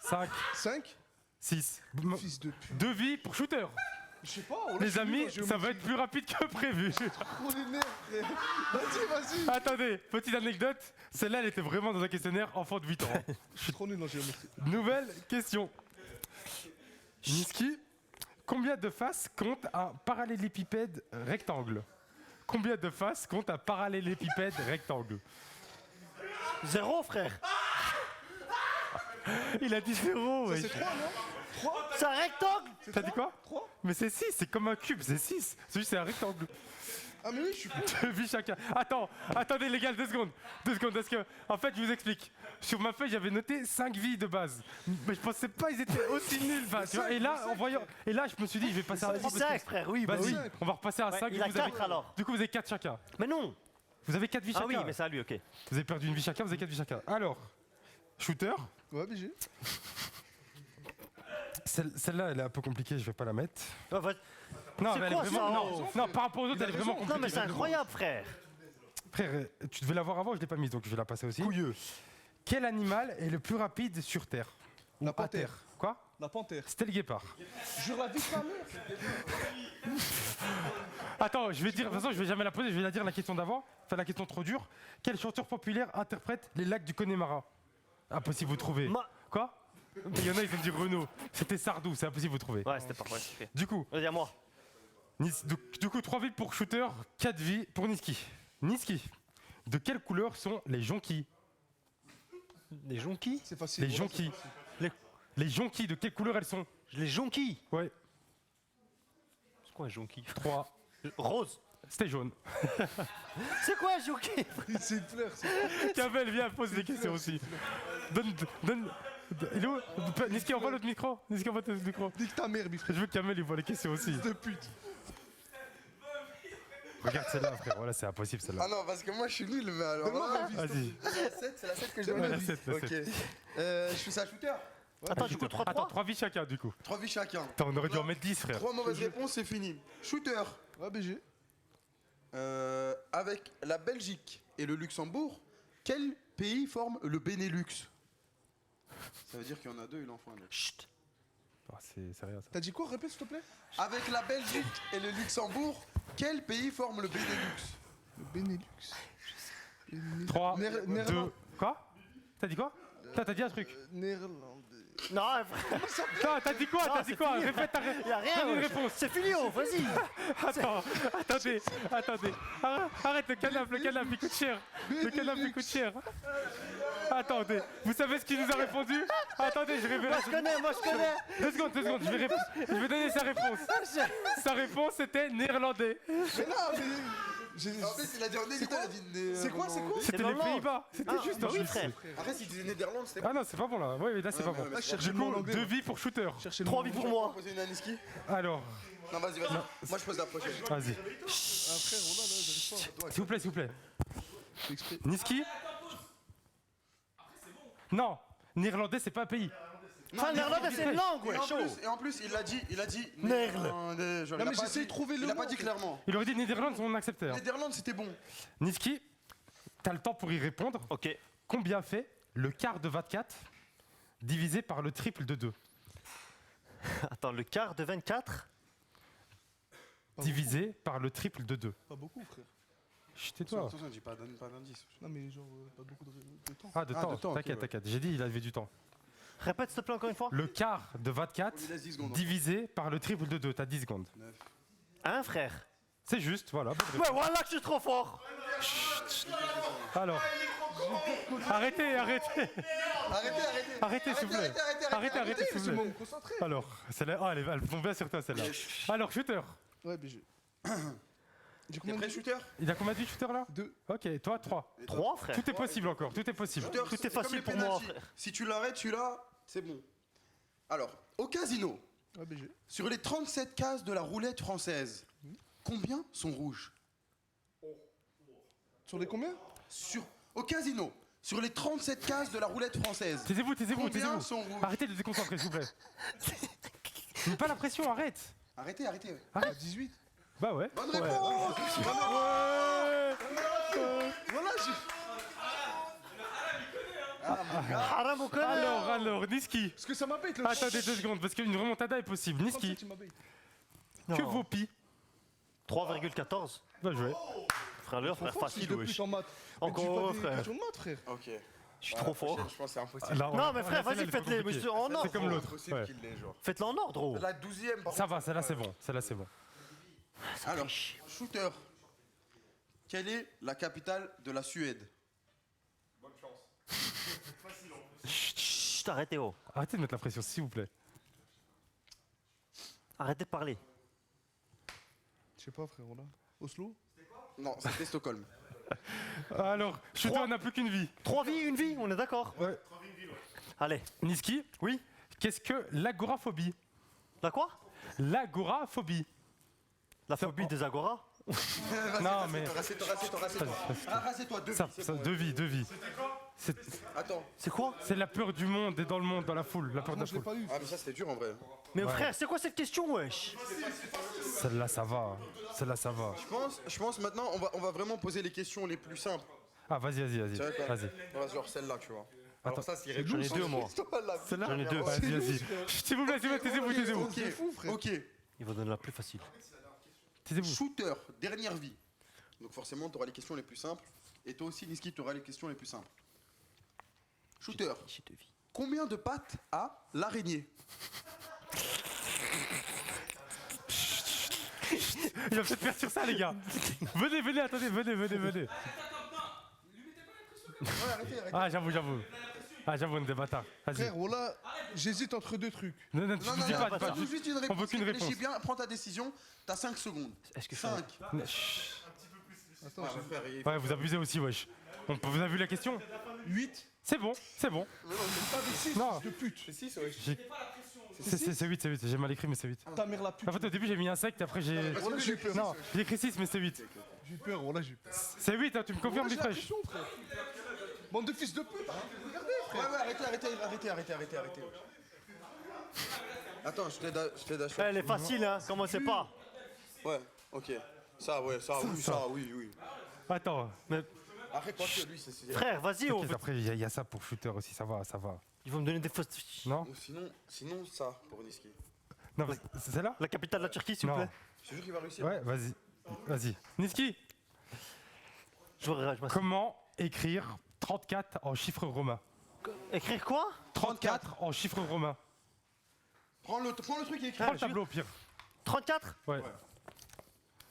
5, 5. 6. Fils de pute. 2 vies pour shooter. Je sais pas. oh là, je Les suis nul amis, en ça va géométrie. être plus rapide que prévu. Oh les nerfs, frère. Vas-y. Attendez, petite anecdote. Celle-là, elle était vraiment dans un questionnaire enfant de 8 ans. Je suis trop nul en géométrie. Nouvelle question. Niski, combien de faces compte un parallélépipède rectangle? Combien de faces compte un parallélépipède rectangle? 0, frère. Il a dit 0, Ça, c'est 3, non 3. C'est un rectangle. T'as dit quoi? 3. Mais c'est 6, c'est comme un cube, c'est 6. C'est juste c'est un rectangle. Ah, mais oui, je suis con. 2 vies chacun. Attendez les gars, 2 secondes. 2 secondes, parce que, en fait, je vous explique. Sur ma feuille, j'avais noté 5 vies de base. Mais je pensais pas ils étaient aussi nuls. Enfin, tu vois, et là, en voyant. Et là, je me suis dit, je vais passer à 3 Vas-y, 5, frère, oui, bah Vas-y, oui. on va repasser à 5. Il a 4 alors. Du coup, vous avez 4 chacun. Mais non. Vous avez 4 vies Ah chacun. oui, mais c'est à lui, ok. Vous avez perdu une vie chacun, vous avez 4 vies chacun. Alors, shooter. Ouais, BG. Celle-là, elle est un peu compliquée, je vais pas la mettre. Ouais, vas- Non, C'est mais elle quoi, est vraiment. ça, Non, non, par rapport aux autres, elle est vraiment compliquée. Non, mais c'est incroyable, frère. Frère, tu devais l'avoir avant, je l'ai pas mise, donc je vais la passer aussi. Couilleux. Quel animal est le plus rapide sur Terre? Ou La à panthère. Terre? Quoi? La panthère. C'était le guépard. Jure la vie de ta mère. Attends, je vais dire, de toute façon, je vais jamais la poser, je vais la dire la question d'avant. Enfin, la question trop dure. Quel chanteur populaire interprète les lacs du Connemara? Impossible vous trouver. Quoi? Il y en a, ils ont dit Renaud. C'était Sardou, c'est impossible vous trouver. Ouais, c'était pas vrai. ok. Du coup, Vas-y, à moi. Du coup, 3 vies pour shooter, 4 vies pour Niski. Niski, de quelle couleur sont les jonquilles? Les jonquilles? C'est facile. Les voilà, jonquilles. c'est facile. Les jonquilles, de quelle couleur elles sont? Les jonquilles? Ouais, C'est quoi un jonquille? 3. Rose. C'était jaune. C'est quoi un jonquille? C'est une fleur. c'est- Kamel, viens, pose des questions aussi. Donne. Il est où? Niski, envoie l'autre micro. Niski, envoie l'autre micro. Nique ta mère, bif. Je veux que Kamel il voit les questions aussi. Fils de pute. Regarde celle-là, frère. Voilà, c'est impossible celle-là. Ah non, parce que moi je suis nul, mais alors là, Vas-y. c'est la 7 que je Ouais, donne. la 7, la Ok. 7. Je fais ça à shooter. Attends, du coup, 3-3. Attends, 3 vies chacun du coup. 3 vies chacun. Attends, on aurait dû en mettre 10, frère. 3 mauvaises réponses, c'est fini. Shooter. Ouais, BG. Avec la Belgique et le Luxembourg, quel pays forme le Benelux? Ça veut dire qu'il y en a deux, il en faut un autre. Chut. Oh, c'est rien ça. T'as dit quoi? Répète s'il te plaît. Avec la Belgique et le Luxembourg, quel pays forme le Benelux? Le Benelux. 3, 2. Néerlandais. Quoi? T'as dit quoi? T'as dit un truc. Néerlandais. Non, frère, Non, t'as dit quoi? Non, T'as dit c'est quoi? fini. Répète ta y'a rien. Donne une wesh. réponse. C'est fini, oh, vas-y. Attends, attendez. Arrête, le canapé, il coûte cher. Le canapé il coûte cher. Attendez, vous savez ce qu'il nous a répondu? Attendez, je révèle. Moi, je connais. 2 secondes, je vais donner sa réponse. Sa réponse c'était néerlandais. Mais non, mais. En fait, il a dit en Néerlandais, il a dit. C'est quoi? C'était les Néerlandais. Pays-Bas. C'était Ah, juste bah en oui, plus. frère. Après, s'il disait Néderlande, c'était. Ah non, c'est pas bon là. Oui, là c'est pas bon. mais je cherchais Du le mot en coup, anglais. 2 vies pour shooter. Cherchez le 3 mot. vies pour moi. Poser une Aniski. Alors, Non, vas-y. Moi, je pose la prochaine. vas-y. Ah frère, oh là là, j'arrive pas. S'il vous plaît. Fais exprès. Niski? Non, néerlandais c'est pas un pays. Enfin, néerlandais, c'est une langue, ouais, chaud. Et en plus, il a dit. Néerlandais. Genre, Non, il a mais pas j'essaie dit- de trouver le Il a mot, pas dit en fait. clairement. Il aurait dit Néderlande, on acceptait. Hein. Néderlande, c'était bon. Niski, t'as le temps pour y répondre. Ok. Combien fait le quart de 24 divisé par le triple de 2? Attends, le quart de 24. Divisé par le triple de 2. Pas beaucoup, frère. Chut, tais-toi. Attention, dis pas d'indice. Non, mais genre, pas beaucoup de temps. Ah, de Ah, temps. de temps, ok, T'inquiète, ouais. t'inquiète. J'ai dit il avait du temps. Répète, s'il te plaît, encore une fois. Le quart de 24 On lui laisse 10 secondes. divisé par le triple de 2. T'as 10 secondes. Hein, frère? C'est juste, voilà. Ouais, voilà que je suis trop fort. Alors. Arrêtez. Arrêtez. Arrêtez, s'il vous plaît. Arrêtez, s'il vous plaît. Concentré. Alors, celle-là, oh, elle tombe bien sur toi, celle-là. Alors, shooter. Ouais, BG. J'ai T'es combien prêt, de shooter? Il a combien de shooter là? 2. Ok, toi, 3. 3, frère. Tout est possible encore, tout est possible. Shooter, Tout est c'est comme facile les pour moi, pénaltys. frère. Si tu l'arrêtes, celui-là, c'est bon. Alors, au casino, Ouais, BG. sur les 37 cases de la roulette française, combien sont rouges? Sur les combien? Au casino, sur les 37 cases de la roulette française, Taisez-vous. combien sont rouges? Arrêtez de vous déconcentrer, s'il vous plaît. Mets pas la pression, arrête. Arrêtez. Ah, 18. Bah ouais. Bonne Ouais. réponse. Voilà, j'ai. Haram au connard. Alors, Niski. Parce que ça m'a bête le. Attendez 2 secondes, parce qu'une remontada est possible. Niski, Tu m'as bête. que vaut pi? 3,14. Bien joué. Frère, l'heure, frère, facile, de wesh. plus en maths. Encore, frère. Question de maths, frère. Ok. Je suis trop fort. Je pense que c'est impossible. Là, Non, mais frère, celle-là, vas-y, elle est trop faites-les, compliquée. monsieur, en ordre. C'est comme l'autre. Impossible Ouais. qu'il l'ait, genre. Faites-le en ordre, oh. La 12e, par Ça va, celle-là c'est bon. Celle-là c'est bon. Alors, shooter. Quelle est la capitale de la Suède? Chut, arrêtez, oh. Arrêtez de mettre la pression, s'il vous plaît. Arrêtez de parler. Je sais pas, frère, là. Oslo? Non, c'était Stockholm. Alors, shooter, on n'a plus qu'une vie. 3 vies, une vie, on est d'accord? Ouais. Allez. Niski, oui. Qu'est-ce que l'agoraphobie? La quoi? L'agoraphobie. La phobie des agoras? Non, mais. Rassieds-toi. Ah, rassieds-toi, deux Ça, vies, c'est ça, bon. 2 vies, 2 vies. Attends. C'est quoi? C'est la peur du monde et dans le monde, dans la foule. La peur de Non, la je l'ai foule. pas eu. Ah, mais ça, c'était dur, en vrai. Mais Ouais. frère, c'est quoi cette question, wesh? Celle-là, ça va. Celle-là, ça va. Je pense maintenant, on va vraiment poser les questions les plus simples. Ah, vas-y. C'est vrai, quoi. Vas-y. Ouais, genre celle-là, tu vois. Attends. Alors ça, c'est J'en ai 2, moi. Celle-là J'en ai 2. Vas-y. S'il vous plaît, taisez-vous. Ok, ok. Il va donner la plus facile. Taisez-vous. Shooter, dernière vie. Donc forcément, tu auras les questions les plus simples. Et toi aussi, Niski, tu auras les questions les plus simples. Shooter, J'ai 2 vies. combien de pattes a l'araignée? Il va peut-être faire sur ça, les gars. Venez, attendez, venez. Ah, j'avoue. Ah, j'avoue, on est des bâtards. Vas-y. Frère, voilà, j'hésite entre deux trucs. Non, tu Non, me dis pas. trouve juste une réponse. veut qu'une Réfléchis réponse. bien, prends ta décision. T'as 5 secondes. Est-ce que 5. Attends, Ouais, frère, Ouais, vous abusez aussi, wesh. Vous avez vu la question? 8. C'est bon, c'est bon. Non, De pute. c'est 8, j'ai mal écrit, mais c'est 8. Ta mère la pute. En fait, au début, j'ai mis un sect, après j'ai. Voilà, j'ai eu peur. Non, j'ai écrit 6, mais c'est 8. J'ai eu peur, voilà, j'ai eu peur. C'est 8, hein, tu me confirmes, J'ai la Bifresh? pression, frère. Bande de fils de pute. Regardez, frère. Ouais, arrêtez. Attends, je t'aide à Elle est facile, hein, commencez pas. Ouais, ok. Ça, oui. Attends, mais. Après, quoi que lui, c'est. Frère, vas-y, on t'inquiète, veut- après, il y a ça pour shooter aussi, ça va. Ils vont me donner des fausses... Non? Sinon, ça, pour Niski. Non, c'est celle-là? La capitale de la Turquie, s'il vous Non. plaît. Je te jure qu'il va réussir. Ouais, vas-y. Niski, Je m'assieds. comment écrire 34 en chiffres romains? Écrire quoi? 34 en chiffres romains. Prends le truc qui est écrit. Prends le tableau au pire. 34? Ouais.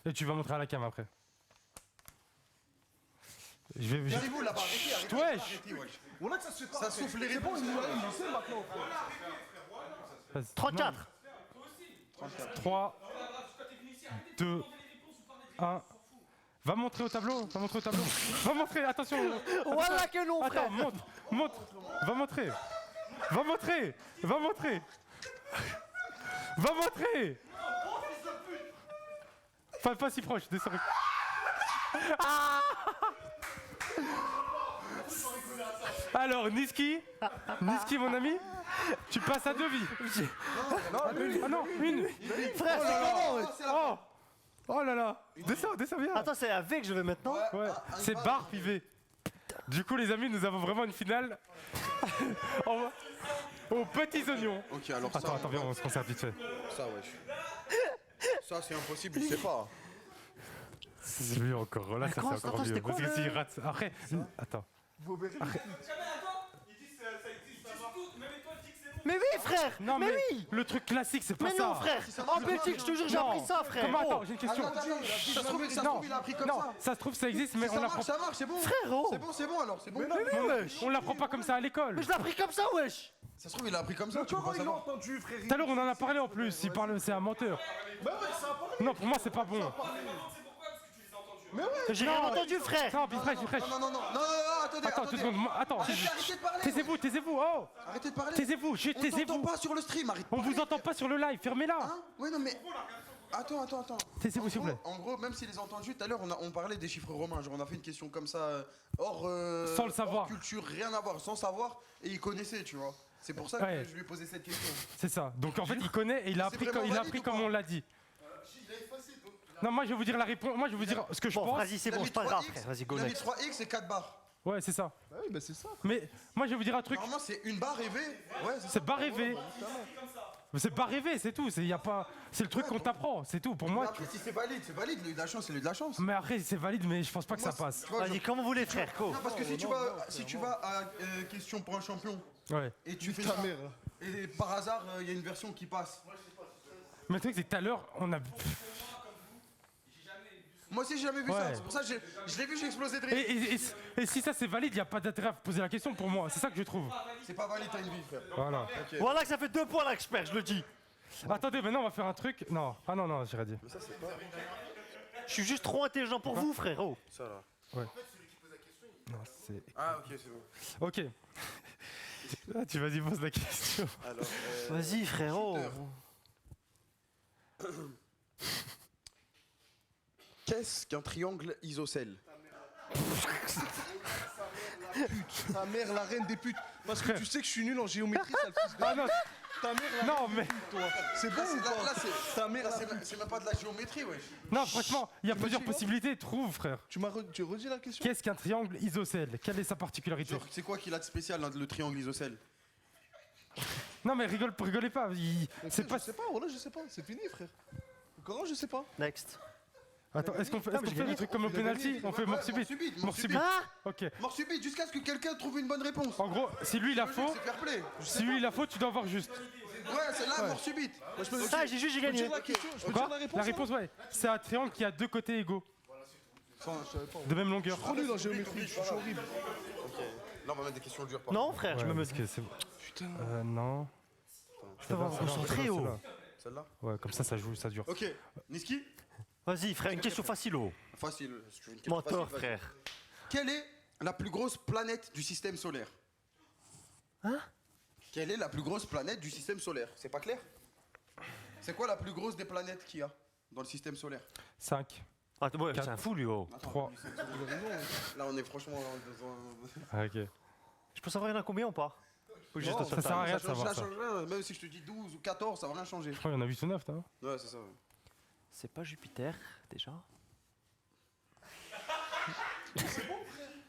Et tu vas montrer à la cam après. Je vais. Regardez-vous là-bas, arrêtez. Wesh. On a que ça se fait pas. Ça souffle les C'est bon, réponses. il sait maintenant, frère. 34. 3, 2, 1. Va montrer au tableau. Va montrer, attention. Voilà que non, frère. Attends, montre. Va montrer. Pas si proche, descends. Alors, Niski, mon ami, tu passes à 2 vies. Ah non, une. Frère, Oh là là. Descends, viens. attends, c'est avec que je vais maintenant. Ouais, c'est bar pivé. Du coup, les amis, nous avons vraiment une finale aux petits oignons. Ok, alors ça. Attends, viens, on se conserve vite fait. Ça, wesh. Ça, c'est impossible, il sait pas. C'est mieux encore, là, ça quoi, c'est encore attends, mieux. c'était quoi, Parce que le- s'il rate. Après, attends. Mais oui, frère. Non, mais mais oui. le truc classique, c'est pas Mais ça. non, frère. En Belgique, je te jure, j'ai Non. appris ça, frère. Comment, Oh. attends, j'ai une question. Ça se trouve, il a appris comme Non, ça. ça se trouve, ça existe, mais on Ça l'apprend marche, c'est bon. Frérot. C'est bon alors, c'est bon. on l'apprend pas comme ça à l'école. Mais je l'ai appris comme ça, wesh. Ça se trouve, il a appris comme ça, tu peux Comment pas il l'a savoir. entendu, frère? Tout à l'heure, on en a parlé en plus. Il parle, c'est un menteur. Bah ouais, ça a parlé. Non, pour moi, c'est pas bon. J'ai rien entendu, frère. Non, Bifresh. Non, attendez. Attends, 2 secondes. Attends. Arrêtez de parler. Taisez-vous. Oh. Arrêtez de parler. Taisez-vous. On t'entend Taisez-vous. pas sur le stream, arrête. On vous entend pas sur le live. Fermez-la. Hein? Ouais, non, mais. Attends. Taisez-vous, s'il vous plaît. En gros, même s'ils les ont entendus, tout à l'heure, on parlait des chiffres romains. Genre, on a fait une question comme ça, hors. Sans le savoir. Hors culture, rien à voir, sans savoir. Et il connaissait, tu vois. C'est pour ça que Ouais. je lui ai posé cette question. C'est ça. Donc en fait, il connaît et il a C'est appris, vraiment il a valide appris ou comme pas on l'a dit. Non, moi je vais vous dire la réponse. Moi je vais vous dire ce que je Bon, pense. vas-y, c'est Il a bon, mis c'est pas grave, 3X, frère. Vas-y, go Il a mis next. 3x et 4 barres. Ouais, c'est ça. Bah oui, bah c'est ça. Mais moi je vais vous dire un truc. Normalement, c'est une barre et V. Ouais, c'est ça. C'est pas rêvé. Mais c'est pas rêvé, c'est tout. C'est y a pas. C'est le truc qu'on t'apprend, c'est tout. Pour moi. Après, si c'est valide, c'est valide. Il a eu de la chance, il a eu de la chance. Mais après c'est valide, mais je pense pas que ça Moi, passe. tu vois, Vas-y, comme vous voulez, frère. Go. non, parce que si tu vas à question pour un champion Ouais. et tu fais Ta ça, mère. et par hasard, il y a une version qui passe. Mais le truc c'est que tout à l'heure on a. Moi aussi, j'ai jamais vu ça. Ouais. C'est pour ça que je l'ai vu, j'ai explosé de Et, rire. et si ça c'est valide, y a pas d'intérêt à poser la question pour moi. C'est ça que je trouve. C'est pas valide, t'as une vie, frère. Voilà. Voilà que ça fait 2 points là que je perds, je le dis. Attendez, maintenant on va faire un truc. Non. Ah non, j'ai rien dit. Je suis juste trop intelligent pour vous, frérot. Ça là. Non, c'est. Ah, ok, c'est bon. Ok. Ah, tu vas-y, pose la question. Alors, Vas-y, frérot. qu'est-ce qu'un triangle isocèle? Ta mère, la reine des putes. Parce que tu sais que je suis nul en géométrie, ça le fils de. Ah non, Ta mère, la non, mais. toi. C'est bon ou pas? Là, c'est. Ta mère, Là, la c'est même pas de la géométrie, wesh. Non, franchement, il y a plusieurs Imagine- possibilités. Trouve, frère. Tu redis la question? Qu'est-ce qu'un triangle isocèle? Quelle est sa particularité? Genre, c'est quoi qu'il a de spécial, hein, le triangle isocèle? Non, mais rigolez pas. C'est pas. Je sais pas, voilà, je sais pas. C'est fini, frère. Comment je sais pas? Next. Attends, est-ce qu'on fait, Non, mais j'ai des gagné. trucs comme au Il a penalty? gagné. On fait mort subite. Mort subite. Ah. Ok. Mort subite, jusqu'à ce que quelqu'un trouve une bonne réponse. En gros, si lui il a faux, C'est fair play. si lui il a faux, tu dois avoir juste. Ouais, c'est là, mort subite. Ah, j'ai juste, j'ai Je peux gagné. dire la question? Je peux Quoi dire la réponse? La réponse, ouais. C'est un triangle qui a 2 côtés égaux, de même longueur. Trop nul en géométrie, je suis horrible. Là, on va mettre des questions dures. Non, frère, je me parce me. que c'est. Putain. Non. Je peux pas me concentrer, oh. Celle-là? Ouais, comme ça joue, ça dure. Ok. Niski? Vas-y, frère, une question facile, oh. Facile. si tu veux une question Menteur, facile, frère. Quelle est la plus grosse planète du système solaire? Quelle est la plus grosse planète du système solaire? C'est pas clair? C'est quoi la plus grosse des planètes qu'il y a dans le système solaire? 5. Ah, ouais, c'est un fou, lui, oh. Attends, 3. Là, on est franchement dans Ah, ok. Je peux savoir il y en a combien ou pas? Ou juste Non, sur ça sert à table rien de savoir ça. change rien. Même si je te dis 12 ou 14, ça va rien changer. Je crois qu'il y en a 8 ou 9, toi. Ouais, c'est ça. Ouais. C'est pas Jupiter, déjà?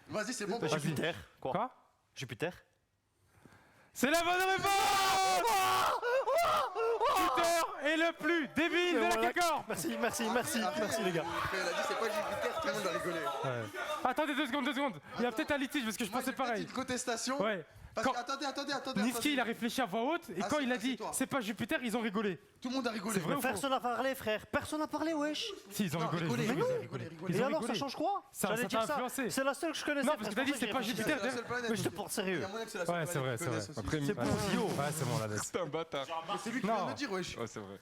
Vas-y, c'est bon. Pas Jupiter. Quoi? Jupiter? C'est la bonne réponse! Shooter est le plus débile de la K-Corp! Merci les gars. Elle a dit c'est pas Jupiter, tout le monde a rigolé. Ouais. Attendez 2 secondes. Il y a peut-être un litige parce que je pensais pareil. Une contestation. Ouais. Parce Quand que, attendez. Niski il a réfléchi à voix haute et Ah, quand c'est- il a ah, c'est dit toi. c'est pas Jupiter, ils ont rigolé. Tout le monde a rigolé. C'est vrai ou faux? Personne n'a parlé, frère. Personne n'a parlé, wesh. Si, ils ont Non, rigolé. rigolé, ils ont rigolé. Ils Et ont alors, ça rigolé. change quoi? Ça J'allais t'a dire influencé. C'est la seule que je connaissais. Non, parce que t'as dit c'est pas C'est Jupiter. la seule planète. Mais je te porte Il sérieux. y a moyen que c'est la seule Ouais, c'est planète vrai, qu'ils c'est vrai. connaissent aussi. Après, C'est pour Zio. Ouais, c'est bon, la laisse. C'est un bâtard. Mais c'est lui qui vient de le dire, wesh. Ouais, c'est vrai.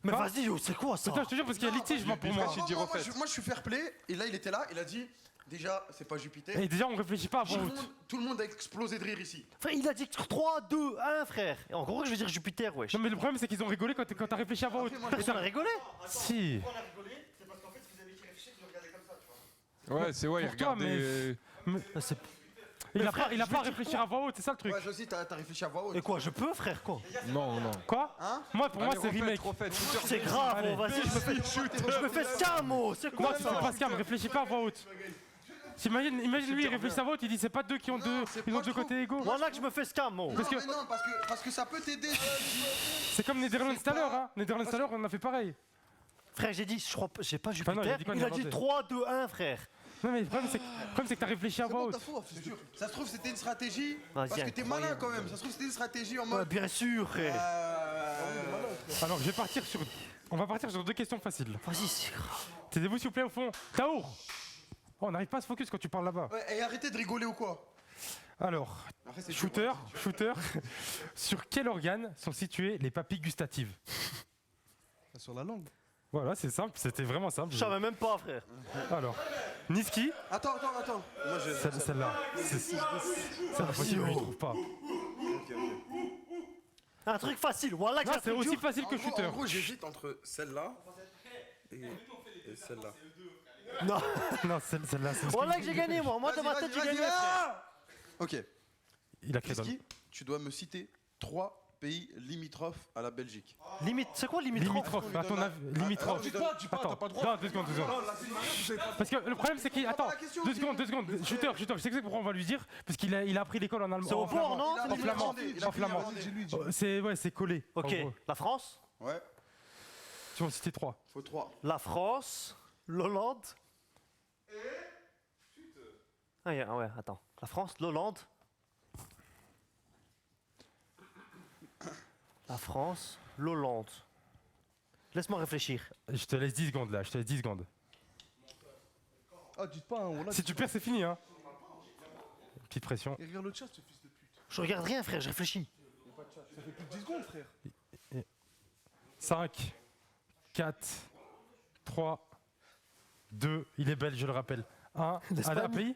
Mais Quoi? vas-y, yo, c'est quoi ça? Putain, je te jure, parce qu'il y a litige, moi, pour moi. Moi, je suis fair play. Et là, il était là. Il a dit déjà, c'est pas Jupiter. Et déjà, on réfléchit pas à voix haute. Tout le monde a explosé de rire ici. Frère, il a dit 3, 2, 1, frère. Et en gros, je vais dire Jupiter, wesh. Non, mais le problème, c'est qu'ils ont rigolé quand t'as réfléchi à voix haute. Personne n'a rigolé. Si. Ouais, c'est ouais, il Pour toi, regardait. Il a pas à réfléchir à voix haute, c'est ça le truc. Ouais, je sais, t'as réfléchi à voix haute. Et quoi, je peux, frère, quoi? Non. Quoi? Hein? Moi, pour moi, c'est remake. C'est grave, Allez. oh, vas-y, je me fais scam, oh. C'est Non, quoi tu fais ça? pas scam, réfléchis pas à voix haute. Imagine lui, il réfléchit à voix haute, il dit c'est pas deux qui ont deux, ils ont deux côtés égaux. Voilà que je me fais scam, oh. Parce que non, parce que ça peut t'aider. C'est comme Netherlands tout à l'heure, hein. Netherlands tout à l'heure, on a fait pareil. Frère, j'ai dit, je crois, j'ai pas Jupiter. non, il a dit quoi, Il a dit Néerlandais 3, 2, 1, frère. Non, mais le problème, c'est que t'as réfléchi à voix haute. Ça se trouve, c'était une stratégie. Vas-y, Parce que t'es malin quand même. Ça se trouve, c'était une stratégie en Ouais, mode. bien sûr, frère. Alors, on va partir sur 2 questions faciles. Vas-y, c'est grave. Taisez-vous, s'il vous plaît, au fond. Taour. Oh, on n'arrive pas à se focus quand tu parles là-bas. Ouais, et arrêtez de rigoler ou quoi? Alors, Après, c'est shooter, sur quel organe sont situées les papilles gustatives? Sur la langue. Voilà, c'est simple, c'était vraiment simple. Je savais même pas, frère. Alors, Niski, Attends. Moi, celle-là, c'est impossible, je ne trouve pas. Un truc facile, voilà que Non, ça c'est aussi facile que En shooter. gros, j'hésite entre celle-là et celle-là. Non, Non, celle-là, c'est voilà que j'ai gagné, moi. Moi, dans ma tête, j'ai gagné, frère. Ok. Il a créé dans le- Niski, tu dois me citer 3 pays limitrophes à la Belgique. Limite, c'est quoi limitrophe? Limitrophe, à ton avis, limitrophe. dis pas, Attends, t'as pas le droit. non, 2 secondes. Parce que le problème, c'est qu'il. Attends, 2 secondes. Shooter, je sais pourquoi on va lui dire. Parce qu'il a appris l'école en allemand. C'est au en port, flamand. non? En flamand. En flamand. C'est collé. en Ok, gros. la France, Ouais, Tu vas en citer 3. faut 3. la France, l'Hollande. Ah, ouais, attends. La France, l'Hollande. La France, l'Hollande. Laisse-moi réfléchir. Je te laisse 10 secondes là, je te laisse 10 secondes. Ah, dites pas, hein, voilà. Si tu perds, c'est fini, hein. Petite pression. Et regarde le chat, ce fils de pute. Je regarde rien, frère, je réfléchis. Ça fait plus de 10 secondes, frère. 5, 4, 3, 2, il est belge, je le rappelle. 1, un pays.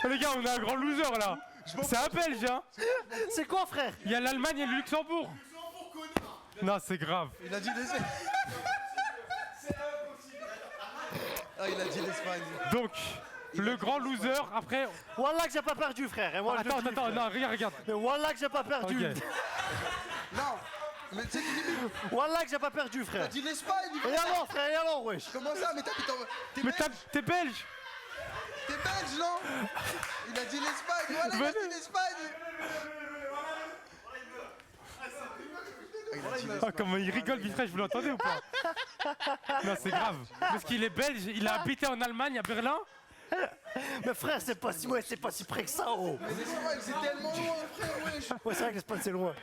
Les gars, on est un grand loser là. C'est un belge, hein. C'est quoi, frère? Il y a l'Allemagne et le Luxembourg. Non, c'est grave. Il a dit l'Espagne. Ah, il a dit l'Espagne. Donc, le grand loser, après. Voilà que j'ai pas perdu, frère. Et moi, je le dis, Attends, frère. non, regarde. Mais voilà que j'ai pas perdu. Ok. Non, mais tu sais, Voilà que j'ai pas perdu, il a frère. dit l'Espagne. Et alors, frère, et alors, wesh. Comment ça? Mais t'habites en. T'es Mais belge? t'es belge. T'es belge, non? Il a dit l'Espagne. Voilà, il a dit l'Espagne. Oh, comment il rigole, Vifresh, vous l'entendez ou pas? Non, c'est grave. Parce qu'il est belge, il a habité en Allemagne, à Berlin. Mais frère, c'est pas si, ouais, c'est pas si près que ça, oh. Mais l'Espagne, c'est tellement loin, frère, wesh. Ouais, c'est vrai que l'Espagne, c'est loin.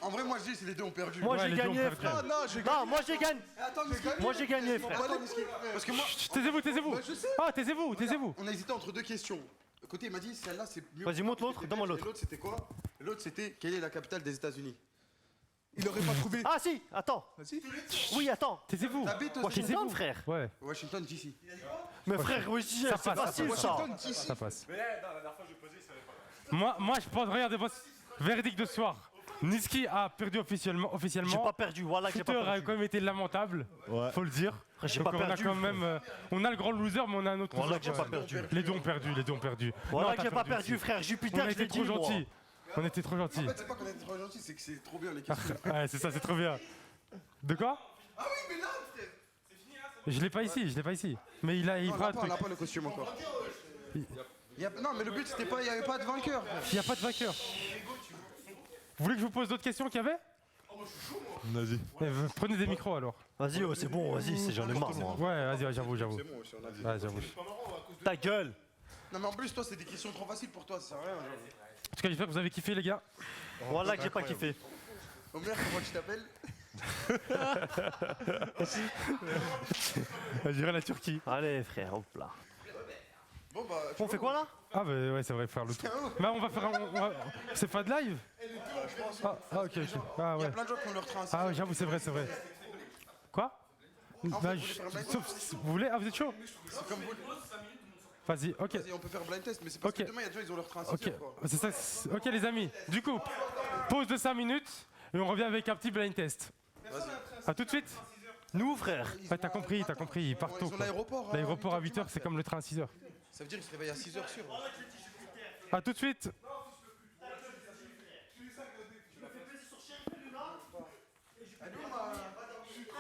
En vrai, moi, je dis, c'est les deux ont perdu. Moi, Ouais, j'ai les deux ont gagné, perdu. frère. Non, j'ai Non, moi, j'ai gagné. Attends, Moi, j'ai gagné, frère. Parce que moi, Chut, taisez-vous. je sais. Ah, taisez-vous. on a hésité entre 2 questions. Côté, il m'a dit, celle-là, c'est mieux. Vas-y, montre l'autre, C'était donne-moi belge, l'autre. Et l'autre, c'était quoi? L'autre, c'était, quelle est la capitale des États-Unis? Il aurait pas trouvé. Ah si, attends. Vas-y. Oui, attends. Taisez-vous. T'habites au Washington, frère. Ouais, Washington DC. Mais frère, oui, c'est Ça passe, facile ça. Washington DC. ça passe. Moi, je pense, regardez votre verdict de ce soir. Niski a perdu officiellement. J'ai pas perdu, voilà que j'ai pas Shooter a perdu. quand même été lamentable, faut le dire. J'ai Donc pas on perdu, a quand même, on a le grand loser, mais on a un autre. Voilà que loser, j'ai pas ouais. perdu. Les deux ont perdu, les deux ont perdu. Voilà Non, que t'as j'ai pas perdu, aussi. frère. On Jupiter, a je été l'ai trop dit, moi. gentils. On était trop gentils. En fait, c'est pas qu'on est trop gentil, c'est que c'est trop bien les questions. Ouais, c'est ça, c'est trop bien. De quoi? Ah oui, mais là, frère. Je l'ai pas ici, je l'ai pas ici. Mais il On fera n'a un pas, truc. le costume encore. Non, mais le but c'était pas, il n'y avait pas de vainqueur. Il n'y a pas de vainqueur. Vous voulez que je vous pose d'autres questions qu'il y avait? Vas-y. Prenez des micros alors. Vas-y, c'est bon, vas-y, j'en ai marre, moi. Ouais, vas-y, ouais, j'avoue. Ouais, j'avoue. Ta gueule. Non, mais en plus, toi, c'est des questions trop faciles pour toi, ça sert à rien. Genre. En tout cas, j'espère que vous avez kiffé, les gars. Voilà que j'ai pas kiffé. Omer, comment tu t'appelles? J'irai la Turquie. Allez, frère, hop là. Bon, bah. On fait quoi là? Ah, bah ouais, c'est vrai, faire l'autre. Mais on va faire un. C'est pas de live? Ah, ok. Ah, Il y a ouais. plein de gens qui ont leur train. Ah, ouais, j'avoue, c'est vrai. Quoi? Bah, vous voulez? Ah, vous êtes chaud? C'est comme vous. Vas-y, ok. Vas-y, on peut faire blind test, mais c'est parce que demain, il y a des gens, ils ont leur train à 6 Ok, heures, quoi. c'est ça. Ok, les amis. Du coup, pause de 5 minutes et on revient avec un petit blind test. A tout de suite. Nous, frère. Ouais, t'as compris, ils partent tôt. Ils ont quoi. l'aéroport. L'aéroport à 8h, c'est comme le train à 6h. Ça veut dire qu'ils se réveillent à 6 heures sûr. A tout de suite. Allô,